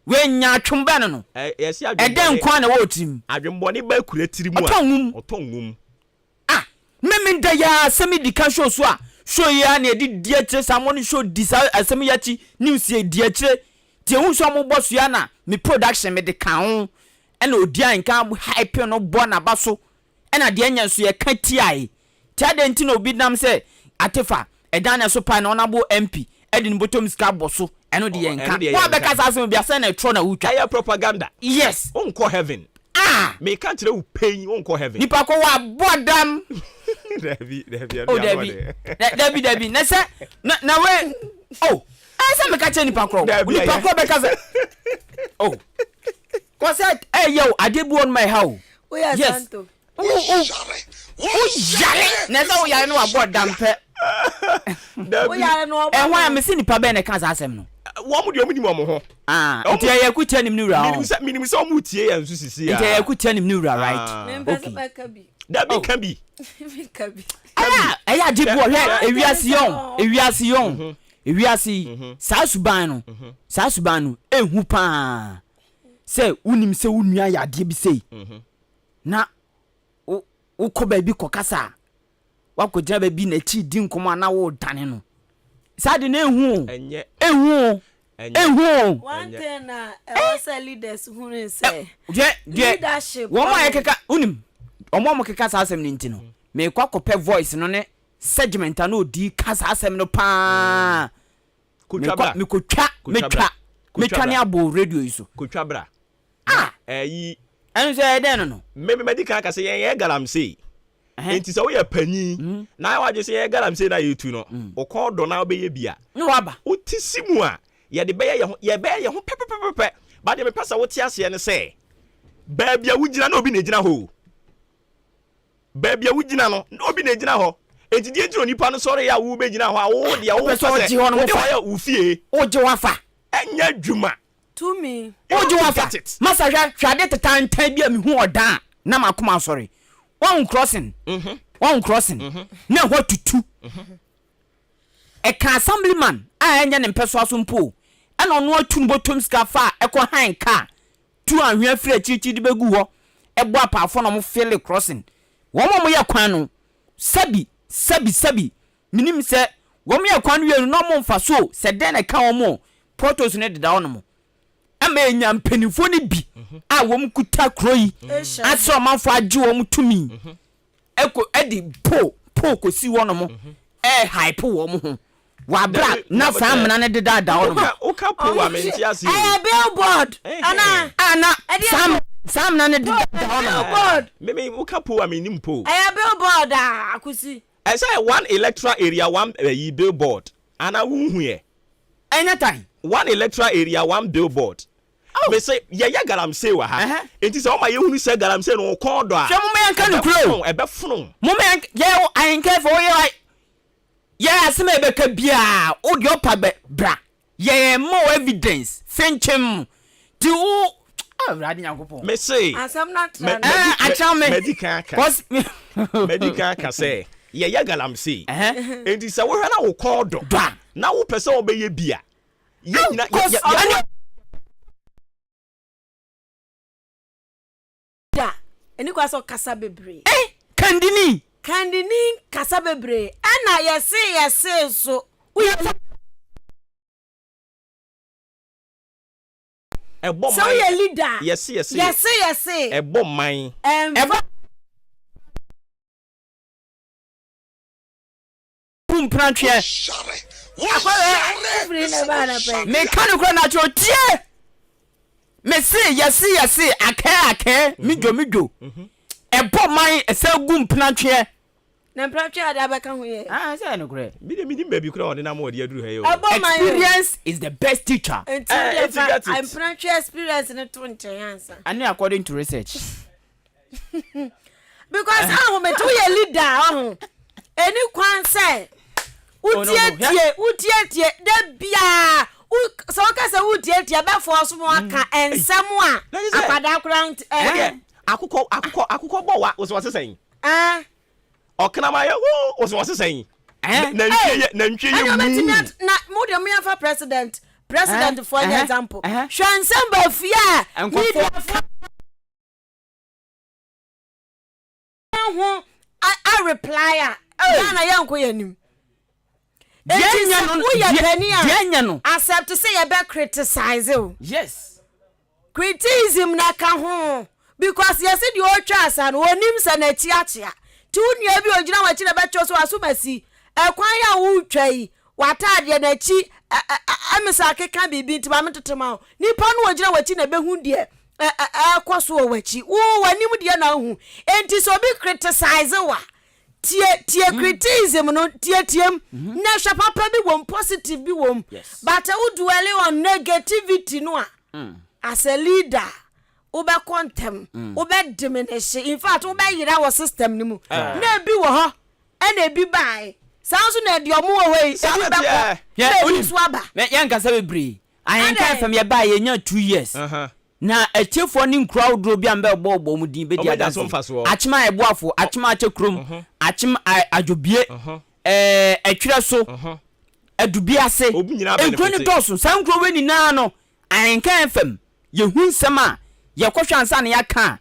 we nyatwombe no yes eden kwa na wo tim adwembone ba kura tirimu a otongum meme nda ya semi dika show so a show ya na edi die kire samoni show disa asemi ya chi news ye die kire tie hu so mo boss ya na me production me de kan ho na odi an kan hype no bo na baso na de anya so ye ka ti ai ti adenti na obi nam se atefa edan so pa na onabo MP edin botom ska boso eno de yenka wa be ka sa so bia se na tro na utwa aya propaganda yes onko heaven me kan tire u pain onko heaven nipa ko wa bodam Debbie na se na we asa me ka che nipa ko be ka se ko se yo adebu on my how yes yare na se o yare no wa bodam pe why am see nipa be na kan asem no wo mu de omu ni mo ho nti ya kutia nim ni wura minim se omu tie ya nsu sisi ya nti ya kutia nim ni wura right okay that be can be aya dibu he ewiase sa suban no ehu pa se unim se unua ya de bi sei na wo ba bi kokasa wakogya ba bi na chi di nkomo na wo dane no sa de na ehu one thing also leaders who say leadership woman keka unim omo keka sa asem ni ntino me kwa kope voice no ne segment na odi kasa asem no pa me kotwa ne abo radio iso kotwa bra enu say den no me medical ka say ye galamsey enti say we ya panyi na waje say ye galamsey na yetu no okodo na obeye bia no waba utisimu a ye de beye ye ho pepepepe ba de me pesa wote ase ne say ba bia wugina na obi na gina ho ba bia wugina no obi na gina ho enti die jiro nipa no sori ya wo be gina ho a wo de ya wo pesa wo ya ufie oje wafa enya dwuma to me oje wafa masa hwade tetan bia me hu odan na makoma sorry one crossing na ho tutu e ka assemblyman a enya ne mpeso aso mpo e no no atu botom ska fa e ko han ka tu anhwe afira chichi de begu ho e bo apafo no mo feel crossing wo mo ye kwan no sabi minim se wo mo ye kwan no no mo mfa so se den e ka wo mo protos ne deda wo no mo ama enya mpanifo ne bi a wo mkuta kroyi aso manfo age wo mtumi eko edi po ko si wo no mo hype wo mo ho wa bra na famna ne deda da wo no mo o ka po wa menti ase billboard ana sam na ne deda da wo no billboard me o ka po wa menim po billboard akusi I say one electoral area one billboard ana wo hu ye anytime one electoral area one billboard me say ye galamsey wa ha enti say o ma ye hunu say galamsey no kon do a hwe mo me yanka no kro e be funu mo me ye ayenka for ye asema e be ka bia o de opa be bra ye more evidence fenchem ti o radi nyankopon me say asam not medical ka say ye galamsey enti say wo hwe na wo kon do na wo pese wo be ye bia ye nyina eni kwa so kasa bebre kandini kasa bebre ana yese so ebo man so ye leader yese ebo man pum prantwe me kanu kwa na chotie me say yesi aka midwo ebo man ese gum prantwe na prantwe ada baka ho ye say no kure mi baby kura on na mo de aduru he yo experience is the best teacher I'm prantwe experience na to nche and according to research because how me to ye leader any kwan say utie da bia so ka say utie be force mo aka ensem a apada kura akukọ bowa wo so sesen okna ma ye wo so sesen na ntwe ye mu na mo de me fa president for example hwansem ba fia I reply na yanko yanim accept to say you be criticize you. Yes. Criticism na ka ho because you said you trust and onim se na tiatia. Tu nua bi ogina wachi na be choso asomasi. E kwan ya wo twai watade na chi amisa keka bibi ntima metetema. Nipa no ogina wachi na be hu de kwaso wachi. Wo wanim de na hu. Enti so be criticize wa. Tie criticism no tiem na sha papa bi won positive bi won but who dwell on negativity no as a leader wo be contem wo be diminish in fact wo be yira wo system ni mu na bi wo ho na bi bai sounds na de omo wo we be so aba me yanka sa bebre ayenka fam ye bai ye nya 2 years na etiefo ni crowd bi ambe bo mu din be dia dance achima eboafo achima achekrom achima ajobie etwere so adubia se enkroni doso sankro we ni na no ayenka fam ye hu nsem a ye kwohwa ansa na ya ka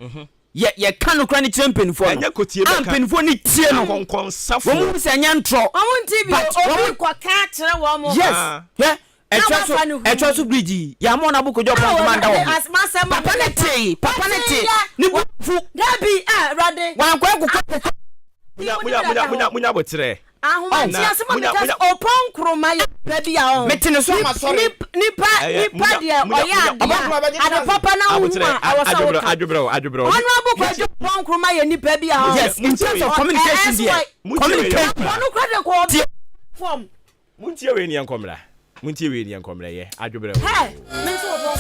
ye ka no krani champion fo champion fo ni tie no konkonsafo wo mu se nya ntro wo nti bi obi kwa ka kire wo mo yes Echo bridge. Yamona buko job commander. Papa nete. Ni fu. Dabi rade. Wan kwa Munya botre. Ahoma ti asema because opon kroma ya baby ya on. Metene so ma sorry. Nipa dia oya dia. Ada papa na wo. Adwobro. Onu abukwa jo opon kroma ya nipa bi ya on. Yes, in terms of communication there. Communication. Onu kwade ko form. Muntie we ni ankomra ye. Adwobro. Hey, me so opon.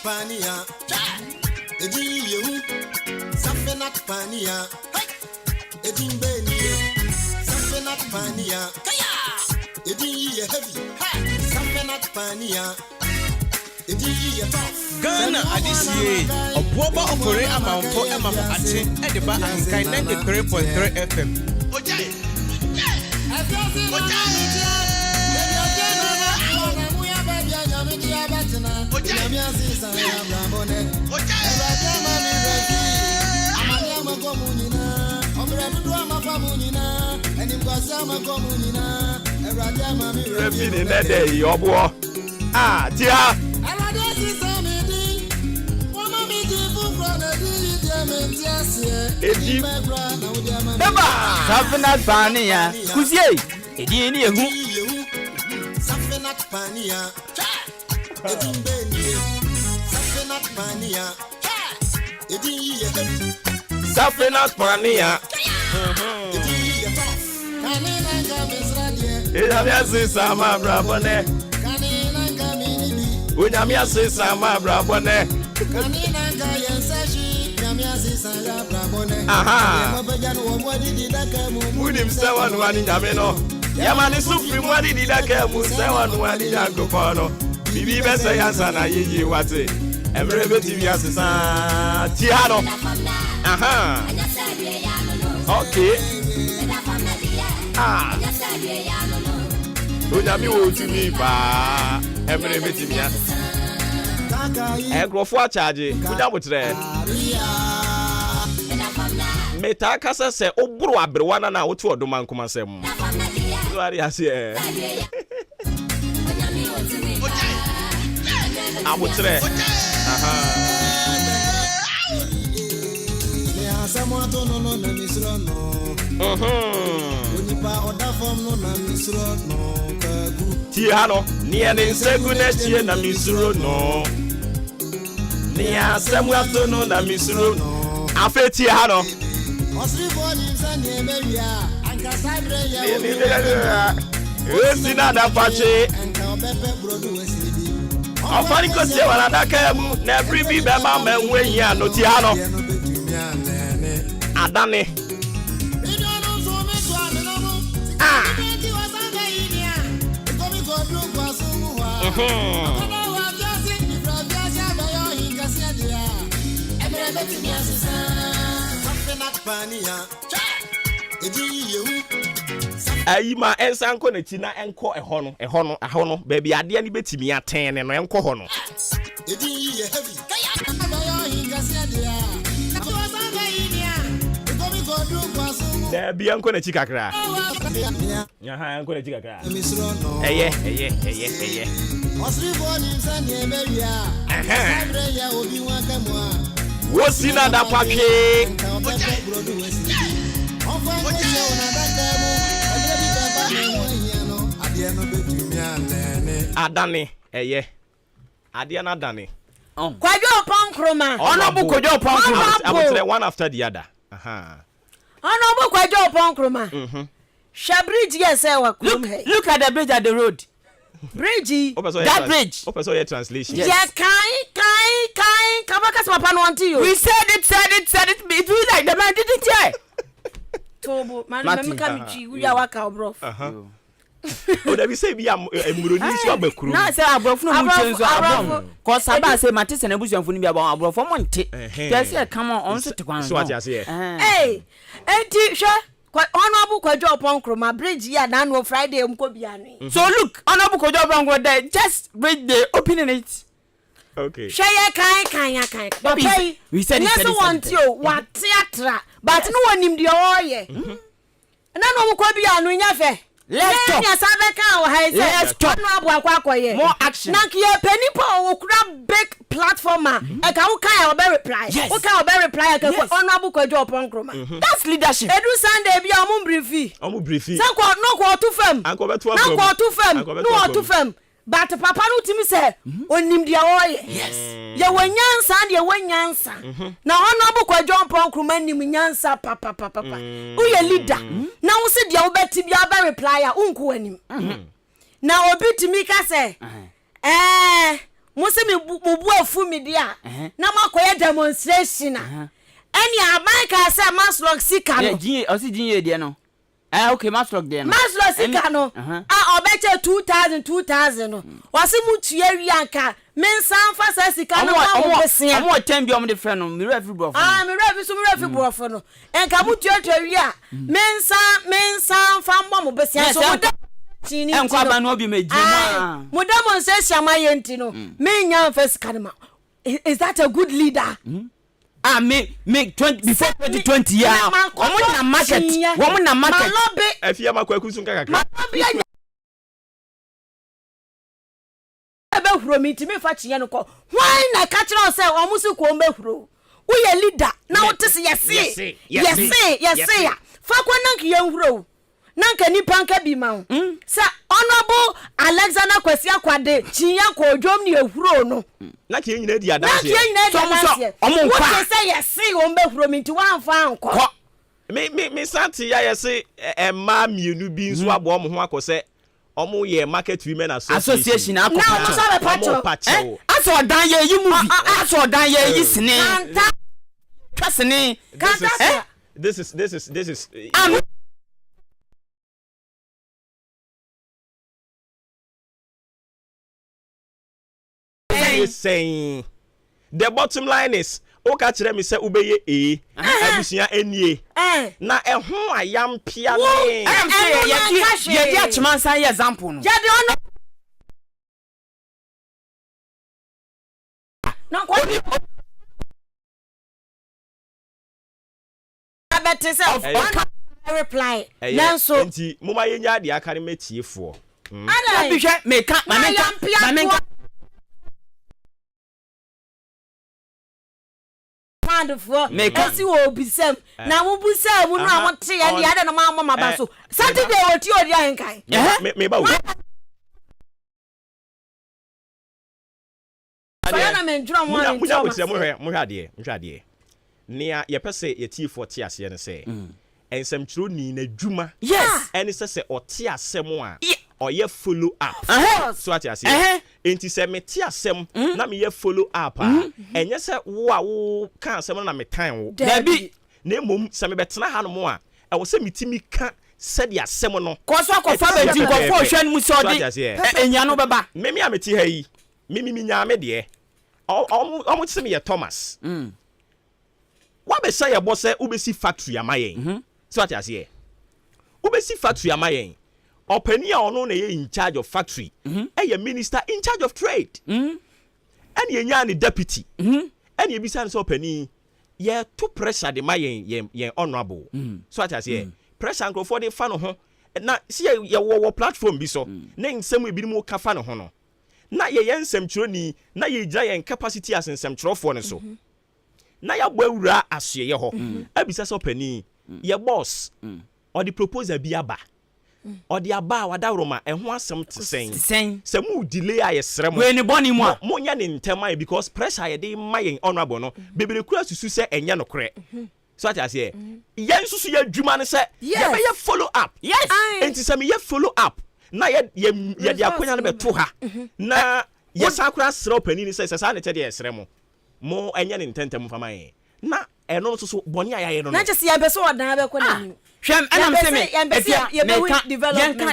Pania, Edi you, Safenak Pania, Edi Benia, Safenak Pania, Edi heavy, Safenak Pania, Edi tough. Ghana Adisiye, Obuoba Ofori Amanfo Emamo Ate, Ediba AHENKAN933FM. Ojai. Refini nede yobo. Tia. Edi. Deba. Safenat Pania. Kusie. Edi ni ehu. Safenat Pania. Edi Benia. Safenat Pania. Edi Safenat Pania. Unyamia sama brabone. Unyamia sama brabone. Aha. Unim sewa nuani nyameno. Yamani sufri mwani didake mu sewa nuani nyagopono. Bibi bese yansana yiji wate. Emrebe TV asisa. Tiano. Aha. Okay. Unyami wo tumi ba Emrebe TV asisa. Egrofo charge. Unya botre. Meta kasa se oburu abrewana na wotu odoma nkoma sem. Wari ase Abutre. Aha. Tiano, niye nsegu nechie na misuro no. Niye asemu atono na misuro no. Afe tiano. Sina da pache. Afani ko se wala da kamu na every be ma menwe hia no ti ha no. Adane. Ayima ensanko na tina enko eho no baby ade ani betimi aten ne no enko ho no da bi enko na chikakra aha enko na chikakra eye wosina da papie Adane eye ade na adane Kwajo Ponkroma Honorable Kwajo Ponkroma I'm one after the other Honorable Kwajo Ponkroma Shabridge yes look at the bridge at the road Bridge that bridge Open your translation yes. Yeah kai kabaka papa no want you we said it it feels like the man didn't hear Tobo man me come chi we are waka obrof o da bi say bi emuroni so abakuru na say abrof no mu chenzo abom ko saba say matese na busuanfo ni bi abom abrof mo nte just say come on so te kwan so what you say hey enti hwe Honorable Kwajo Ponkroma bridge ya na no Friday mko bia ni so look Honorable Kwajo Ponkroma there just read the opening it Okay. Share kind. Okay. We said yes, want you what theatre, but no one in the oil. And I know what be on when you let's talk. Let's talk. More action. Nakia penny power grab big platformer. I can't bear reply. Yes. Okay, I'll bear reply. I can put honorable job on Chroma. That's leadership. Edu Sunday be a briefy. Sanko no go to fem. No to fem. But papa no timi say onim dia oye. Yes. Ye wanyansa de wanyansa. Na honorable job on Chroma nim nyansa papa. Who ye leader? Na wo se dia wo beti bia be reply a unko anim. Na obi timi ka say mo se me bu afu mi dia na makoye demonstration any America say maslog sika no o si jinye dia no okay maslog dia no maslog sika no obeche 2000 no wase mu tue wi anka mensan fa sa sika no ma besia omo tem bi omo de friend no me refi bro me refi bro no enka mu tue wi a mensan fa mo besia so enkwa ba no bi meji mo demonstration ma yenti no me nya first kanema. Is that a good leader? Me 20 before 2020 year omo na market afia makwaku sun kaka ebe huro mi timi fa chiye no ko why na ka kire o say omo si ko mbe huro wo ye leader na wo tese yes ya fa kwa nank ye huro nanka nipa nka bi ma sa honorable Alexander Kwesi Akwade chiya ko odwom ne ehuro no na ke nyina di adanse so omo kwa say yes o mbe huro mi nti wan fa anko me santi ya yesi emma mienu bi nso abo omo ho akose omo ye market women association akọ na so be pacho aso dan ye yi movie aso dan ye yi sine kasene this is saying the bottom line is oka kire me say ubeye abusia enie na ehun ayam pia ne ye di achimansan ye example no je di ono no ko abete say of reply nanso enti moma yenya de akare metiefo ada bi hwe meka Kasi wo bisem na mo busem no amote ya dia de no mama ba so Saturday oti odi ahenkan me ba wo na me ndro mo na mo hwade nia ye pese ye tifo te ase ne se ensem chiro ni na dwuma yes ene se ote asem a oye follow up so ati ase enti se me te asem na me ye follow up enye se wo ka asem na me tan wo dabi na mom se me betena ha no mo a e wo se mitimi ka se de asem no ko so akofa benti ko fo hwan mu so di enya no beba me a meti ha yi me nya me de omo tse me ye Thomas wa be say ye bo se ubesi factory amayen so ati ase ubesi factory amayen opani a ono na ye in charge of factory ye minister in charge of trade and ye nya ni deputy and ye bisa so opani ye to pressure the mayen ye honorable so ati ase pressure nko for the fan ho na si ye wo platform bi so na nsem ebi mu ka fa no ho no na ye nsem chironi na ye gira ye capacity as nsem chirofo ne so na ya bo awura asye ye ho abisa so opani ye boss or the proposal bi aba or the aba wada roma ehho asem tsen se mu delay aye srem we ni boni mu a mo nya ni ntema because pressure ye dey mayen honorable no bebere kura susu se enye no kre so ati ase ye susu ye dwuma ne se ye be ye follow up yes enti se me ye follow up na ye de akonya no beto ha na ye sakura srem pani ni se sa na che de srem mo enye ni ntentem fama ye na eno so boni ayaye no na je se ye be so odan be ko na hwem anam se me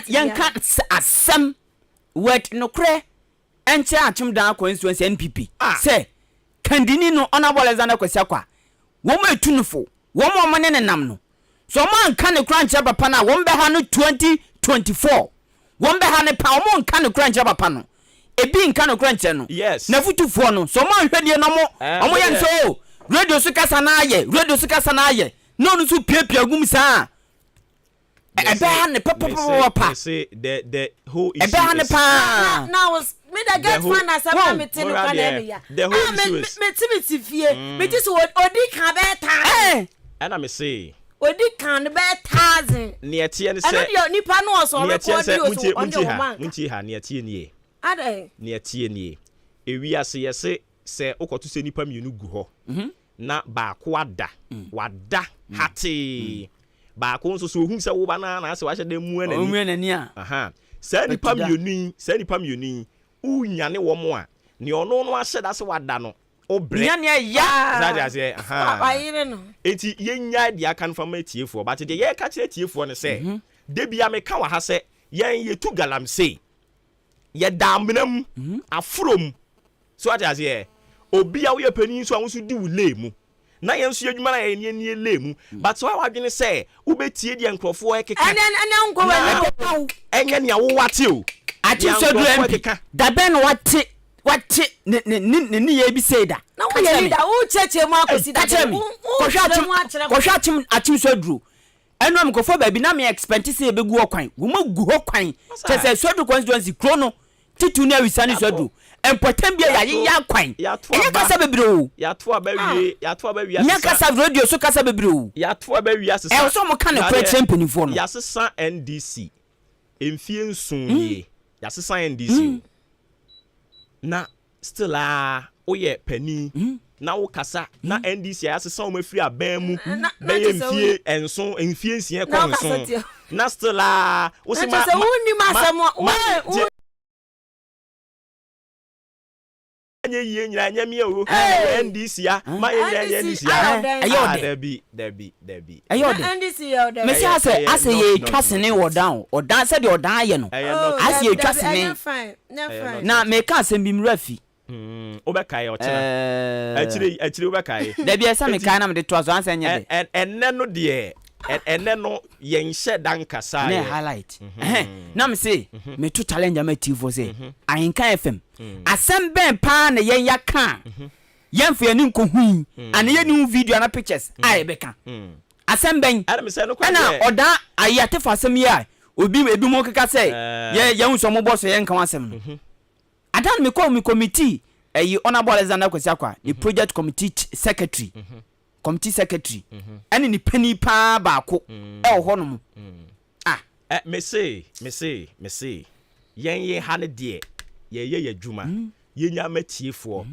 yanka asem wet no kre enche achum dan constituency NPP say kandini no honorable Alexander Kwesi Akwa wo ma etunufo wo ma ne nam no so ma nka ne kra nche papa na wo mbe ha no 2024 wo mbe ha ne pa wo nka ne kra nche papa no ebi nka no kranche no yes na futufoɔ no so ma hwɛdeɛ no mo ɔmo yɛ nso radio so kasa na aye no no so piapia gum saa ebe ne papa say the whole issue ebe ne pa now was me the get fan as am me tin kwa na ya the whole issue is me fie me ti so odi kan be ta and I say odi kan be 1000 ne tie ne say and nipa no so record you munti ha ne tie nie ade ne tie nie ewi ase yese se ukoto se nipa mienu gu ho na ba ko wada hati ba ko nso so hu se wo ba na ase wa hye da mu anani aha sa nipa mienu unyane wo mo a ne ono no ahye da se wada no obre nyane ya za dia se aha ayire no enti yenya dia kan fama tiefo but de ye ka kire tiefo ne se de bia me ka wa ha se yen yetu galamse ye damnam afrom so what as here obi a wo ye panin so a wo so di wule mu na yen so adwuma na ye nie le mu but so wa dwene se wo betie di enkrofo ekeka ene nko we enye ne wo wate o ati so do empika da ben wate ne ye bi say da na wo ye da wo cheche mu akosi da ko hwa atim so duro enu am kofo ba bi na me expect say ebegu okwan wo magu ho kwan che say so do constituency krono titu na wisani so duro important bia ya kwan enye kasa bebre o ya to abawie nya kasa radio so kasa bebre o ya to abawie asesa so mo kan kwa champion fo no ya sesa NDC emfie nsunye ya sesa NDC na still oye pani na wo kasa na NDC ya sesa o mafiri aban mu be ye mfie enso emfie nsie kwa nso na still wo se ma ye nyina nyame o NDC ya ma ye NDC ya Debi NDC ya Debi me ase ye twasene odan se de odan aye no ase ye twasene na me ka asem bi mrafi obekai o chena achire obekai Debi esa me kai na me de twazo ansa nye de enne no de enne no yen hye dan kasa na highlight na me say me to challenge am TV say AHENKAN FM asem ben pa na yen yaka yen fe ni nkohu and yen new video na pictures ai beka asem ben na oda ayate fa asem ya obi mo keka say ye hu so mo boss yen kan asem no adan me call me committee honorable Alexander Kwesiakwa the project committee secretary committee secretary any ni penny pa baako ho no me say yen ha ne de ye adwuma yenya matiefo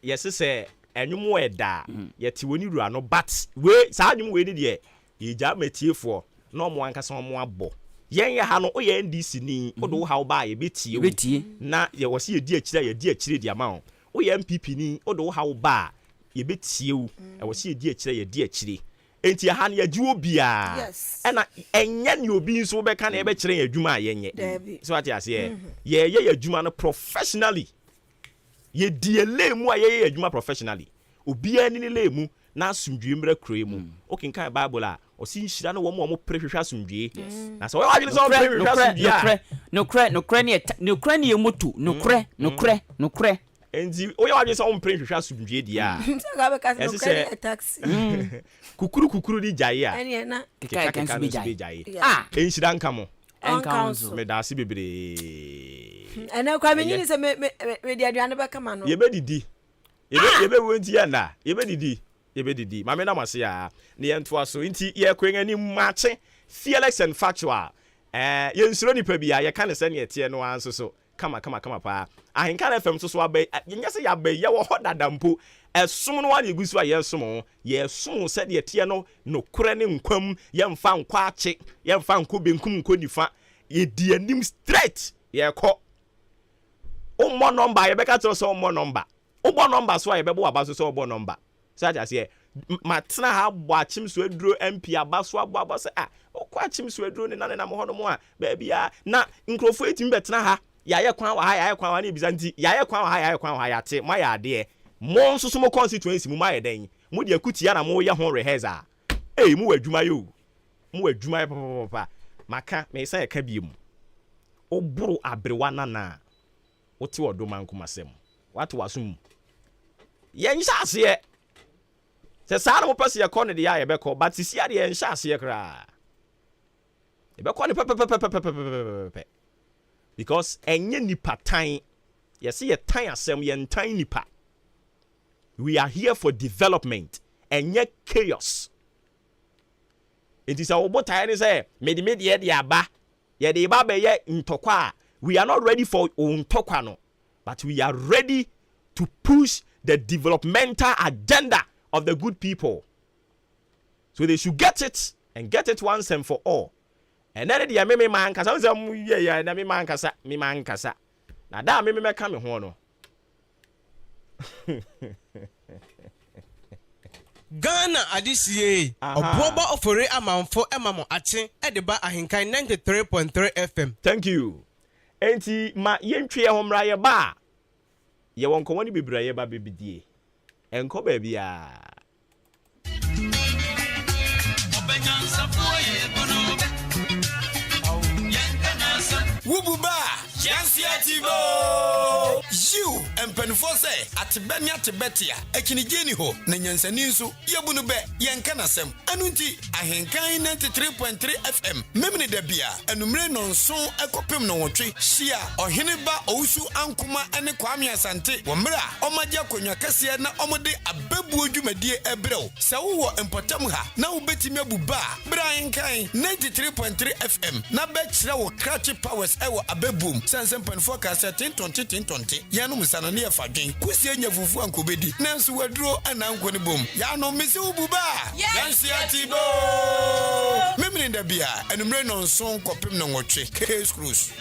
yes say enwum eda ye ti woni rua no but we sa adwum we ni de ye ja matiefo no mo ankasa mo abo yen ha no o ye NDC ni o do ha ba ye betie na ye wo se ye di akire di ama o ye MPP ni o do ha ba ye betie wu e wo se ye di akire enti ha na ye jiwo bia ena enye ne obi nso be ka na ye be kire adwuma ayenye so ati ase ye adwuma no professionally ye die lemu ye adwuma professionally obi ani ne lemu na asumdwe mra kroe mu okenkan bible a o si nhira no wo mo prehwehwa asumdwe na so wa adwene so prehwehwa asumdwe nokre ne motu nokre enti oya wadwe so prehwehwa asumdwe dia taxi kukuru di jaye a ene na keka bi jaye enhira nka mo council me da se bebre ene kwa me nyini se me di aduane be kama no ye be didi ye be wonti ya na ye be didi ma me na mase ya ne ye nto aso nti ye kwenani mache fearless and factual ye nsuro nipa bia ye ka ne se ne ete no anso so kama pa AHENKAN FM so abai nya se ya bai ye wo hodadampo esom no wa ne gusu a ye som se de ete no nokure ne nkwam ye mfa nkwa ache ye mfa nko benkum nko nifa ye di anim straight ye ko ummo number ye beka to so ummo number ubo number so ye bebo aba so ubo number so aja se matena ha bo achim so aduro MP aba so abo se okwa achim so aduro ne na mo hono mo a ba bia na nkrofo etim betena ha yaye kwan wa na ebizanti yaye kwan wa ya te mo ya de mo nso so mo constituency mu ma ye den mo de akuti ya na mo ye ho rehearsal mu wadwuma yo mo wadwuma papa maka me say ka biem oburu abrewa nana wote odo man komasem what wasum yen hyase se saa na mo pese ye kɔ ne de ya ye bɛkɔ but sisi ade yen hyase kra ye bɛkɔ ne pepepepepepepepe because enye nipa tan ye se ye tan asem ye tan nipa. We are here for development and yet chaos. It is our boat time say medi ye aba ye de ba be ye ntokwa. We are not ready for ntokwa no, but we are ready to push the developmental agenda of the good people. So they should get it and get it once and for all. And then the me man kasa say na me man kasa na da me ka me ho no. Ghana adisie Obuoba Ofori Amanfo emamo ache edeba AHENKAN933FM FM. Thank you. Enti ma yentwe homra ye ba ye wonko woni bibra ye ba bibidie enko ba bia Wububa Jansiativo You empenfo say atibenya tibetia ekinigeni ho na nyansani nso yebunu be yenkanasem anunti AHENKAN93.3 FM memni da bia enumre nonso ekopem no wotwe hia ohene ba ousu ankoma ene kwame asante womra omaja konwa kase na omode ababu odwumadie ebrew se wo empotam ha na wobetimi abuba bra AHENKAN93.3 FM na be kire wo crachi powers ewo ababum sense penfo kase 20 yanu musana ne afadwen kusie nyafufu ankobedi nanso waduro anankoni bom yanu misi ububa Jansiatibo memni da bia enumre nonso kopem no nwotwe case cruise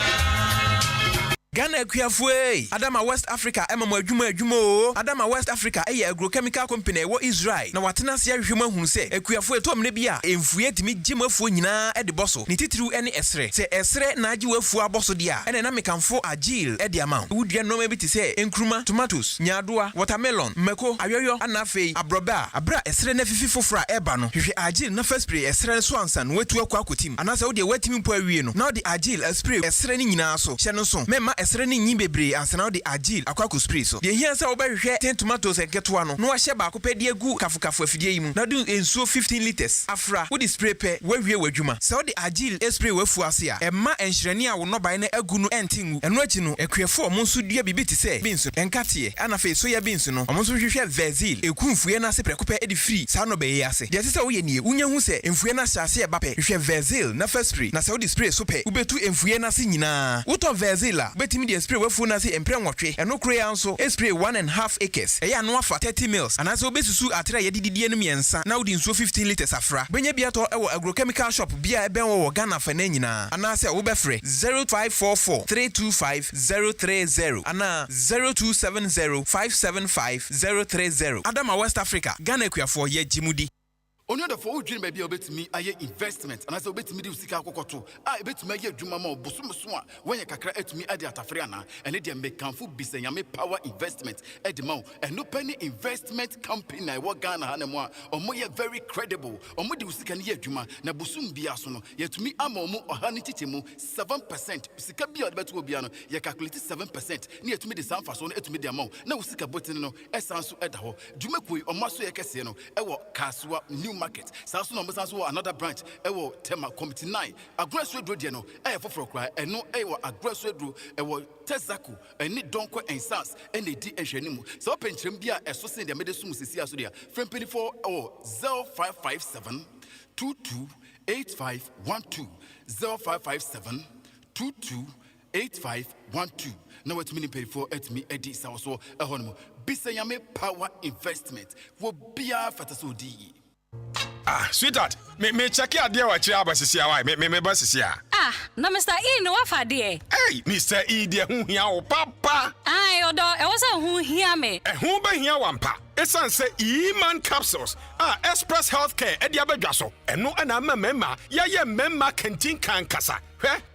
Ghana Ekuafue Adama West Africa emamo adwuma o Adama West Africa eye agrochemical company wo Israel na watena se ahwehwem ahunu se Ekuafue tom ne bia emfue timi gimafuo nyina e de boso ni titiru ene esre se esre na agi wafuo aboso dia ene na mekanfo agile e de amount wudua no bi te se enkruma tomatoes nyadoa watermelon meko ayoyo anafe abroba abra esre na fifi fofora eba no hwehwe agile na first spray esre so ansan wetu akwa akotim anase wo de watimi mpo awie no na de agile spray esre ni nyina so hye no so mema esre ni nyi bebre ansana de agile akwa spray so de hia se wo behwe 10 tomatoes eketo ano no ahye ba akopedi egu kafukafu afidie yimu na do ensuo 15 liters afra wo de spray pe wawie wadwuma se wo de agile spray wafu ase a emma enhyrani a wo no ban na agu no entingu eno achi no ekuefo mo nso dua bibi te se beans enkate ana fe so ya beans no mo nso hwehwe vezil ekunfue na se prekope edi free sa no be ase de se wo ye nie unya hu se enfue na hyase e bape hwehwe vezil na first spray na se wo de spray so pe ubetu enfue na se nyina wo to vezil a betimi de spray wafu na se empre nwotwe eno kro ya nso spray 1.5 acres e ya no afa 30 mils ana se obesusu atra ye dididie no miensa na wo de nsuo 15 liters afra benya bia to e wo agrochemical shop bia eben wo Ghana fa na nyina ana se wo befre 0544325030 ana 0270575030 Adama West Africa Ghana Ekuafo ye jimudi Onyo da fo udwin ba bia obetimi aye investment ana se obetimi di usika akokoto a ebetimi aye adwuma ma obosomoso a wenye kakra etumi ade atafre ana ene de mekanfo bisanyame power investment edema eno penny investment company na wo Ghana ha na mo a omo ye very credible omo di usika ne adwuma na bosum bia so no yetumi ama omo oha ne titemu 7% usika bia odebeto obia no ye calculate 7% ne yetumi de sanfa so no etumi de ama na usika botin no esanso eda ho dwumakoi omo so ye kese no ewo kaswa new market saso no msanso another branch ewo tema committee 9 aggressive road no for cry eno ewo aggressive ewo tezaku eni donko ensans eni di ehwanimu so penchirem bia eso sen de medesum sisi aso dia frempeni for 0557 228512 0557 228512 na what meaning pay for at me edi sawo ehonmo bisanyame power investment wo bia fatasodi. Sweetheart, me check out there what you have asisi awai. Me basisi. Na Mr. E no afa there. Hey, Mr. E there hu hia o papa. Ai, odo, e was hu hia me. Hu be hia wampa. Esan say E-man capsules. Express Healthcare e dia badwa so. Eno na memma, ye memma canteen kan kasa.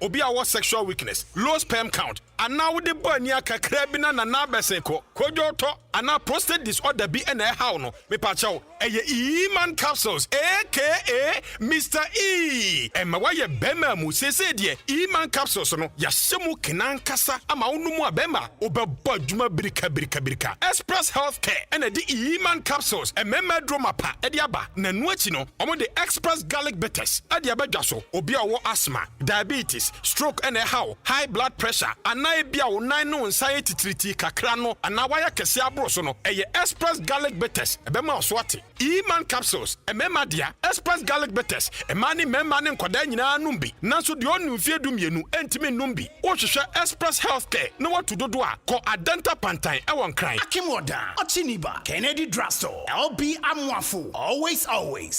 Obi a what sexual weakness, low sperm count, and now with the boy near kakrebina na na beseko. Kojo to, and now prostate disorder be and how no. Me pacho. E-Man Capsules, aka Mr. E. Emma waye bema mu sese die E-Man Capsules no yashemu kenan kasa ama unumu abema obeba djuma birika. Express Healthcare ene di E-Man Capsules emema droma pa edi aba na nuachi no omo de Express Garlic Bitters edi abedwa so obi a wo asthma, diabetes, stroke ene how, high blood pressure ana ebia wo nan no nsaye titriti kakra no ana waya kese abro so no eye Express Garlic Bitters ebema oswate E-Man Capsules emema dia Express Garlic Bitters emani memma ne nkoda nyina numbi nanso de onu fie dumienu entimi numbi wo hwehwe Express Healthcare no watu dodo a ko Adenta Pantan ewon kran Akimoda Ochiniba Kennedy Drugstore LB Amwafo always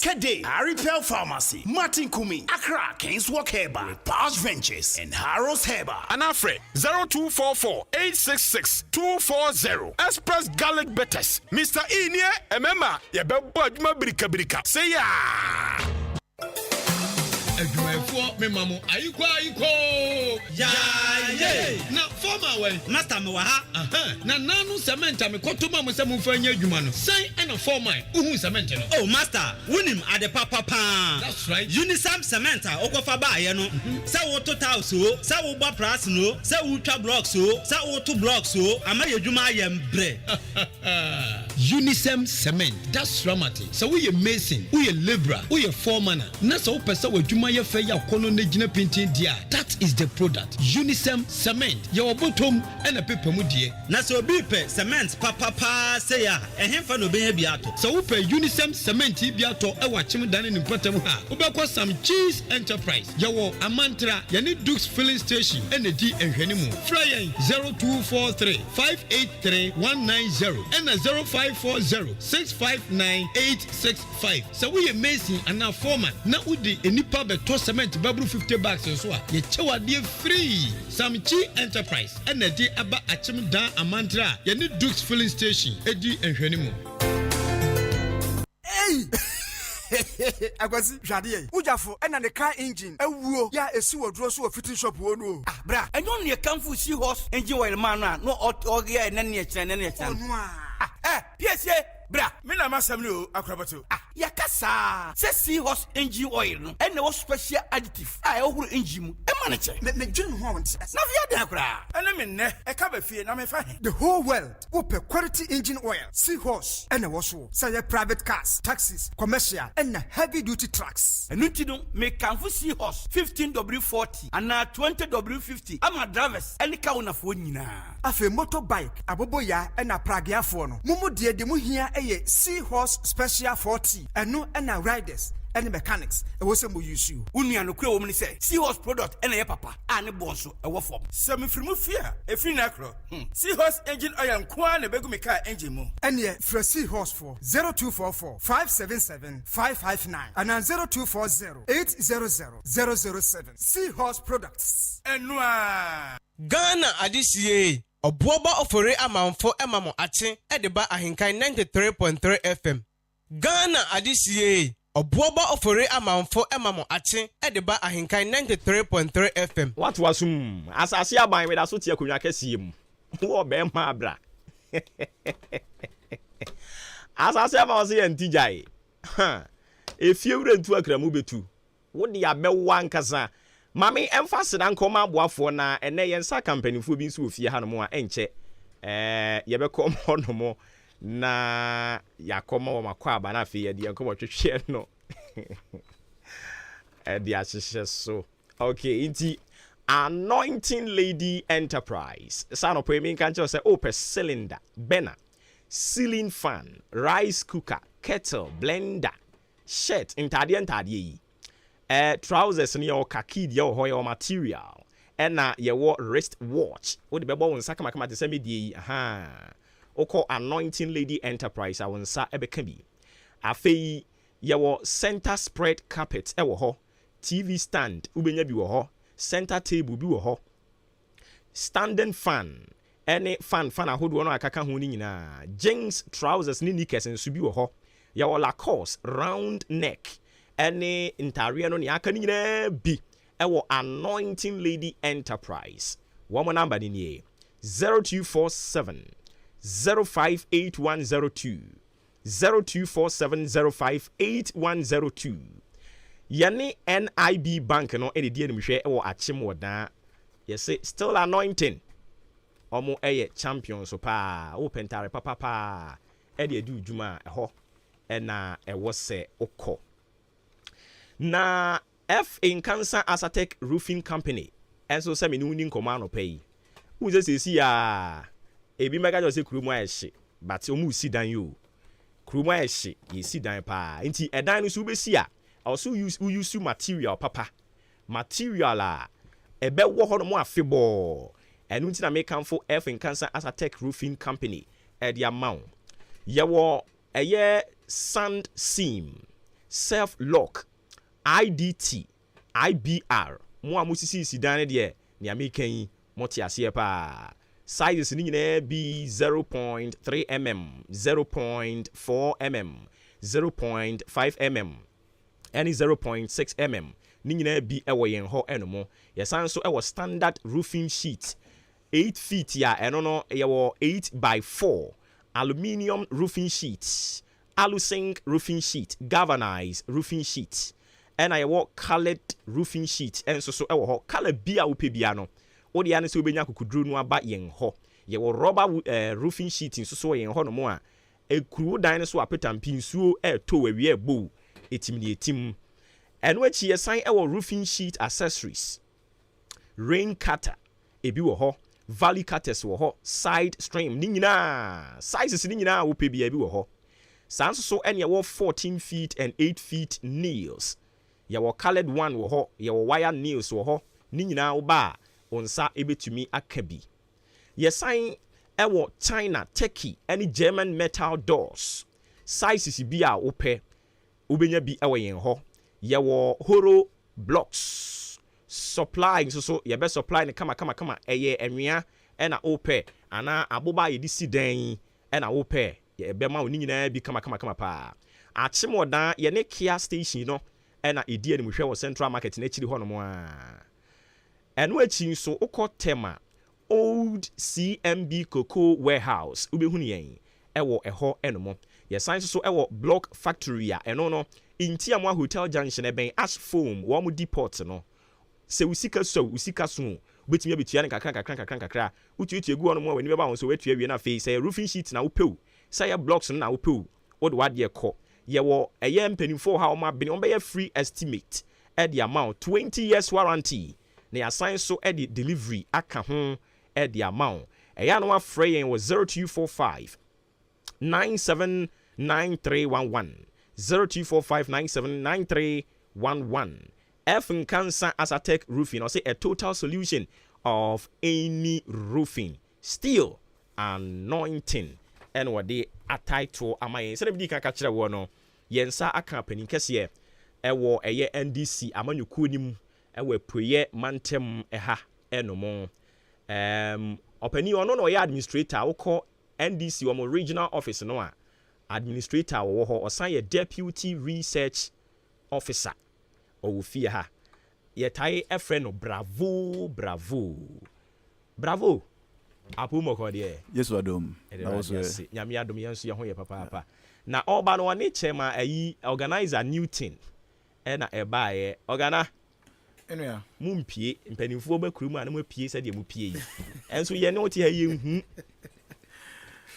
Kede Aripel Pharmacy Martin Kumi Accra Kings Walk Herba Posh Ventures and Harrows Herba Anafre 0244-866-240 Express Garlic Bitters Mr. Inie emema yebebo adwuma birika say ya adwumayfo memamo ayiko ya na former way master me wa ha na nanu cement amekoto ma mo se mo fanya adwuma no sai na former uhu cement no oh master wunim ade papa that's right Unisam cement okofa ba ye no se wo total so se wo gba price no se wo twa blocks so se wo to blocks so ama ye adwuma ye mbre Unisam cement that's dramatic so we mason we labourer we foreman na so pesa wo adwuma ye fe ya kono na gina painting dia that is the product Unisam cement your bottom and a paper mudie na so bi pe cement papa say ya ehemfa no be bia to so we pe Unisam cement bia to e wa chim dan ni patam ha we be ko some cheese enterprise your amantra ya ni Dukes filling station and di enhwani mu fly 0243-583-190 and 0540-659-865 so we amazing and now foreman na udi enipa beto cement babru 50 bags so a ye chewa de free some cheese enterprise and di aba achim dan amantra ya ni Dukes filling station edi enhwani mu Akwasi hwade ye ujafo ena ne car engine ewuo ya esi wodro so fitting shop wo no bra enyo ne kamfu si horse engine oil man no oge na ne kyerɛ PSA bra me na masam ni o akrabato yakasa se seahorse engine oil no ene wo special additive a ehuru engine mu e ma ne kyɛ me dwun ho wonte na via da kra ene me nne e ka ba fie na me fa the whole world open quality engine oil seahorse ene wo so say private cars taxis commercial and heavy duty trucks enu ti no me kanfo seahorse 15W40 and 20W50 ama drivers ene ka wona fo nyina afa motorbike aboboya ena pragiafo no mumu de mu hia eye seahorse special 40 eno ena riders and mechanics e wo se mo use you unua no kure wo me say seahorse product ena ye papa ane bonso e wo form semi free mu fia e free na kro seahorse engine oil nkoa na begu me car engine mu ene fra seahorse for 0244-577-559 and 0240-800-007 seahorse products enua Ghana adisiye Obuoba Ofori Amanfo emamo ache edeba ahenkan 93.3 FM Ghana adisiye Obuoba Ofori Amanfo emamo ache edeba ahenkan 93.3 FM What wasum asase aban we da so tie akonwa kese mu wo be ma bra asase aban so ye ntijai ha efie wura ntu akramu betu wo de abewa nkasa Mami emphasize na nkoma aboafo na ene yensa company fo bi nso ofie ha no mo a enche yebekọ mo no mo na yakoma wo makọ aba na afie yede nkoma twehwe no di asese so okay inti Anointing Lady Enterprise sana po emi kan che say open cylinder burner ceiling fan rice cooker kettle blender shirt intade yi trousers ni your khaki dia ho your material na your wrist watch wo de bebo won saka makama te same die oko Anointing Lady Enterprise a won sa ebeka bi afei your center spread carpet wo ho TV stand ubenya bi wo ho center table bi wo ho standing fan any fan ahodo no akaka ho ni nyina jeans trousers ni knickers nso bi wo ho your Lacoste round neck any interior no ni aka ni nyina bi ewo Anointing Lady Enterprise one number ni 0247 058102 0247058102. Yane NIB Bank no e de anim hwe e wo achim woda. Yes, still anointing. Omo eye champion so pa. Wo pentare papa. E de adu djuma ho. E na e wo se okọ. Na AHENKAN933 Roofing Company. Enso se me ni nkoma no pay. Wo se si ya. Ebi mega jo se kurumu ahye. But omu si dan yo. Kurumu ahye, ye si dan pa. Nti edan no so be si a. Also use material papa. Material a ebe wo ho no mo afebo. Enu nti na make am for AHENKAN933 Roofing Company. E dia maun. Ye wo eye sand seam, self lock, IDT, IBR. Mo amusisi sidan de ne amekan moti ase pa. Sizes ni nyina be 0.3 mm, 0.4 mm, 0.5 mm, and 0.6 mm. Ni nyina bi ewo yen ho enomo. Yesan so ewo standard roofing sheet 8 feet ya eno no ewo 8 by 4 aluminium roofing sheet, alu-zinc roofing sheet, galvanized roofing sheet, and I walk colored roofing sheet, and so ewo ho color bia upe bia no. Odi ane se obenya kukudru no aba yen ho. Ye wo rubber roofing sheet so yen ho no mo a ekuru dan so apetampi nsuo to wawie ebo etimni etim. Eno achi yesan ewo roofing sheet accessories, rain cutter ebi wo ho, valley cutters wo ho, side stream ni nyina sizes ni nyina wo pe bia bi wo ho. Sans so ene wo 14 feet and 8 feet nails. Ye wo colored one wo ho, ye wo wire nails wo ho. Ni nyina wo ba onsa ebetumi akabi. Yesan ewo China, Turkey, any German metal doors. Sizes bi a wo pe obenya bi ewo yen ho. Ye wo horo blocks. Supply so ye be supply ne kama eye enwea e na ope ana aboba ye di sidan e na ope ye be ma oni nyina bi kama pa. Achimodan ye ne Kia station no e na edi ani hwe wo Central Market na chiri ho no mo a. Eno achi so ukọ tema old CMB Cocoa Warehouse ubehunu yen ewo eho enomo. Ye science so ewo block factory a eno no Intiamwa Hotel Junction eben ash foam wo mu depot no. Se usika so betimi abetua ne kakra utuetu egu ono mo wani beba won so wetua wie na fe say roofing sheet na wopeu say blocks na wopeu wo de wade ekọ ye wo eye mpanimfo ha o ma bene on be free estimate at the amount 20 years warranty na assign so at the delivery aka ho at the amount eye no afre yen was 0245 979311 0245 979311. AHENKAN933 Roofing, or say a total solution of any roofing, steel, anointing, and what they are tied to. Am I saying we can catch the one? Yensa a company, Cassia, a war a year NDC, among you couldn't, and we pray mantem eha, and no more. Open you no administrator, or call NDC or regional office, no administrator or sign a deputy research officer. O fear ha. Ye tai a friend of bravo. Apu moko de. Yes, wadom. Nyame adom yanso ye ho ye papa. Na oba no wane chema ayi organizer Newton. E na eba ye organa. Eno ya. Mumpie mpanimfo ba kuru mu anamo pie se de mu pie yi. Enso ye ne oti ha ye hu.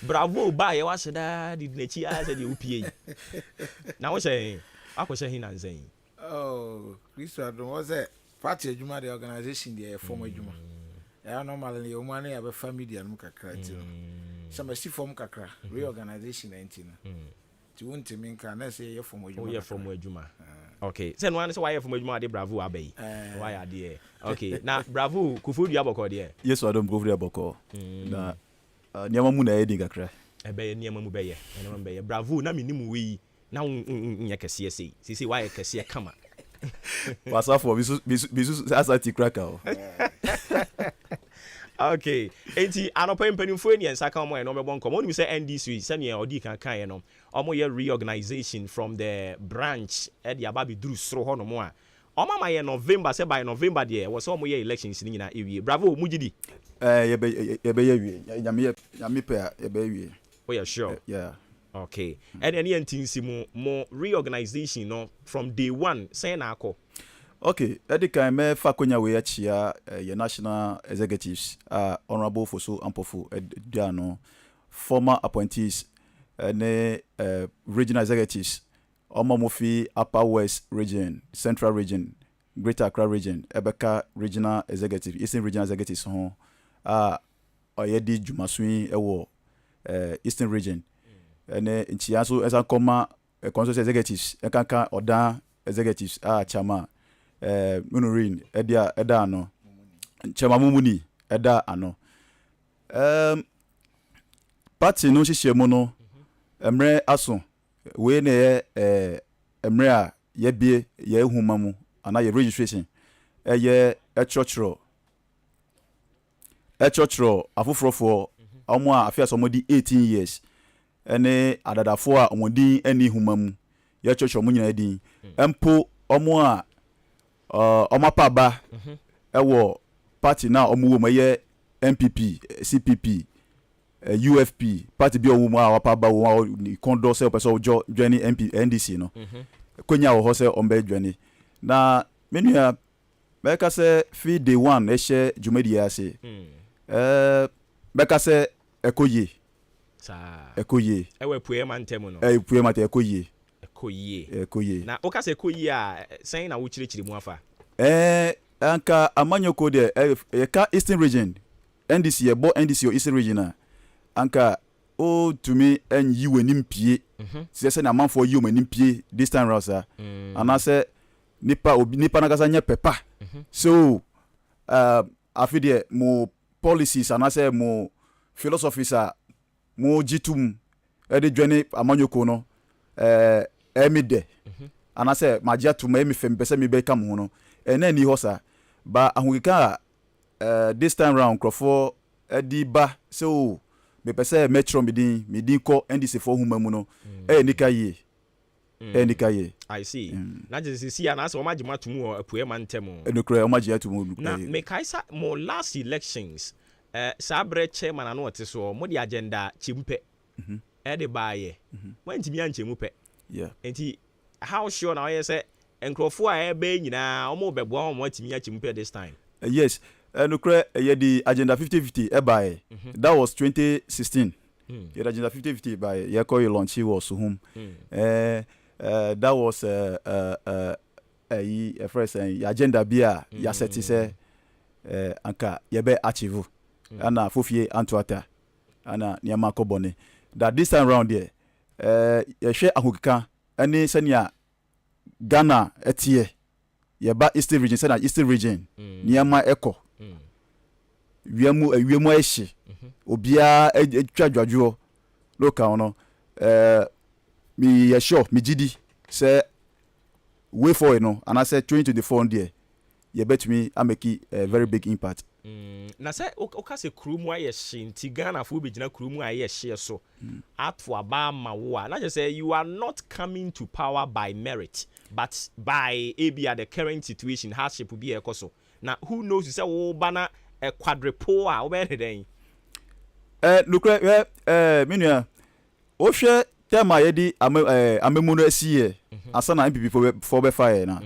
Bravo ba ye waseda di nechi a se de mu pie yi. Na wo se akose hin na nzen. Oh, Christo Adom was a party Juma the organization the former Juma. I normally your money have a family and Mukakra. Some see form Kakra, reorganization 19. To want to make can say you're from Juma. Okay, send one is why you're from Juma de Bravo Abbey. Why are dear? Okay, now Bravo, Kufu Diaboko dear. Yes, I don't go for Diaboko. Na Niamamuna Eddie Kakra. A bay near Mamubay, and remember Bravo, Nami we. Now nyakasiye sei sisi wa yakasiye kama wasa for bisu asati cracker. Okay, enti anopa mpanimfo ni ensaka omo no mebon komo oni say NDC se ne odi kan no omo ye reorganization from the branch e dia ba be duru soro ho no mo a omo ma ye November say by November there was omo ye elections ni nyina ewie bravo mujidi ye be ye wie nyame pe ye be wie. Oh yeah, sure. Yeah. Okay. And any antinsi more reorganization no from day one say na ako. Okay, edika me fa konya we achia your national executives honorable Fosu Ampofu Ediano, former appointees and regional executives Omomofi Upper West region, Central region, Greater Accra region, Ebeka regional executive, Eastern regional executives ho oyedi Jumasui ewo Eastern region. And nchiaso esa koma consultant executives ekanka oda executives chama Munurin eda ano chama mumuni eda ano party no hihye mu no emre aso we na emre a ye bie ye huma mu ana ye registration ye echotro afufrofo omo a afia so mo di 18 years ene adadafo a omodin ani huma mu ye echotro mu nyina din empo omo a ọmapa ba ewo party na omuwo maye MPP CPP UFP party bi owo ma wapa ba wo ni kondo se person ojo join MP NDC no konya wo ho se ombe join na menua beka se fi day one ehye jumadi ase beka se ekoye ekoye ewe puye mantemu no puye mate ekoye Koye. Na oka se koye a sen na wo chirechiri mu afa. Anka amanyoko de ka Eastern region. NDC ye bo NDC o Eastern region na. Anka o tumi enyi wenim pie. Se na manfo yi wenim pie this time round sir. Anase nipa na kasa nya pepa. So afide mo policies anase mo philosophies a mo jitum e de dwane amanyoko no emide anase magia tuma emi fem pese mi be kam ho no ena ni hosa ba ahukika this time round crofo edi ba so me pese metro midin ko NDC for huma mu no enika ye I see na je see anase o magima tumu apue mantemo enukre o magia tumu na me kaisa mo last elections sabre chairman na no so mo di agenda chimpe ede baaye wantimi anchemu pe yeah enti how sure now you say enkrofo a ebe nyina omo bebo omo atimi achimpe this time yes nukre ye agenda 50-50 ebae that was 2016 ye agenda 50-50 by ye call you launch was home that was a first agenda bia ya set say anka ye be achieve ana fofie antoata ana niama kobone that this time round there ye hwe ahokika ani sania Ghana etie ye ba Eastern region sena Eastern region niama eko wiemu ehye obia etwadwadwo loka no mi ye sure mi gidi say way for no and I said 2024 there ye betumi ameki a very big impact. Na say oka se krumu aye shinti Ghana fo be gina krumu aye hye so ato aba ma wo na just say you are not coming to power by merit but by the current situation hardship be ekoso na who knows you say wo bana a quadruple a wo be den look minua o hwe tema yedi amemuno asiye asa na MPP for be fire na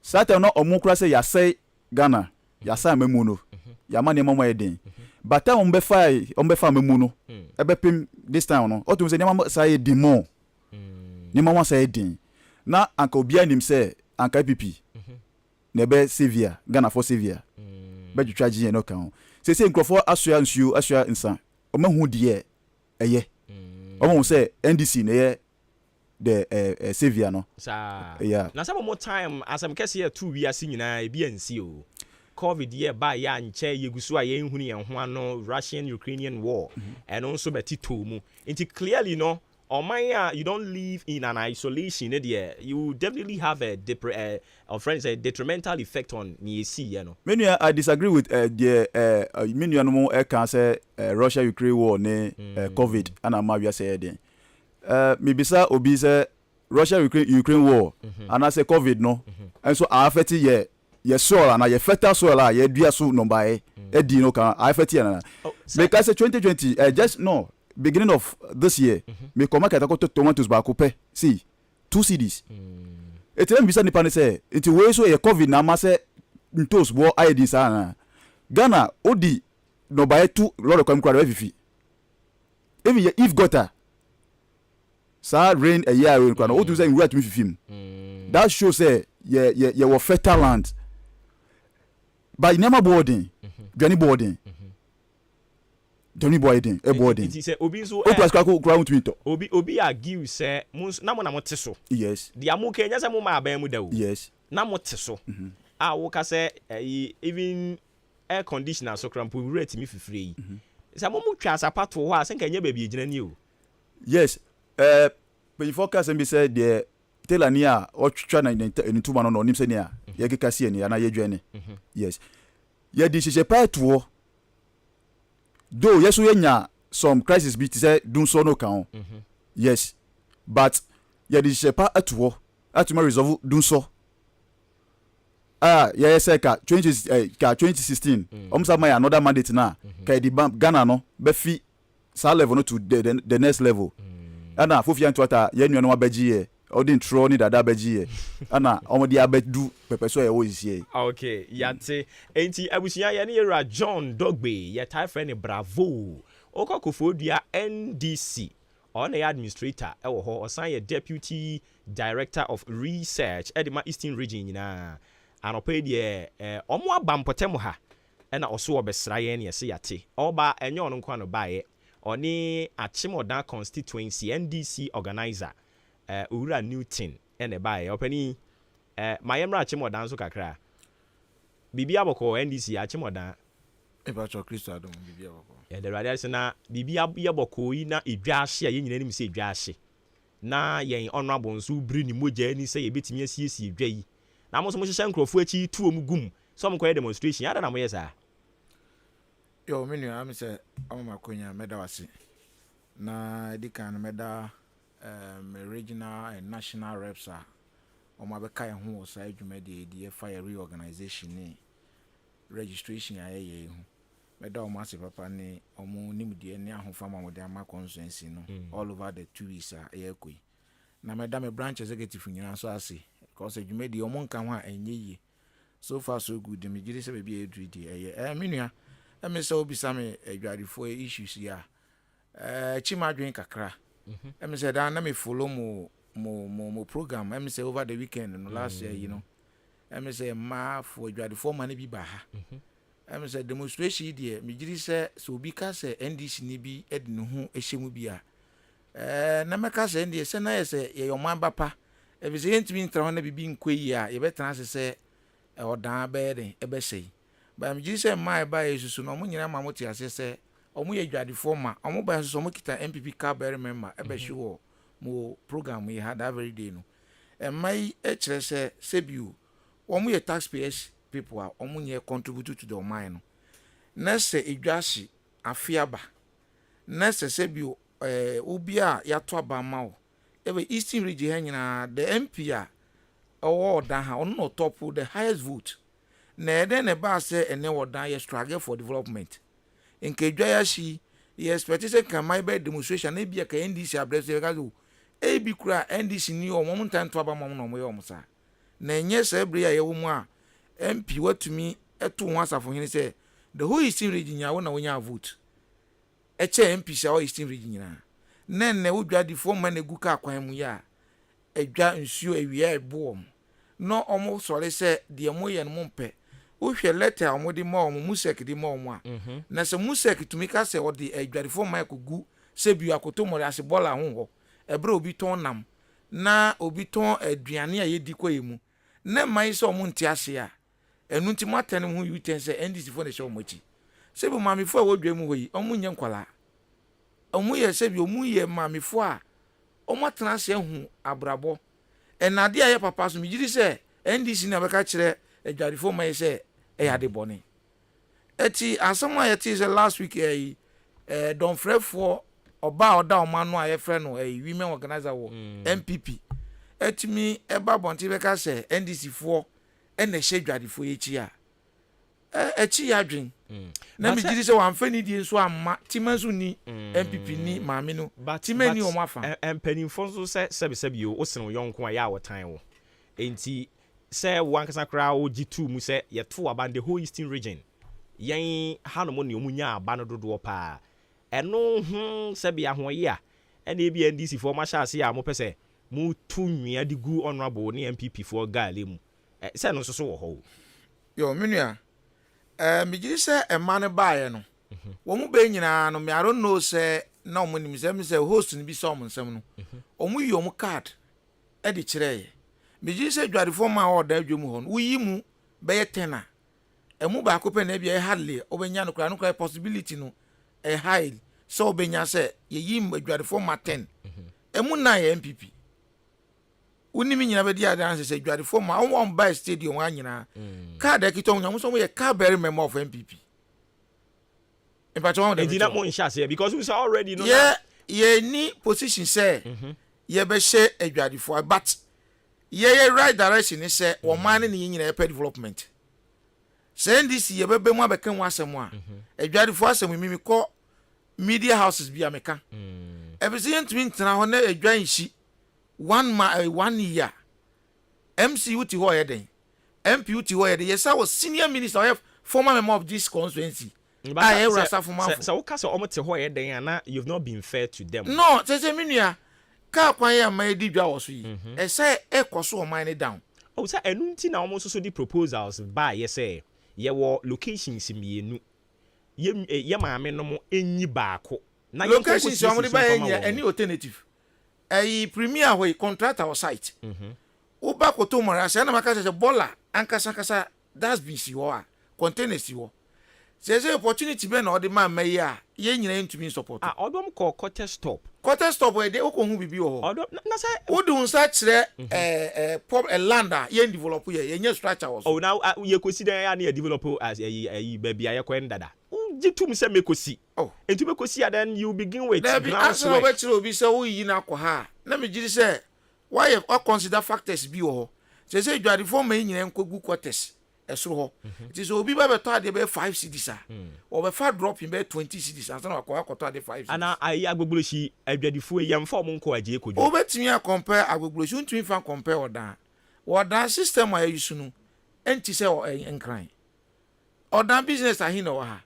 satan no omukura say yasai Ghana yasa amemuno yama ne mama yedin but time ombe fa amemuno ebepim this time no otum say ne mama say di mo ne mama say din na anka obia nim say anka MPP ne be severe Ghana for severe be twitwa gye no kan say nkrofo asoa nsuo asoa nsa omahu de eye omo say NDC ne ye the severe no yeah na some more time as am kese here 2 years nyina e bia nsi o COVID year ba ya nche yegusu a ye nhunu ye ho ano Russian Ukrainian war and also betito mu into clearly no Omaya, you don't live in an isolation there. You definitely have a detrimental effect on NEC, you know. Many I disagree with the many no can say Russia Ukraine war ne COVID and I'm say maybe sir obi say Russia Ukraine war and I say COVID no and so affect ye soil and ye fertile soil ye dua so number e di no can affect ye na because 2020 just no beginning of this year me come market akoto tomatoes ba ko pe see 2 cedis etem bisa nipa ne say enti we so ye covid na ma say ntos bo ID sana Ghana odi no buy 2 lord of kwamkra fifi even if gutter sa rain a year we kwano odu say we at me fifim that shows say ye were fertile land by never boarding Johnny boarding Johnny boarding a boarding it say obi so o plus kwako ground to to obi argue say na mo te so yes dia mo kenya say mo ma ban mu da o yes na mo te so wo ka say even air conditioner so cramp we rate me fifire yi say mo twa sapato ho a say kenya ba bi egina ni o yes when you focus and be said the tell ania or twa na in two man no nim say nia ye keka sie ni na ye dwene yes ye di hye pa to though yes we nya some crisis be say dun so no kan yes but ye di hye pa to atuma resolve dun so yeah say ka 2016 almost my another mandate na ka di Ghana no be fi sa level no to the next level ana fofia ntwata ye nua no abaji ye odin tro ni dada abaji ye ana omodi abadu pepeso ye wo isie okay yate enti abusia ye ne yera John Dogbe ye tie friend bravo okokofodua NDC on the administrator ewo ho osan ye deputy director of research edema Eastern region na anope de omo abampotem ha na oso obesra ye ne se yate oba enye ono nkwa no bae oni Achimodan constituency NDC organizer Ura Newton ene bae opani mayemra Achimodan so kakra bibia boko NDC Achimodan ebacho Kristo adom bibia boko the radiation na bibia boko yi na edwaahye ye nyina nim se edwaahye na yen honorable nso bri ni moja ni se ye betimi asiesie edwa yi na mo so mo hye nkrofo achi tuo mu gum so mo koye demonstration ada na mo yesa yo menu am say amakonya meda wase na dikan meda regional and national reps are omabeka ho so adwuma de fire reorganization ni registration aye hu meda o mase papa ni omo nimdie ni ahofama mo de ama constituency no all over the 2 weeks aye koi na meda me branch executive nyina so ase because adwuma de omo nka ho a enye yi so far so good me gidi se be bi edri de aye menua me say obisame adwadifo issues ya chimadwen kakra me say da na me follow mo program me say over the weekend no last year you know me say ma for adwadifo ma na bi ba ha me say demonstration there me giri say so obi ka say NDC ni bi ed no ho ehyemu bi a na me ka say NDC say na ye say ye yoman bapa e be say yentimi ntra ho na bibi nkoi a ye betran say odan be den e be say ba me giri say my ba yesusu no mo nyina ma mo ti ase say omo ye dwadifo ma omo ba so mo kita MPP card bearer member e be show mo program we had that very day no mai e kire say sebiu omo ye taxpayers people a omo nye contribute to the mine no na say edwashi afiaba na say sebiu obi a ya to aba ma o e Eastern region ha nyina the MP a owo odan ha ono no top the highest vote na eden e ba say ene wodan ye struggle for development nke dwayashi ye expect say kan my be demonstration na bia ka NDC abrese ka zo e bi kura NDC ni o mom ntan to aba mom no mo ye o musa na enye se ebre ya ye wo mu a MP watumi eto ho asafo hene say the whole Eastern region ya wo na wonya vote eche MP sha o Eastern region nyina nenne wodwadifo ma na gu ka kwan mu ya edwa nsuo ewia ebo no omo sore say de mo ye no mpe wo hwe letter omo de ma omo musek de ma omo a na se musek tumi ka se odi edwadifo ma kogu se bi akoto mo ase bola ho ebre obi ton nam na obi ton aduane a yedi koyemu na mai se omo nti ase a enu nti matene ho uten se NDC fo na she omo chi se bi mami fo a wodwa mu hoyi omo nye nkwala omo ye se bi omo ye mami fo a omo tena se hu abrabo enade aye papa so mi giri se NDC na beka kire adwadifo mai se ya de bone eti asoma ye ti se last week don frefo oba oda o manu aye frɛ no women organizer wo MPP eti mi eba bonti beka se NDC fo ene hye adwadifo ye chi a echi ya dwen na me gidi se wan fa ni die nso amma timanso ni MPP ni maame no timani o mafa empanimfo nso se bi o sene yonko a ya wotan wo enti se wankasa kra o G2 mu se yeto aba the whole eastern region yen hanom ne omunya aba no dodo pa eno se bia ho ye a ene bi NDC fo ma sha se ya mo pese mu tu nwia di gu honorable ne MPP fo gale mu se no so wo ho yo menua me gidi se emma ne baaye no wo mu be nyina no me aro no se na omo nim se me se host ni bi se omo nsem no omo yi omo card e di kire me gidi se dwarefo ma order adwom ho no wuyi mu be ye tena emu ba ko pe na bia e hardly obenya no kra possibility no e high so obenya se ye yi dwarefo ma 10 emu na ye MPP unimi nyina be dia dance se dwarefo ma on buy stadium anyina card ekito nyam so mo ye car bearing member of MPP in fact one of them mo nsha say because we already know ye ni position say ye be she adwarefo but ye right direction is say wo man ne nyina e development send this ye be mu abekan wasem a adwarefo asem mimi ko media houses bi ameka everything to intena ho na adwan shi 1 year MC uti ho yeden MP uti ho yeden yes I was senior minister or former member of this constituency I rasa former so ka so omo te ho yeden ana you've not been fair to them no say menua ka kwan ya ma di dwa wo so yi e say e koso o man down oh say enu nti na omo so di proposals ba ye say ye wo locations mienu ye maame no mo enyi baako na locations o mo di ba any alternative premier hoy contract our site uba ko to mara se na maka se bola ankasa that's been si wo a containers si wo se opportunity be na o de ma mayi a ye nyina ntumi support odom ko quarter stop we de okohu bibi ho odom na se wodun sa kire pop a lander ye develop ye nya structure wo oh now ye kosi den ya na develop as baby aye ko ndada G2 say mekosi enti mekosi ya then you begin with ground so we tire obi say wo yi na ko ha na me giri say why you consider factors bi wo say dwarefo ma nyina nkogu quarters esoro ho it is obi ba beto ade be 5 cedis a o be fa drop in be 20 cedis and na akoto ade 5 cedis ana ayi agbogboshi adwadefo yam fa mo nko aje kojo o betimi a compare agbogboshi untumi fa compare odan system a yusu no enti say o enkran odan business ahina wa ha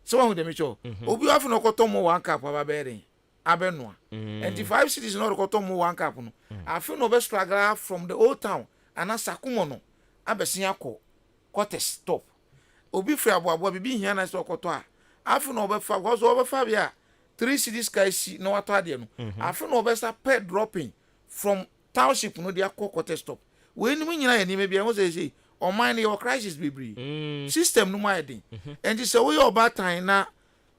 so who dem cho obi afu no koto mo 1 cup aba bearing abenoa and the 5 cities no koto mo 1 cup no afu no be struggle from the old town ana sakumo no abesia ko quarter stop obi free abo bibi hia na so koto a afu no be fa go so be fa bia 3 cities kai si no wato ade no afu no be sa per dropping from township no dia quarter stop we ni nyina ya ni me bia wo say o mind your crisis bibri system no my din and say we obatan na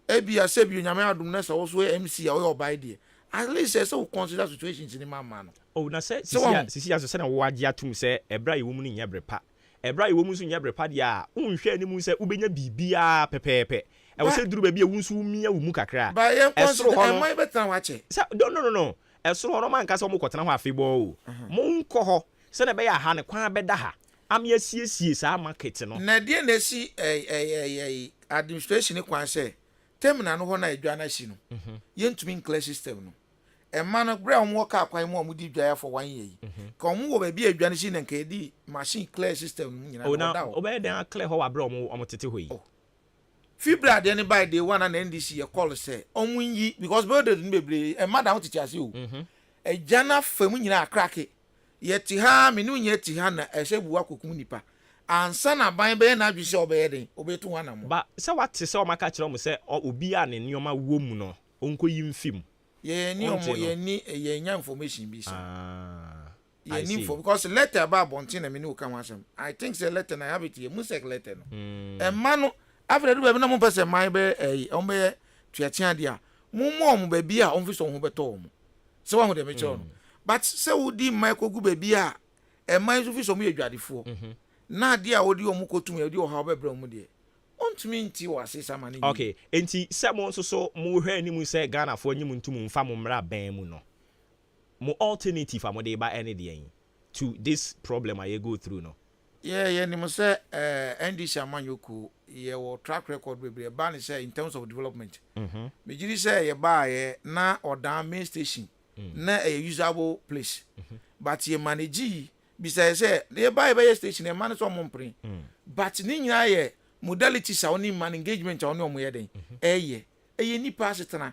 ebia se bi nyame adum na so so MC a we obai de at least say we consider situations in mama no oh na say sisi aso say na wo age atum say ebra yewo mu ni nya brepa ebra yewo mu so nya brepa de a unhwe ani mu say ubenya bibia pepepe e wo say duru ba bia wunsu mia wo mu kakra ba ye consider am I better watch no esoro no man ka say mo kotena ho afebo o mo nko ho say na be ya ha ne kwan beda ha am yesiesie sa market no na de na si administration kwan say terminal no ho na edwa na si no yentumi clear system no e man no bra on work akwan mo di dwa for 1 year ka on wo ba bi edwa na si na nka di machine clear system no nyina o na obey den clear ho wa bra on tete ho yi fibra de ne by day one na NDC e call say on yi because brother no bebre e madam tete ase o e jana famu nyina crack yeti ha menu yeti ha na ehyebu akokum nipa ansa na ban be na adwise obeye den obetu wana mo ba se wate se o maka kire mo se obi a ne nioma wo mu no onko yi mfim ye ni omo ye ni ye nya information bi so ye ni info because letter about bontin na menu ka wasem I think say letter na have it ye musek letter no e manu after do be na mo pese man be on be tuatia dia mo mo ba bi a on fi so ho beto mo se wa ho de me cho no but say wodi Michael gu baby a e man so fi so mu adwadefo na de a wodi omu kotum e di o ha obebra mu de ontumi nti wase sama ni okay enti se mo nso so mo hwe ani mu se Ghana fo anyim ntum mfa mo mra ban mu no mo alternative amode ba any de to this problem I go through no Yeah, ni mo say NDC Amanyoko ye wo track record bebre ba ni say in terms of development. Me jiri say ye ba ye na odan main station na a usable place. But ye manage bi say ye ba ye station e man so mompre. But ni nyina ye modalities a oni man engagement a oni omo ye den. Eye nipa asetena.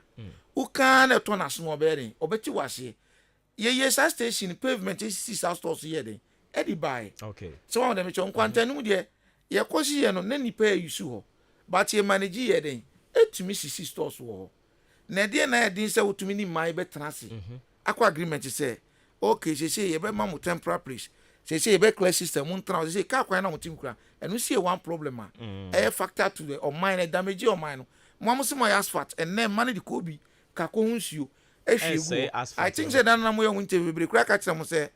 U kan na to na so obe den. Obeti wase. Ye station pavement is 6 stores ye den. Eddie buy. Okay. So one of them chon kwantanu de ye kosi ye no na nipa yusu ho. But ye manage ye den. Etumi sisi stores wo. Na de na edin se wotumi ni mai betrase. Akwa agreement say okay say ye be ma mo temporary place. Say ye be clear system mun tran say ka kwa na mo tim kura. Enu see one problem a factor to the or mine damage or mine. Mo mo se mo asphalt and then manage the kobi ka ko hunsuo. I think say dan na mo ye hunte bebre kura ka tira mo say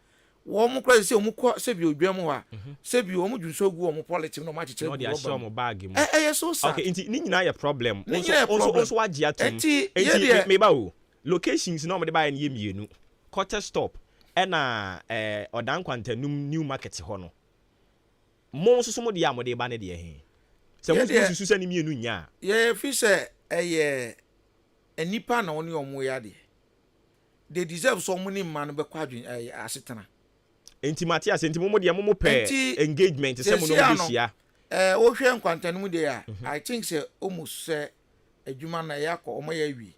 wo mo kra se o mo ko se bi odwam wa se bi o mo dwunso gu o mo politics no ma chiche no dey show mo bag mu so sad. Okay, inti ni nyina ya problem also agi atom enti me ba o locations no mo dey buy na ye mienu quarter stop na odan kwantanum new market ho no mo so mo dey am dey ba ne dey he se mo susu se ni mienu nya ye fi se enipa na oni omo ya de they deserve some money man be kwadwen asetena. Enti Matthias enti mo de mo pe engagement se mo no be hia wo hwe nkwantanum de ya I think say almost say adwuma na yakọ omo ya wi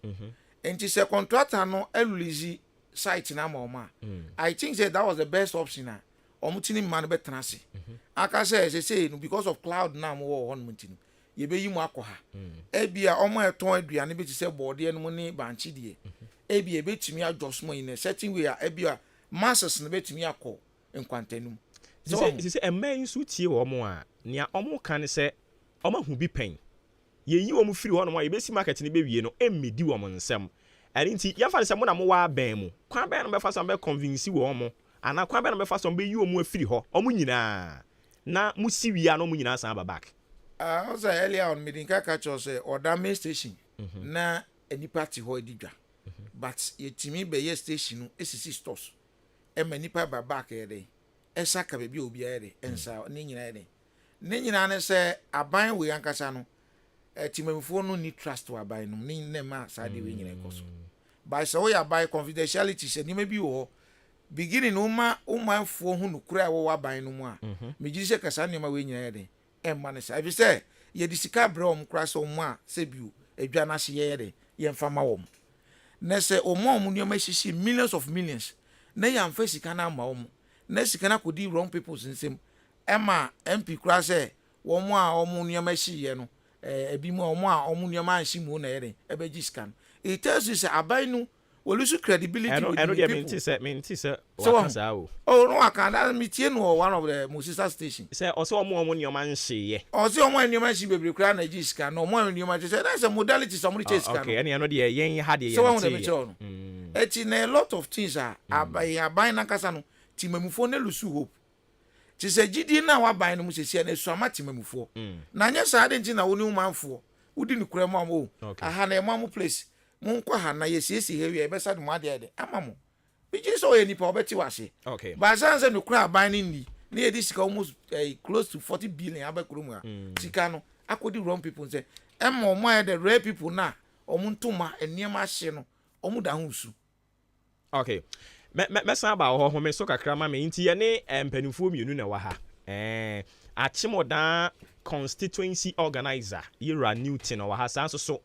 enti say contractor no release site na ma omo I think say that was the best option na omo tini man be transi aka say no because of cloud na mo wo hon mutini ye be yi mo akọ ha ebia omo eton aduane be ti say board no ni banchi de ebia betimi adjustment in a certain way ebia masses no betimi akọ nkwantanum se emman su tie wo mo a nia omo kan se omo hu bi pen ye yi wo mu firi ho no mo ye besi market ni be wie no emmedi wo mo nsem ari nti ya fa se mo na mo wa ban mu kwan ban no be fa so be convince wo mo ana kwan ban no be fa so be yi wo mu afiri ho omo nyina na mu si wi a no mu nyina san ba back also earlier on meeting ka catch us order main station na any party ho edidwa but yetimi be ye station no esisi stores nipa ba back ere esa ka be obi ere ensa ne nyina ere ne nyina ne se aban we ankasa no timamfo no ni trust wa aban no ne ma sade we nyina ekoso by so we aban confidentiality se ni bi wo beginning umanfo hu no kura wo aban no mu a megiri se kasa ne ma we nyina ere emma ne se say ye disika bra om kura so mu a se biu edwa na hye ere ye mfa ma wo ne se omo mu nyoma hyehyɛ millions of millions na yam fa sika na ma wo na sika na kodi wrong people nsem ema MP kura se wo mu a omo nyoma hyehyɛ no ebi mu omo a omo nyoma anhye mu na ere ebeji scan it tells you say abanu we lose credibility with the people. Minti se wakasa o. Oh no akanda me tie no one of the Musisa station. Say oso omo nyoma nhye. Oso omo nyoma hye bebre kura na ji scan no omo nyoma say that's a modality somebody chase scan. Okay, and no dey yen ha dey yen. So one dey no. Eti na a lot of things are abai na kasa no timamufo na lose hope. Ti se gidi na wa ban no mu sesi na su ama timamufo. Na nya sa ade nti na woni umanfo. Udi ni kura mu am aha na emamu place. Munkwa ha na yesiesi hewe ebesa de mwade ade amamo biji so ye nipa obeti wase okay ba sanse no kura ban ni na edi sika almost close to 40 billion abekuru mu a sika no akodi wrong people say emmo mo the rare people na omuntuma eniema hye no omu da hunsu okay me san ba ho me so kakra ma me nti ye ne mpanimfo mienu na wa ha achimodan constituency organizer Yera Newton wa ha san so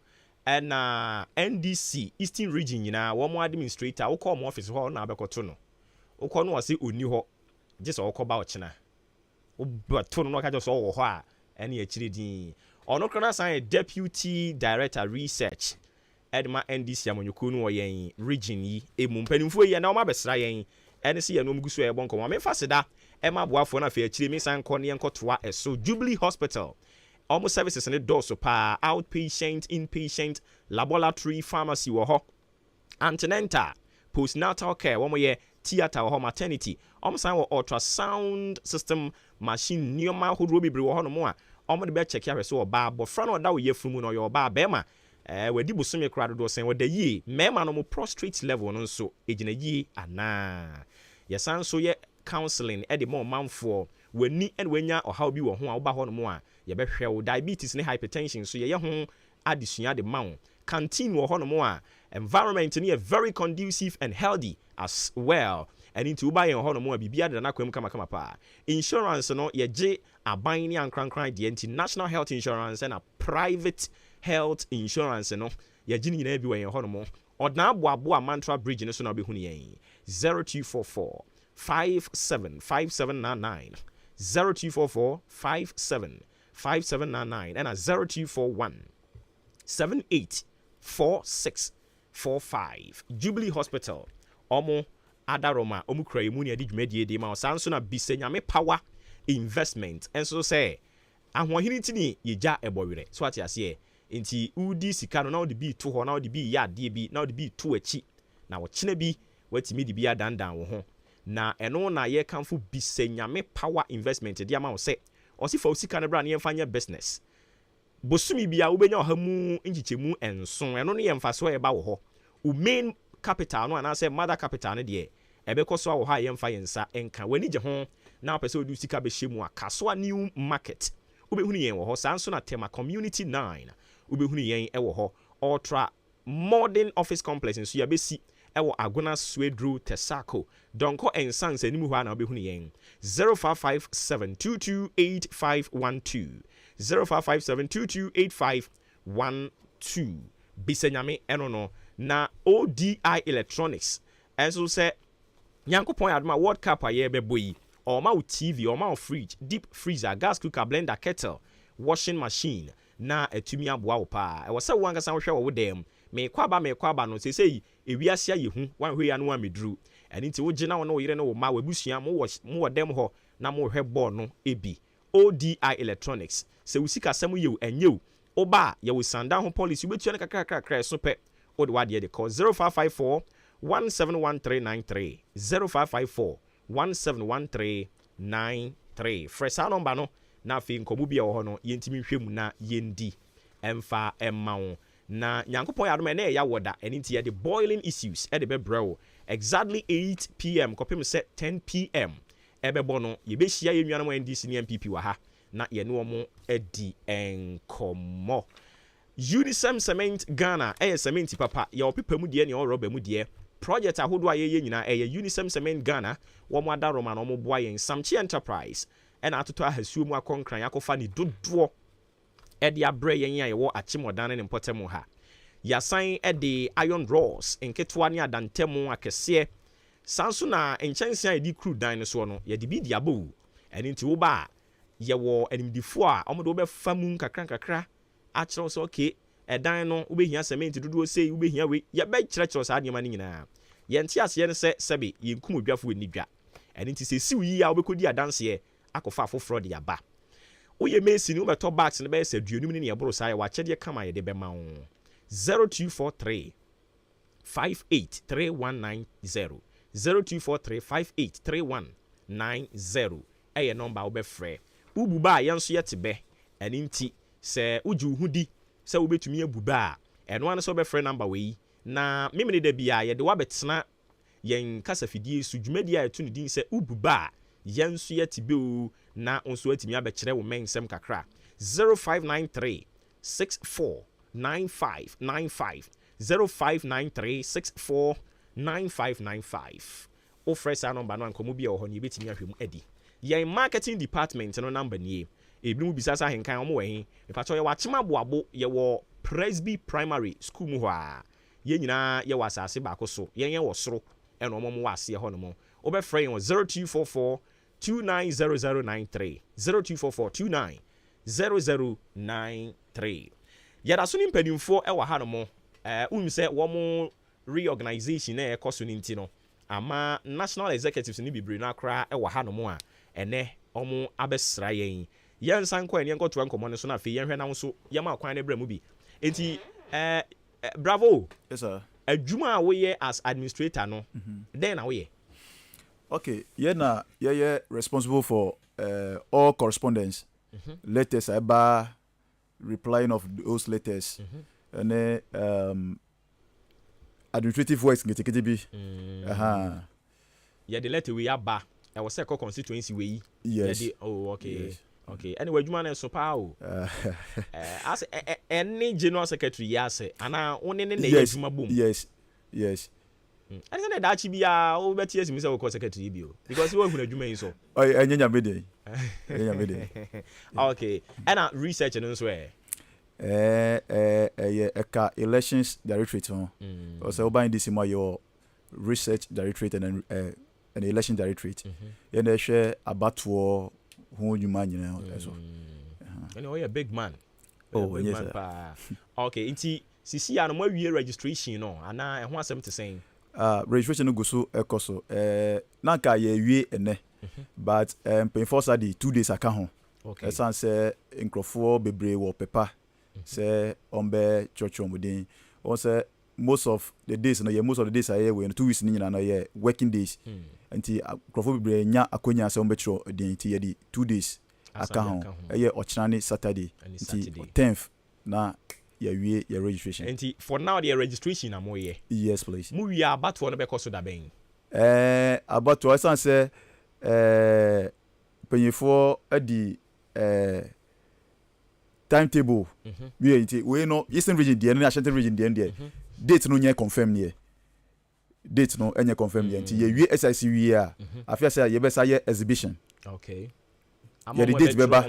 and NDC Eastern Region nyina wo mo administrator wo call mo office ho na abekoto no wo call no wase oni ho just wo call ba o china wo bato no ka just wo ho a ene ya chiri din ono krona san deputy director research edma NDC amonyoko no wo yen region yi emu mpanimfo yi na wo ma besra yen ene se ye no mguso e bonko mo me faseda e ma boafo na fa ya chiri me san ko ne enkotoa eso Jubilee Hospital almost services in the door so pa outpatient, inpatient, laboratory, pharmacy wo ho. Antenatal, postnatal care, one more theater or maternity. Almost our ultrasound system machine neoma who robi wo ho no mo a. Omo de be check here so ba but front or that we from no your ba bema. We di busumi kra do sen we the ye mema no mo prostrate level no so ejina yi ana. Yesan so ye counseling e de mo manfo w'ani and wenya ɔhaw bi wɔ ho a woba hɔ no mu a yɛbɛhwɛ wo diabetes ne hypertension so yɛyɛ ho adesua de ma wo canteen wɔ hɔ no mu a environment no yɛ very conducive and healthy as well and into woba yɛn hɔ no mu a biribiara deda n'akwam kama paa insurance no yɛgye aban ne ankrankran deɛ nti national health insurance and a private health insurance no yɛgye ne nyinaa bi wɔ yɛn hɔ no mu ɔdena aboaboa mantra bridge no so na wobɛhu ne yɛn 0244 575799 0244 575799 and a 0241 784645 Jubilee Hospital Omo Adaroma Omu Kra Emu ne dwumadie de ma osanso na bisenyame power investment enso say ahohini tini yeja ebowere so ati ase enti udi sika no na odi bi to ho na odi bi ya ade bi na odi bi to achi na wo kine bi watimi di bi adandan wo ho na eno na ye kanfo bisenyame power investment de ama wo say osifa osika na bra na ye mfanya business bosumi bia wobenya ohamu nchichemu enso eno no ye mfaso e ba wo ho o main capital no anase mother capital no de ebekọ so wo ha ye mfa yensa enka wani je ho na pese odu sika be hyemu akaso new market ubehunu yen wo ho sanso na tema community 9 ubehunu yen e wo ho ultra modern office complex nso ya besi e wo agona swedru tesako donko ensanse ni mu ho na ubehunu yen 0557228512 0557228512 bisenyame eno no na ODI Electronics enso se Yankopon adoma World Cup aye beboyi or ma TV or ma fridge deep freezer gas cooker blender kettle washing machine na etumi aboa wo pa e wo se wo angasa wo hwe wo dem me kwaba no sei ewiase aye hu wan hwe ya no ameduru eni nti wo gina wo no yire no wo ma wabusua mo wo dem ho na mo hwe ball no ebi ODI Electronics se usika samu yew enyew oba ye wo sanda ho policy betua ne kakra so pe o de wade de call 0554 171393 0554 171393 fresa number no na fi nkobu bia wo ho no yentimi hwemu na yendi emfa emmawo na nyankopon ya do me na ya woda eni nti ye the boiling issues e de bebrɛw exactly 8 pm kopim set 10 pm ebebo no ye be hia ye nnuanam NDC ne MPP wa ha na ye ne omo edi enkomo Unisem Cement Ghana cement papa ye opepa mu de ne oroba mu de project ahodo aye nyina Unisem Cement Ghana wo mo adaroma no mo boa yen Samchi Enterprise na atoto ahasuo mu akonkran yakofa ni dodo e de abre yen ya ye wo achimodan ne mpotemu ha yasan e de iron rods enketwa ne adantemu akese sanso na enchanse a di crude dan no so no ye de bi di abo eni nti wo ba ye wo animdifo a omodo wo be famu kakra achiro so okay edan no wo be hia cement dodo sei wo be hia we ye be kyerɛkyerɛ saa adema ne nyinaa ye nti ase ne se sebe ye nkum odwafo ni dwa eni nti se siw yi a wo be kodi adanse akofa afoforo de yaba wo ye mesi ni wo be to box ne be se aduonum ne ye boro saa ye wa kyɛde kama ye de be ma wo 0243 583190 0243583190 eye number wo be frɛ ububa yenso yetebe eni nti se uju hudi se wo betumi abuba eno an so be frɛ number we na memene da bia ye de wa betena yen kasafidie su dwumadi a etu ne din se ububa yenso yetebe o na onso atimi abekyerɛ wo mensem kakra 0593 649595 0593 649595 o fresh number no ankomo bia ho ne betimi ahwem adi yen marketing department no number nie ebi mu bisasa henkan omo wehin ipacho ye wachema boabo ye wo Presby Primary School mu ho a ye nyina ye wasase baako so yen ye wo soro e no omo wase ho no mo obefrɛ yen 0244 290093 0244 290093 yada so ni mpanimfo e wa ha no mo unum sɛ wo mo reorganization na ekoso ni nti no ama national executives ni bibre na akra e wa ha no mo a ene omo abesra yen yen san kwa yen koto nkomo ne so na fe yen hwe na so yema akwan ne bra mu bi enti bravo yes sir adwuma a wo ye as administrator no then na wo ye okay ye responsible for all correspondence letters about replying of those letters and administrative works ngetekete bi yeah the letter we aba I was say constituency we. Yes. Oh, okay. Yes. Okay. Anyway, you man so power. As any general secretary yes, and I only name boom. Yes. Yes. I said that she be a over tears himself secretary because you want to do so. Oh, enya mede. Okay. And research and so elections directorate also by this your research directorate and an election directorate. And they share about who you man as well. And you're a big man. Oh, yes. Okay, inti sisi ya no mo wie registration no ana e ho asem te sen. Registration no go so ekoso na ka ye wie ene but before Saturday 2 days aka ho. Okay. Esan say nkrofo bebre wo pepa say ombe church omudin. On say most of the days no most of the days are we 2 weeks ni na ye working days. Nti nkrofo bebre nya akonya say ombe chro din ti ye di 2 days aka ho. Ye ochina Saturday. Nti 10th na your registration. And for now, the registration am here. Yes, please. We are about to be cost that ben. About to I say paying for the timetable. We know Eastern region the National region the date no nya confirm here. Date no nya confirm here. Nti ye SIC we are. Afia say ye be say exhibition. Okay. Yeah, the date beba.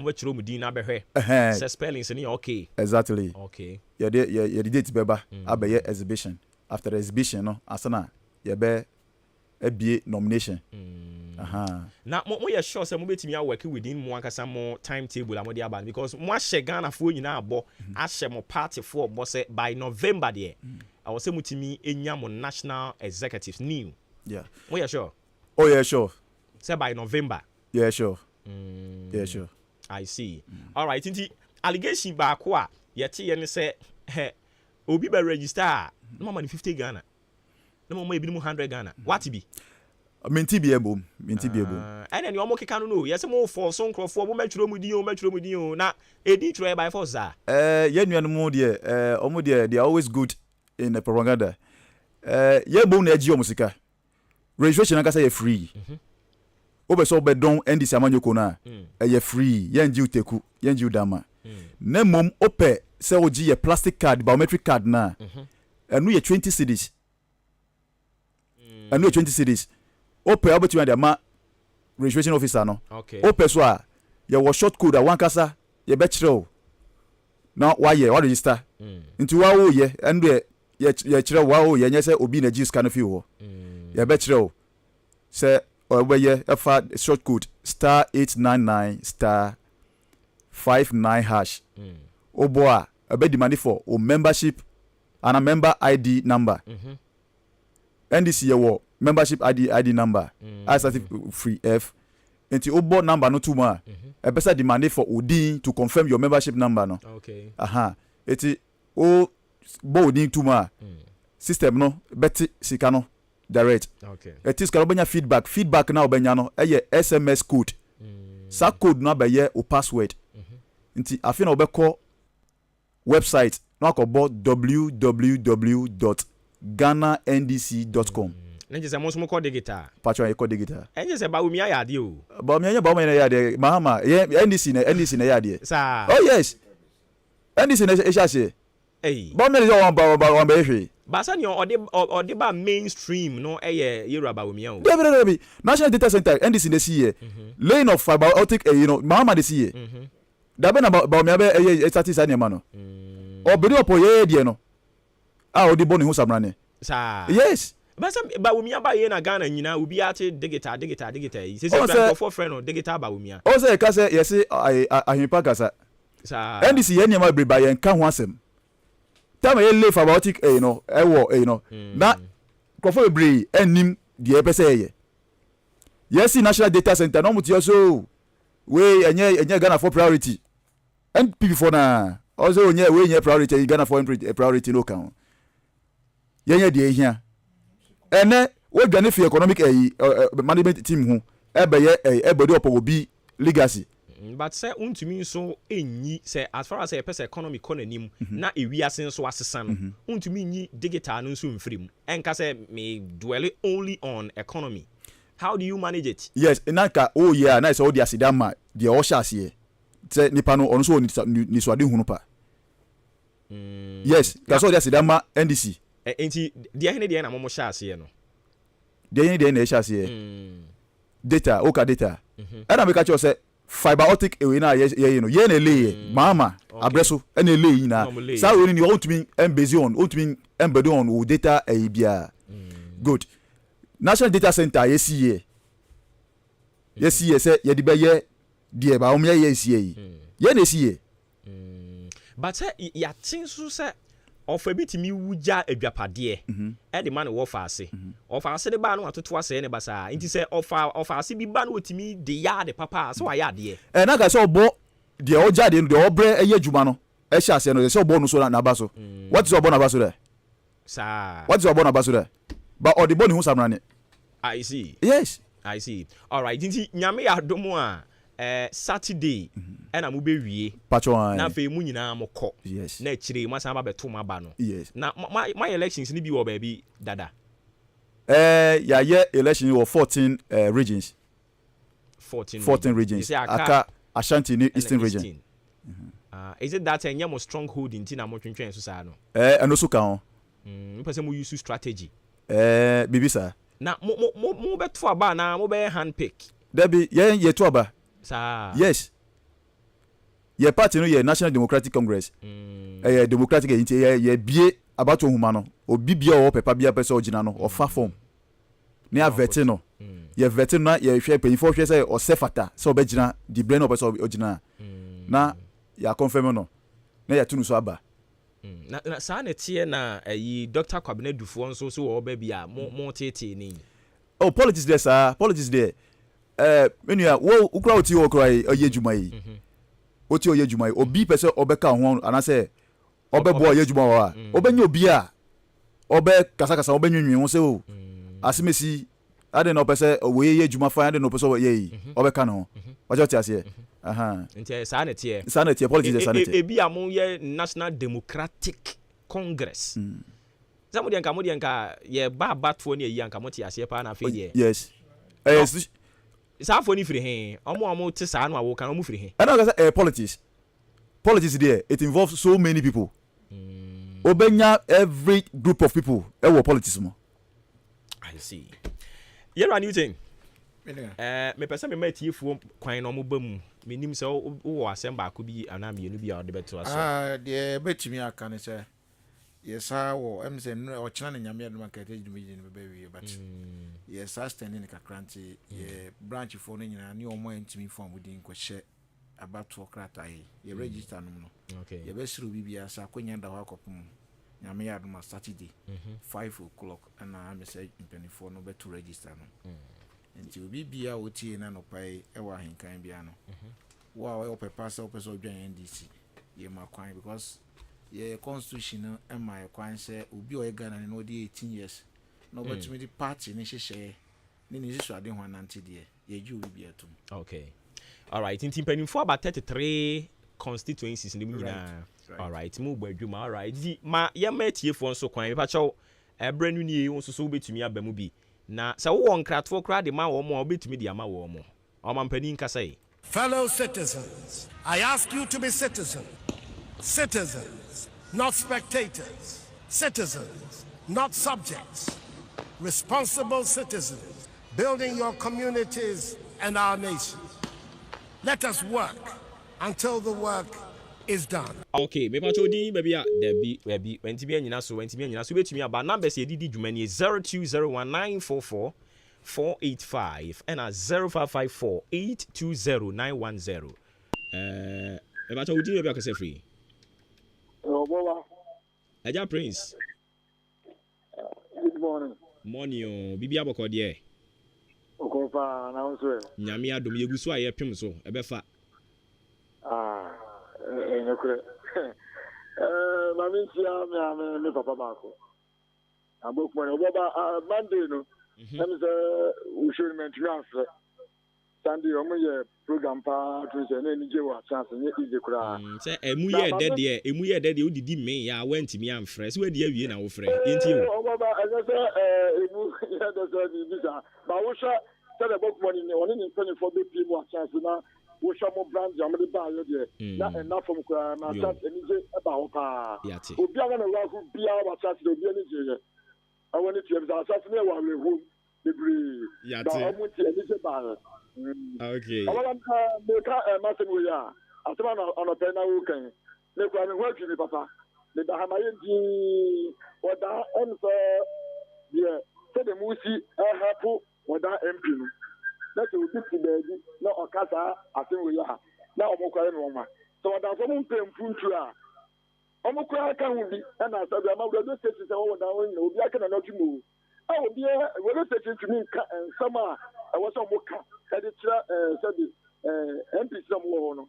Say spellings any okay. Exactly. Okay. Yeah, the date beba. Abe exhibition. After the exhibition, no, asana ye be a nomination. Now, mo ye sure say mo betimi working within mo ankasa mo timetable amodi aba because mo she Ghana fo nyina abo ahye mo party for bo say by November there. I was say mutimi enya mo national executives new. Yeah. Mo ye sure? Oh yeah, sure. Say by November. Yeah, sure. Yeah, sure. I see. All right. Inti allegation ba ko a yete ye ne say obi be register no money 50 Ghana. No more maybe 100 Ghana. What be? Minti bi ebo. And then you almost can no. Yes, more for some crop for metro mudio na edi try by force za. Ye nua no mo de omo de they are always good in the propaganda. Ye bo na agi omusika. Registration aka say you free. Obeso bedon NDC amanyoko na ye free ye nji uteku ye nji udama na mom ope se oji ye plastic card biometric card na enu ye 20 cedis enu ye 20 cedis ope abotu ya ma registration officer no ope so a ye wo short code a wankasa ye be kire na wa register nti wa wo ye enu ye kire wa wo ye nya se obi na ji scan fi wo ye be kire se or ye short code *899*59# Oboa be demand for o membership and a member ID number. NDC ye membership ID number. I started free F. Enti obo number no too ma. E be say demand for odin to confirm your membership number no. Okay. Eti o bo odin too ma. System no beti sika no direct. Okay. It is karobanya feedback na obenya no SMS code. Sa code na be ye o password. Nti afina obekọ website na akobo www.ghanandc.com. Nje se mo so mo code digital. Patwa ye code digital. Nje se ba umi ayade o. Ba umi na yade mahama ye NDC na yade. Sa. Oh yes. NDC na ehase. Ba umi na one ba ehwe. Basa ni odi ba mainstream no Yoruba umi o. Debi. National Data Center NDC na see here. Lane of fiber optic mahama de see here. Dabe na ba umi be statistics na no. Obedi opo ye die no. Odi boni hu samrane. Sa. Yes. Basa ba umi aba ye na Ghana nyina obi ate digital. Say for friend no digital ba umi. O say ka say yes ahempa kasa. Sa. NDC ye nyama bre ba ye nka ho asem. Time ye live about it na kofo bre enim de pese ye. Yes National Data Center no muti so we enye Ghana for priority. NPP for na also we nye priority Ghana for priority no kan. Yenye de hia. Ene we gane fi economic management team hu ebody opobi legacy. But say untumi so enyi say as far as a person economy konanim na ewiase so asesa no untumi nyi digital no so mfrim enka say me dwell only on economy. How do you manage it? Yes, nanka oh yeah, na so the asidama the oshase. Say nipa no ono so ni so ade hunu pa. Yes, ka so the asidama NDC. Enti de ahene de na momo shase no. De na shase. Data, okay data. Ana make sure say fiber optic e na ye no ye na lay mama abreso e na lay na. Sa we ni ultimate embase on ultimate embed on data e bia. Good. National Data Center yes say ye di be ye die ba o me ye sie ye na sie but ya tin so say of a bit mi wuja adwapade e de man wo fa ase of ase de ba no atoto ase ne basa nti say of ase bi ba no otimi de ya de papa so wa ya de na ga say obo de o jade no de obre eye adwuma no e hia ase no say obo no so na ba so what is obo na ba so there sir what is obo na ba so there but all the boni hu samrane I see. Yes. I see. All right. Nti nyame ya domo a Saturday na mo be wie. Patron. Na fe mu nyina mo kɔ. Yes. Na chire mo san ba beto mo aba no. Yes. Na my elections ni bi wo ba bi dada. Ya ye election wo 14 regions. 14 regions. Aka Ashanti ni Eastern region. Is it that any more stronghold in tina mo twentwen so sa no? Eno so ka ho. Person mo use strategy. Bibi sir. Na mo beto aba na mo be handpick. Debi ye to aba. Sir. Yes. Ye party no ye National Democratic Congress. Democratic ye bie about ohuma no. Obi bia o pepa bia pese ogina no o fa form. Ne avete no. Ye vete no ye hwe penifo hwe say o sefata so obegina di brain o pese ogina. Na ya confirm no. Na ya tunu so aba. Na sa na tie na Dr. Kwabena Dufo nso so wo ba bia mo tete ni. Oh, politics there sir, politics there. Menua wo ukra oti wo kra ye djuma yi. Oti o ye djuma yi. Obi pese obeka ho ana se obebo ye djuma wa. Obenye obi a obe kasa obenwinwin ho se o. Asimesi ade no pese we ye djuma fa ade no pese ye yi. Obeka no. Wajo ti ase. Aha. Nti sa na tie. Sa na tie politics sa na tie. Ebi amon ye National Democratic Congress. Zamudi anka ye ba batfo ne yi anka mo ti ase pa na fe ye. Yes. Sa fo ni free hen. Omo ti sa no awo kan omo free hen. I know say politics there it involves so many people. Obenya every group of people e wo politics mo. I see. Yera Newton. Me pesa me matiefu kwan no mo bam. Me nim se wo asem ba ko bi ana me nu bi a de beto aso. De betimi aka ne se. Yes, I will. I'm saying, or China and Yamia market division, baby, but yes, I stand in a cranty, branch for a new more intimate form within question about 2 o'clock. You register no. Okay. Your best will be as a queen and a walk up. Yamia on Saturday, 5 o'clock, and I'm a say in penny for no better to register no. And you be a OT and no pay a AHENKAN piano. Wow, I open pass up as of NDC. Ye my crime because. Yeah, constitution and my kwan say obi o Ghana no dey 18 years no but me the party ni hye ni so ade ho anante de ye ju bi atum. Okay, all right, in panimfo about 33 constituencies ni nyina. All right, mu gba adwuma. All right, di ma ye matiefo nso kwan me pa chew ebra nu ni nso so betumi aba mu bi na se wo nkratfo kra de ma wo mo betumi de ama wo mo o ma mpani nkasa yi. Fellow citizens, I ask you to be citizens. Citizens, not spectators. Citizens, not subjects. Responsible citizens, building your communities and our nation. Let us work until the work is done. Okay, me pacho di baby baby wenti bi anyina so betumi aba numbers ye didi dwumani 0201944485 and 0554820910. Me pacho di baby akase free. Obuoba. Aja Prince. Good morning. Morning, bibi aboko de. Okofa na unso. Nyame adom yeguso aye pem so ebefa. Enokre. Mami tia me papa mako. Abok mo Obuoba Monday no. Them say we should maintain Sunday omo program pa to say na ni je wa chance nye easy kura. Say emu ye dede odidi men ya went me am fresh we de awie na wo frɛ. Enti o. Obuoba emu ye de so ni bisa. Ba wo sha Tell about money on any penny for the people at chance now. We shall more brand Yamadi Bar, not enough from my chance and about Ubiana who be our chance to be any. I want to assassinate one room. Degree. Okay. I want to make a massive we are. After on a pen, I can. Look, I'm working with Papa. The Bahamayan what that answer. Yeah, so the Musi, I have what that MP. That's a bit baby, not a casa, I think we are. Now I'm okay, Roma. So that's a moon pen funtura. I'm okay, I can't be, and I said, I'm going to say, oh, now, I cannot move. Oh, dear, we're not saying to me, summer, I was on Moka, editor, said MP somewhere.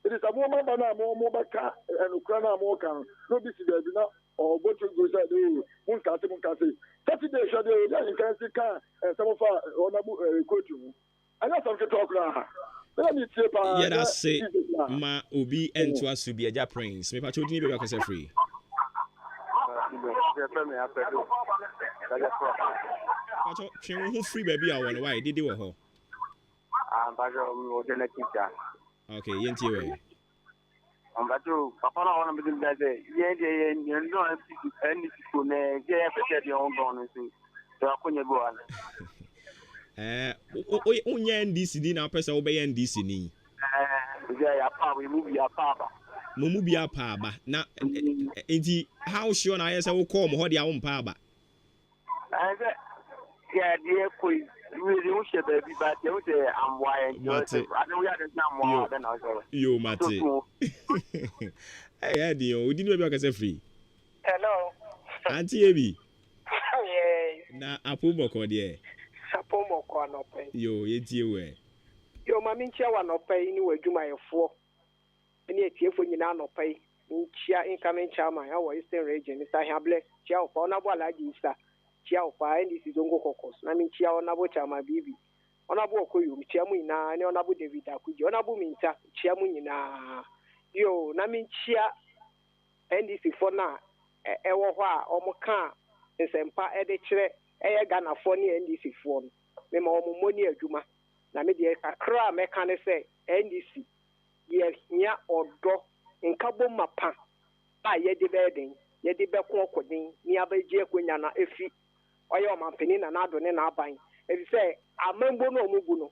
It is a woman, more Mobaka, and Ukraina more can, no, this is not, or what you go say, Munkasi. Saturday, Shadow, you can see car, and some of our honorable coaching. I got something to talk now. Yeah, that's it. Ma Obi and to us to be a Jap Prince. Maybe I told you because I'm free. Who free baby? I want why did you ho? Okay, yenti we. Papa na wana bidin da ze ye no any people na je pete de on don so to akonye bo ala onye NDC na pesa wo be NDC ni ya pa we mu bi apa mu bi apa ba na enti how sure na yesa wo call mo ho de a wo mpa ba yeah de ko really who should be but you say I'm why I don't we are the more than I yo mate eh dio we didn't be aka free hello auntie Ebi yeah na apoboko de apomoko anope yo yetie we yo mami nchia wa anope ni wadwumayefo eni etiefo nyina anope nchia incoming chairman our Eastern region Mr. Hable chia opa na bo alaji isa chia opa NDC zongo kokos na mi chia ona bo chama bibi ona bo okoyo mi chia mu nyina ne ona bo David Akuji ona bo minta chia mu nyina yo na mi chia NDC for na ewo ho a omoka nsempa ede kire eye Ghana for ni NDC for no me ma omomoni adwuma na me de kakra meka ne se NDC ye nya odo nkabo mapa a ye de beden ye de be ko kodin ni abaje akonya na efi oye omampeni na nado ne na aban e say amembo no omugu no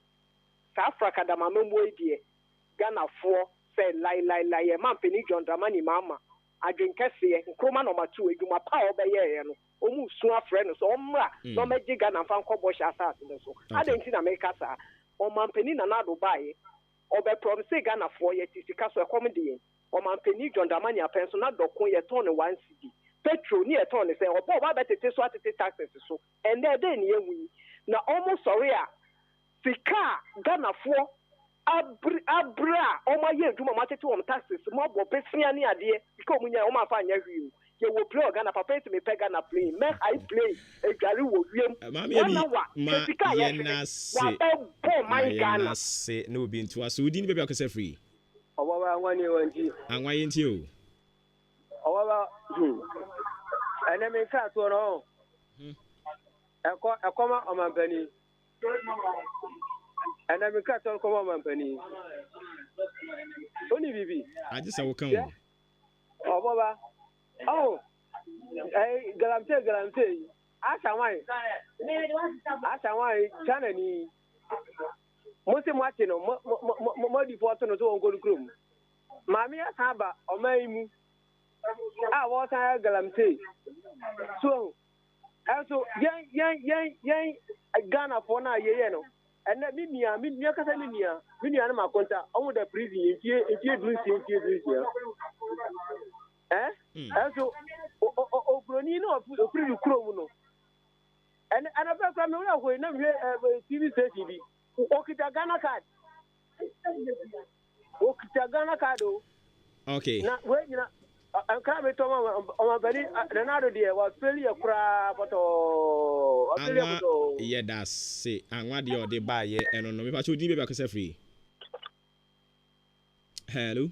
South Africa da mamembo edie Ghana for say lai ye mampeni John Dramani mama adwenkese nkroma no matu edwuma pa obeye no omu su afre no so omra no meji Ghana fa nkọbọ sha asas no so adenti na America sa omampeni na nado bae obe promise Ghana for ye tisika so ekomde omampeni John Dramani apenso na dokun ye ton 1 cedi petrol ni eton say obo ba betete so atete taxes so and then ni ewu na almost sorry a sika Ghana for abra omo ye duma matete won taxes mo bo pesia ni ade because munya o ma fa anya hwi ye wo play Ghana papa to me pe Ghana play make I play egari wo wiem ma ye na se Ghana se no bi ntu aso udi ni bebe akose free owa anwani wanti anwa ye nti o owa ene me ka to no ekoma omampani ene me ka to koma omampani oni bibi ajisa wo kan o owa oh galamte asanwai chana ni Mose mwate no mo di foto no so ngolu krum mami asaba omaimu a wo san galamte so yen Ghana for na ye no ene mi nia kasa ni nia na makonta omo da prison entie dun so obroni no ofri krum no ene anabe kwa me wo na hwe TV station bi okita Ghana card o okay na we nyina anka me to ma bani Ronaldo de wa failure kura poto anwa ye da se anwa de o de ba ye eno no me pa chodi be ba kase free hello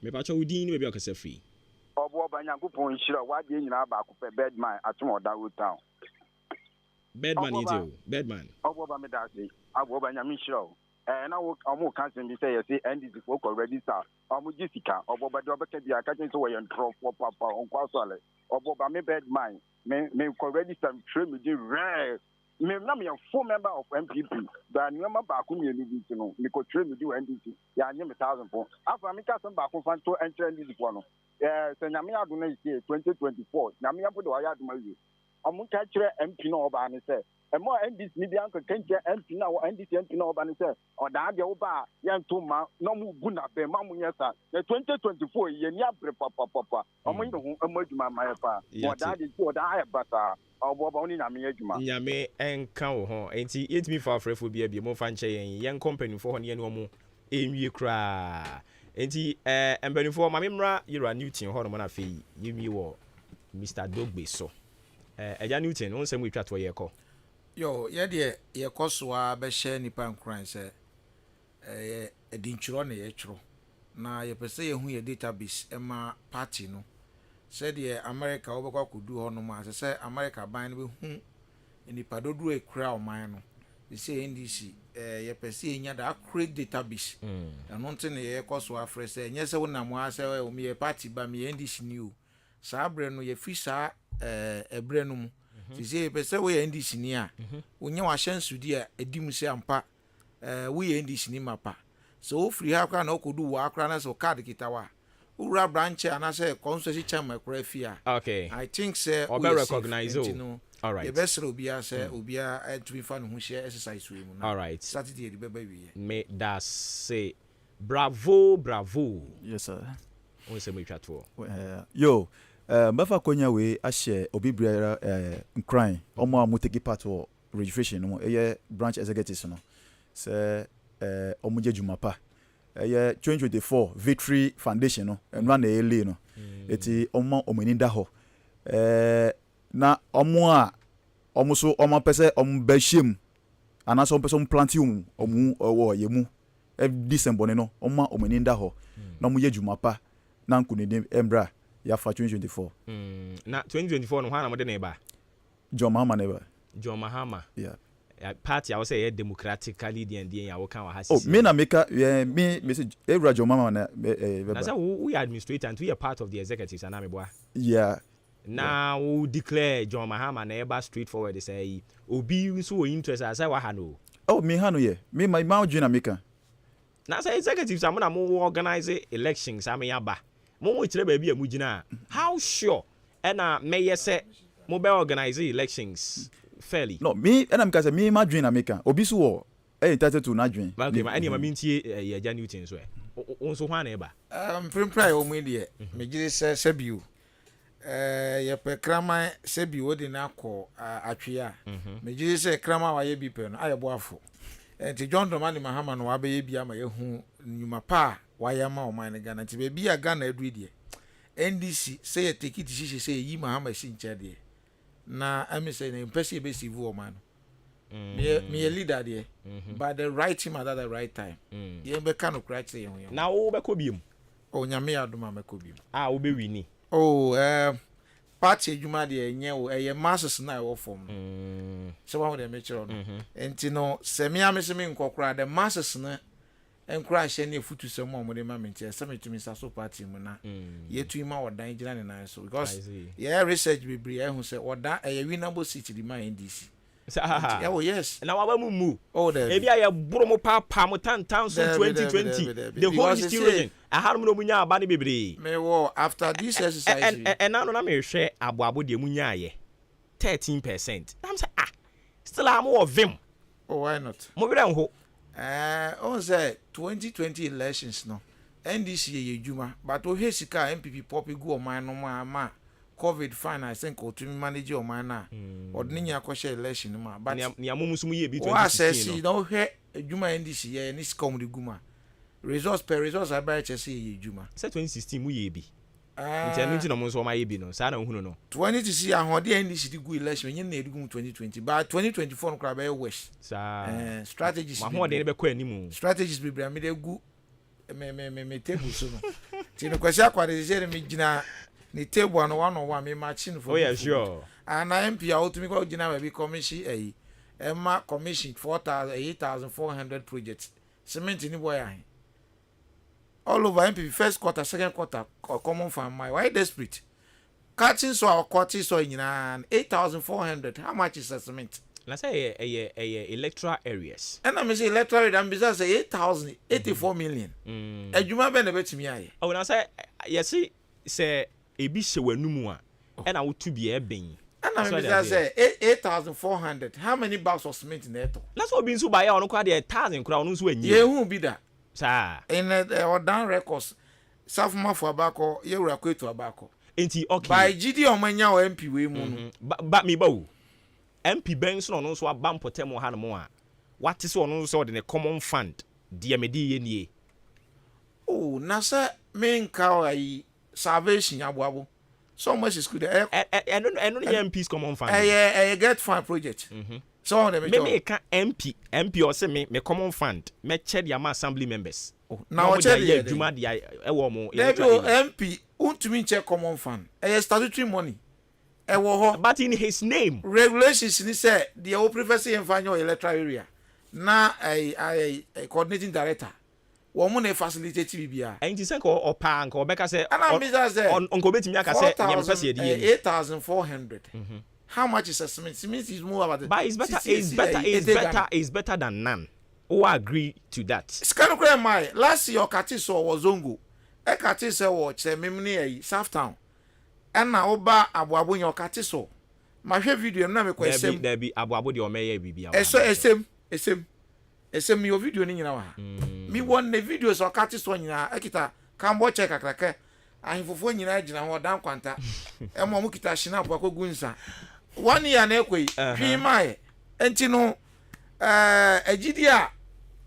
me pa chodi ni be ba kase free Obuoba Nyankopon Hira wa de nyina ba ko pe bedman atom oda town Bedman ito. Bedman. Obuoba me da say. Obuoba nyame hiro. Na wo omo kan se bi say you say NDC for register. Omo Jessica Obuoba do beka bia ka tin so we drop papa on kwaso ale. Obuoba me Bedman. Me ko register train me di rare. Me na me a full member of MPP. But nyama ba ko me ni no. Me ko train me di NDC. Ya nye me 1000 po. Afa me ka some ba ko fan to enter NDC po no. Se nyame adu na ise 2024. Nyame abo de wa ya adu ma wi. Omo ka kire MP no oba ne say emo NDC ni bi anko kenche MP na NDC MP na oba ne say oda de oba ya ntoma no mu bu na be ma mu nyesa na 2024 ye ni abre papa omo yin ho emo adwuma ma pa oda de oda ha bata oboba oni na me adwuma nyame enka wo ho enti yetimi fa afrefo bia mo fa nche yen company fo ho ne omo enwie kra enti empanifo ma memra yira Newton ho no na fe yemi wo Mr. Dogbe so eja Newton won sem we twa to ye ko yo ye de ye kosoa be share nipa nkran se edinchiro na ye chiro na ye pese ye hu ye database ema party no se de America obekwa kudu ho no ma se America ban no be hu nipa dodu ekra o man no se NDC ye pese ye nya da accurate database na no nte na ye kosoa afre se nye se wona mo ase o me ye party ba me NDC ni o sa abre no ye fi sa ebre no mu sisi pese we NDC ni a onye wa hyansudi a edim se ampa we NDC ni mapa so free ha kwa na okodu wa akra na so card kitawa ura branch ana se constituency chairman kra fia okay I think say we recognize all right the best obia say obia to be fan who share exercise we mu all right Saturday the beba we me that say bravo yes sir on se me twa to yo mbafa konya we ahye obibriara nkran omo amuteki part of registration no branch executives no se omo jejuma pa 2024 Victory Foundation no enwa na ele no eti omo omeninda ho na omo so omo pese omo behiem anaso omo pese omo plantium omo wo yemu December no omo omeninda ho na omo jejuma pa na nkunede embra ya fa 2024 na 2024 no hwana mo de na ba John Mahama neba John Mahama yeah party I will say democratically the ya wo kan wa oh me na make me message every John Mahama na na say we administrator and we are part of the executives and am boa yeah now we declare John Mahama na eba straightforward say obi so interest as say wa ha no oh me ha no ye me my mouth na make na say executives am na mo organize elections am ya ba mo chire ba bia mu gina how sure na me say mo be organize elections fairly no me and am say me ma dream na make obi so wo entitled to na dream okay ma any ma mintie ya ja Newton so on so hwan na ba primprai o mu de me gire se biu ye pe krama se biu de na ko atwe a me gire se krama wa ye bi pe no aye boafo enti John Dramani Mahama no wa be ye bi ama ye hu nyuma pa wa ya ma o man Ghana ti be bi a Ghana adu de NDC say ye take it shi say yi Mahama shi nche de na am say na impesi be sivu o man me a leader there but the right team at the right time ye be kan correct say yon na wo be ko biem o nyame adoma me ko biem wo be wini oh party adwuma de enye wo eye masses na wo form so what they make no enti no se me am se me nkokora the masses na enkura hye na futu se mo de ma me ntia se me tumi sa so party mu na ye tu ma wodan gina ne nan so because ye research bibri e hu se wodan eye winnable seat di ma NDC yeah, oh yes. Na wa mu. Oh there. Ebi aye buro mo papa mo tantan so 2020. The whole history region. Ahanu no munya aba ne bebre. Me wo after this exercise. And now na me hwe aboabo de munya aye 13%. I'm say still am of vim. Oh why not? Mo bere ho. On say 2020 elections no. NDC ye juma but o he sika MPP pop go o man no ma COVID fine I think o to manage o man na odni nya kwhye election ma but ni amomusu mu ye bi 2016 no he juma NDC ye ni skom de guma results per results aba chese ye juma say 2016 mu ye bi nti no mo so ma ye bi no sa na hunu no 20 to see ahode NDC di go election nye na edugu 2020 but 2024 no kra ba west sa strategies ma ho de be kwa animu strategies be me table so no ti no kwasi akwade je me gina the table and 101 me matching for. Oh yeah, sure. And I MP out to me go general be commission Emma commission 8,400 projects. Cement in boy. All over MP first quarter, second quarter, common farm my why desperate. Catching so our quarter so in 8,400. How much is the cement? Let's say a electoral areas. And I'm saying electoral area and besides 8,084 million. A juma benefit me. Oh, and I say yes, say a bishop were numua, and I would to be a being. And I'm saying 8,400. How many bags of cement in there? That's what being so by our 1,000 crowns when you won't be that. Sir, in our down records, Southma for Abaco, you were acquainted to Abaco. Ain't okay. By GD or Mania or MP, we moon. But me bow. MP Benson on also a bump for Temo Hanamoa. What is one also in a common fund? Dear Medi. Oh, Nasa main cow salvation, Abuabo. So much is good. And only MP's common fund. I get fund project. So on the MP or say me common fund. Me check the assembly members. Now I check the Juma the MP. To me check common fund. Statutory money. But in his name, regulations he said the old professor in final electoral area. Now a coordinating director. Woman facilitate BBA. And it's or pank or Becca say, and I'm on Gobet Miaka said 8,400. How much is a cement? Cement is more about it. But it's better than none. Who agree to that? Scan my last year Katiso was Zongo. A Katiso watch a Mimini South Town. And now Oba Abuabu your Katiso. My video never question. There be Abuabu your mayor BB. SM your video in our. Me one the videos or Katiso in Akita. Come watch a cracker. I'm for 4 years and down quanta. And Momukita Shina Wako Gunsa. 1 year and equi. My Entino a GDR.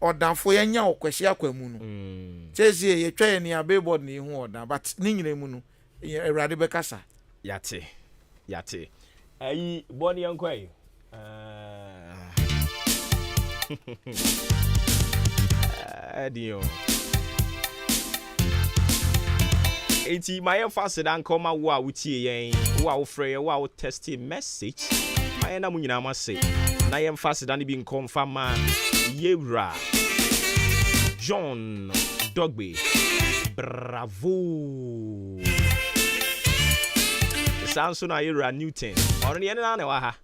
Or down for Yanya or Quesia Quemunu. Says ye try near billboard near Horda, but Ningre Munu, a Radibecasa. Yate. Aye, Bonnie and Quay. Adio. 80 my fast and come out wow with ye, wow, frey, wow, testing message. My enamuna must say. I am faster than being confirmed. Yebra John Dogby Bravo Samson Ira Newton or any other one.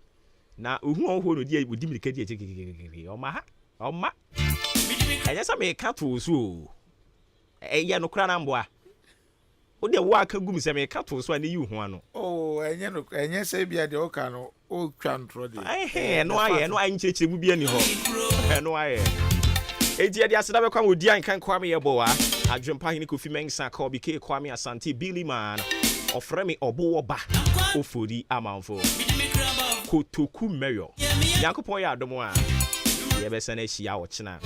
Now, who would you would indicate or ma? And yes, I may cut to so a yano cranamboa. Would the work of Gums and make cut to so I knew you one. Oh, and yes, I be at the Ocano. Oh, control. I no, I ain't church will be any home. And why? A dear, yes, I come with Dian can call me a boa. I jump in Kofi Mensa, call BK Kwame Asante, Billy Man, or Fremi Obuoba Ofori Amanfo. Kotoku Mayo. Yanko Poya Domoa. Yebesane Shia or China.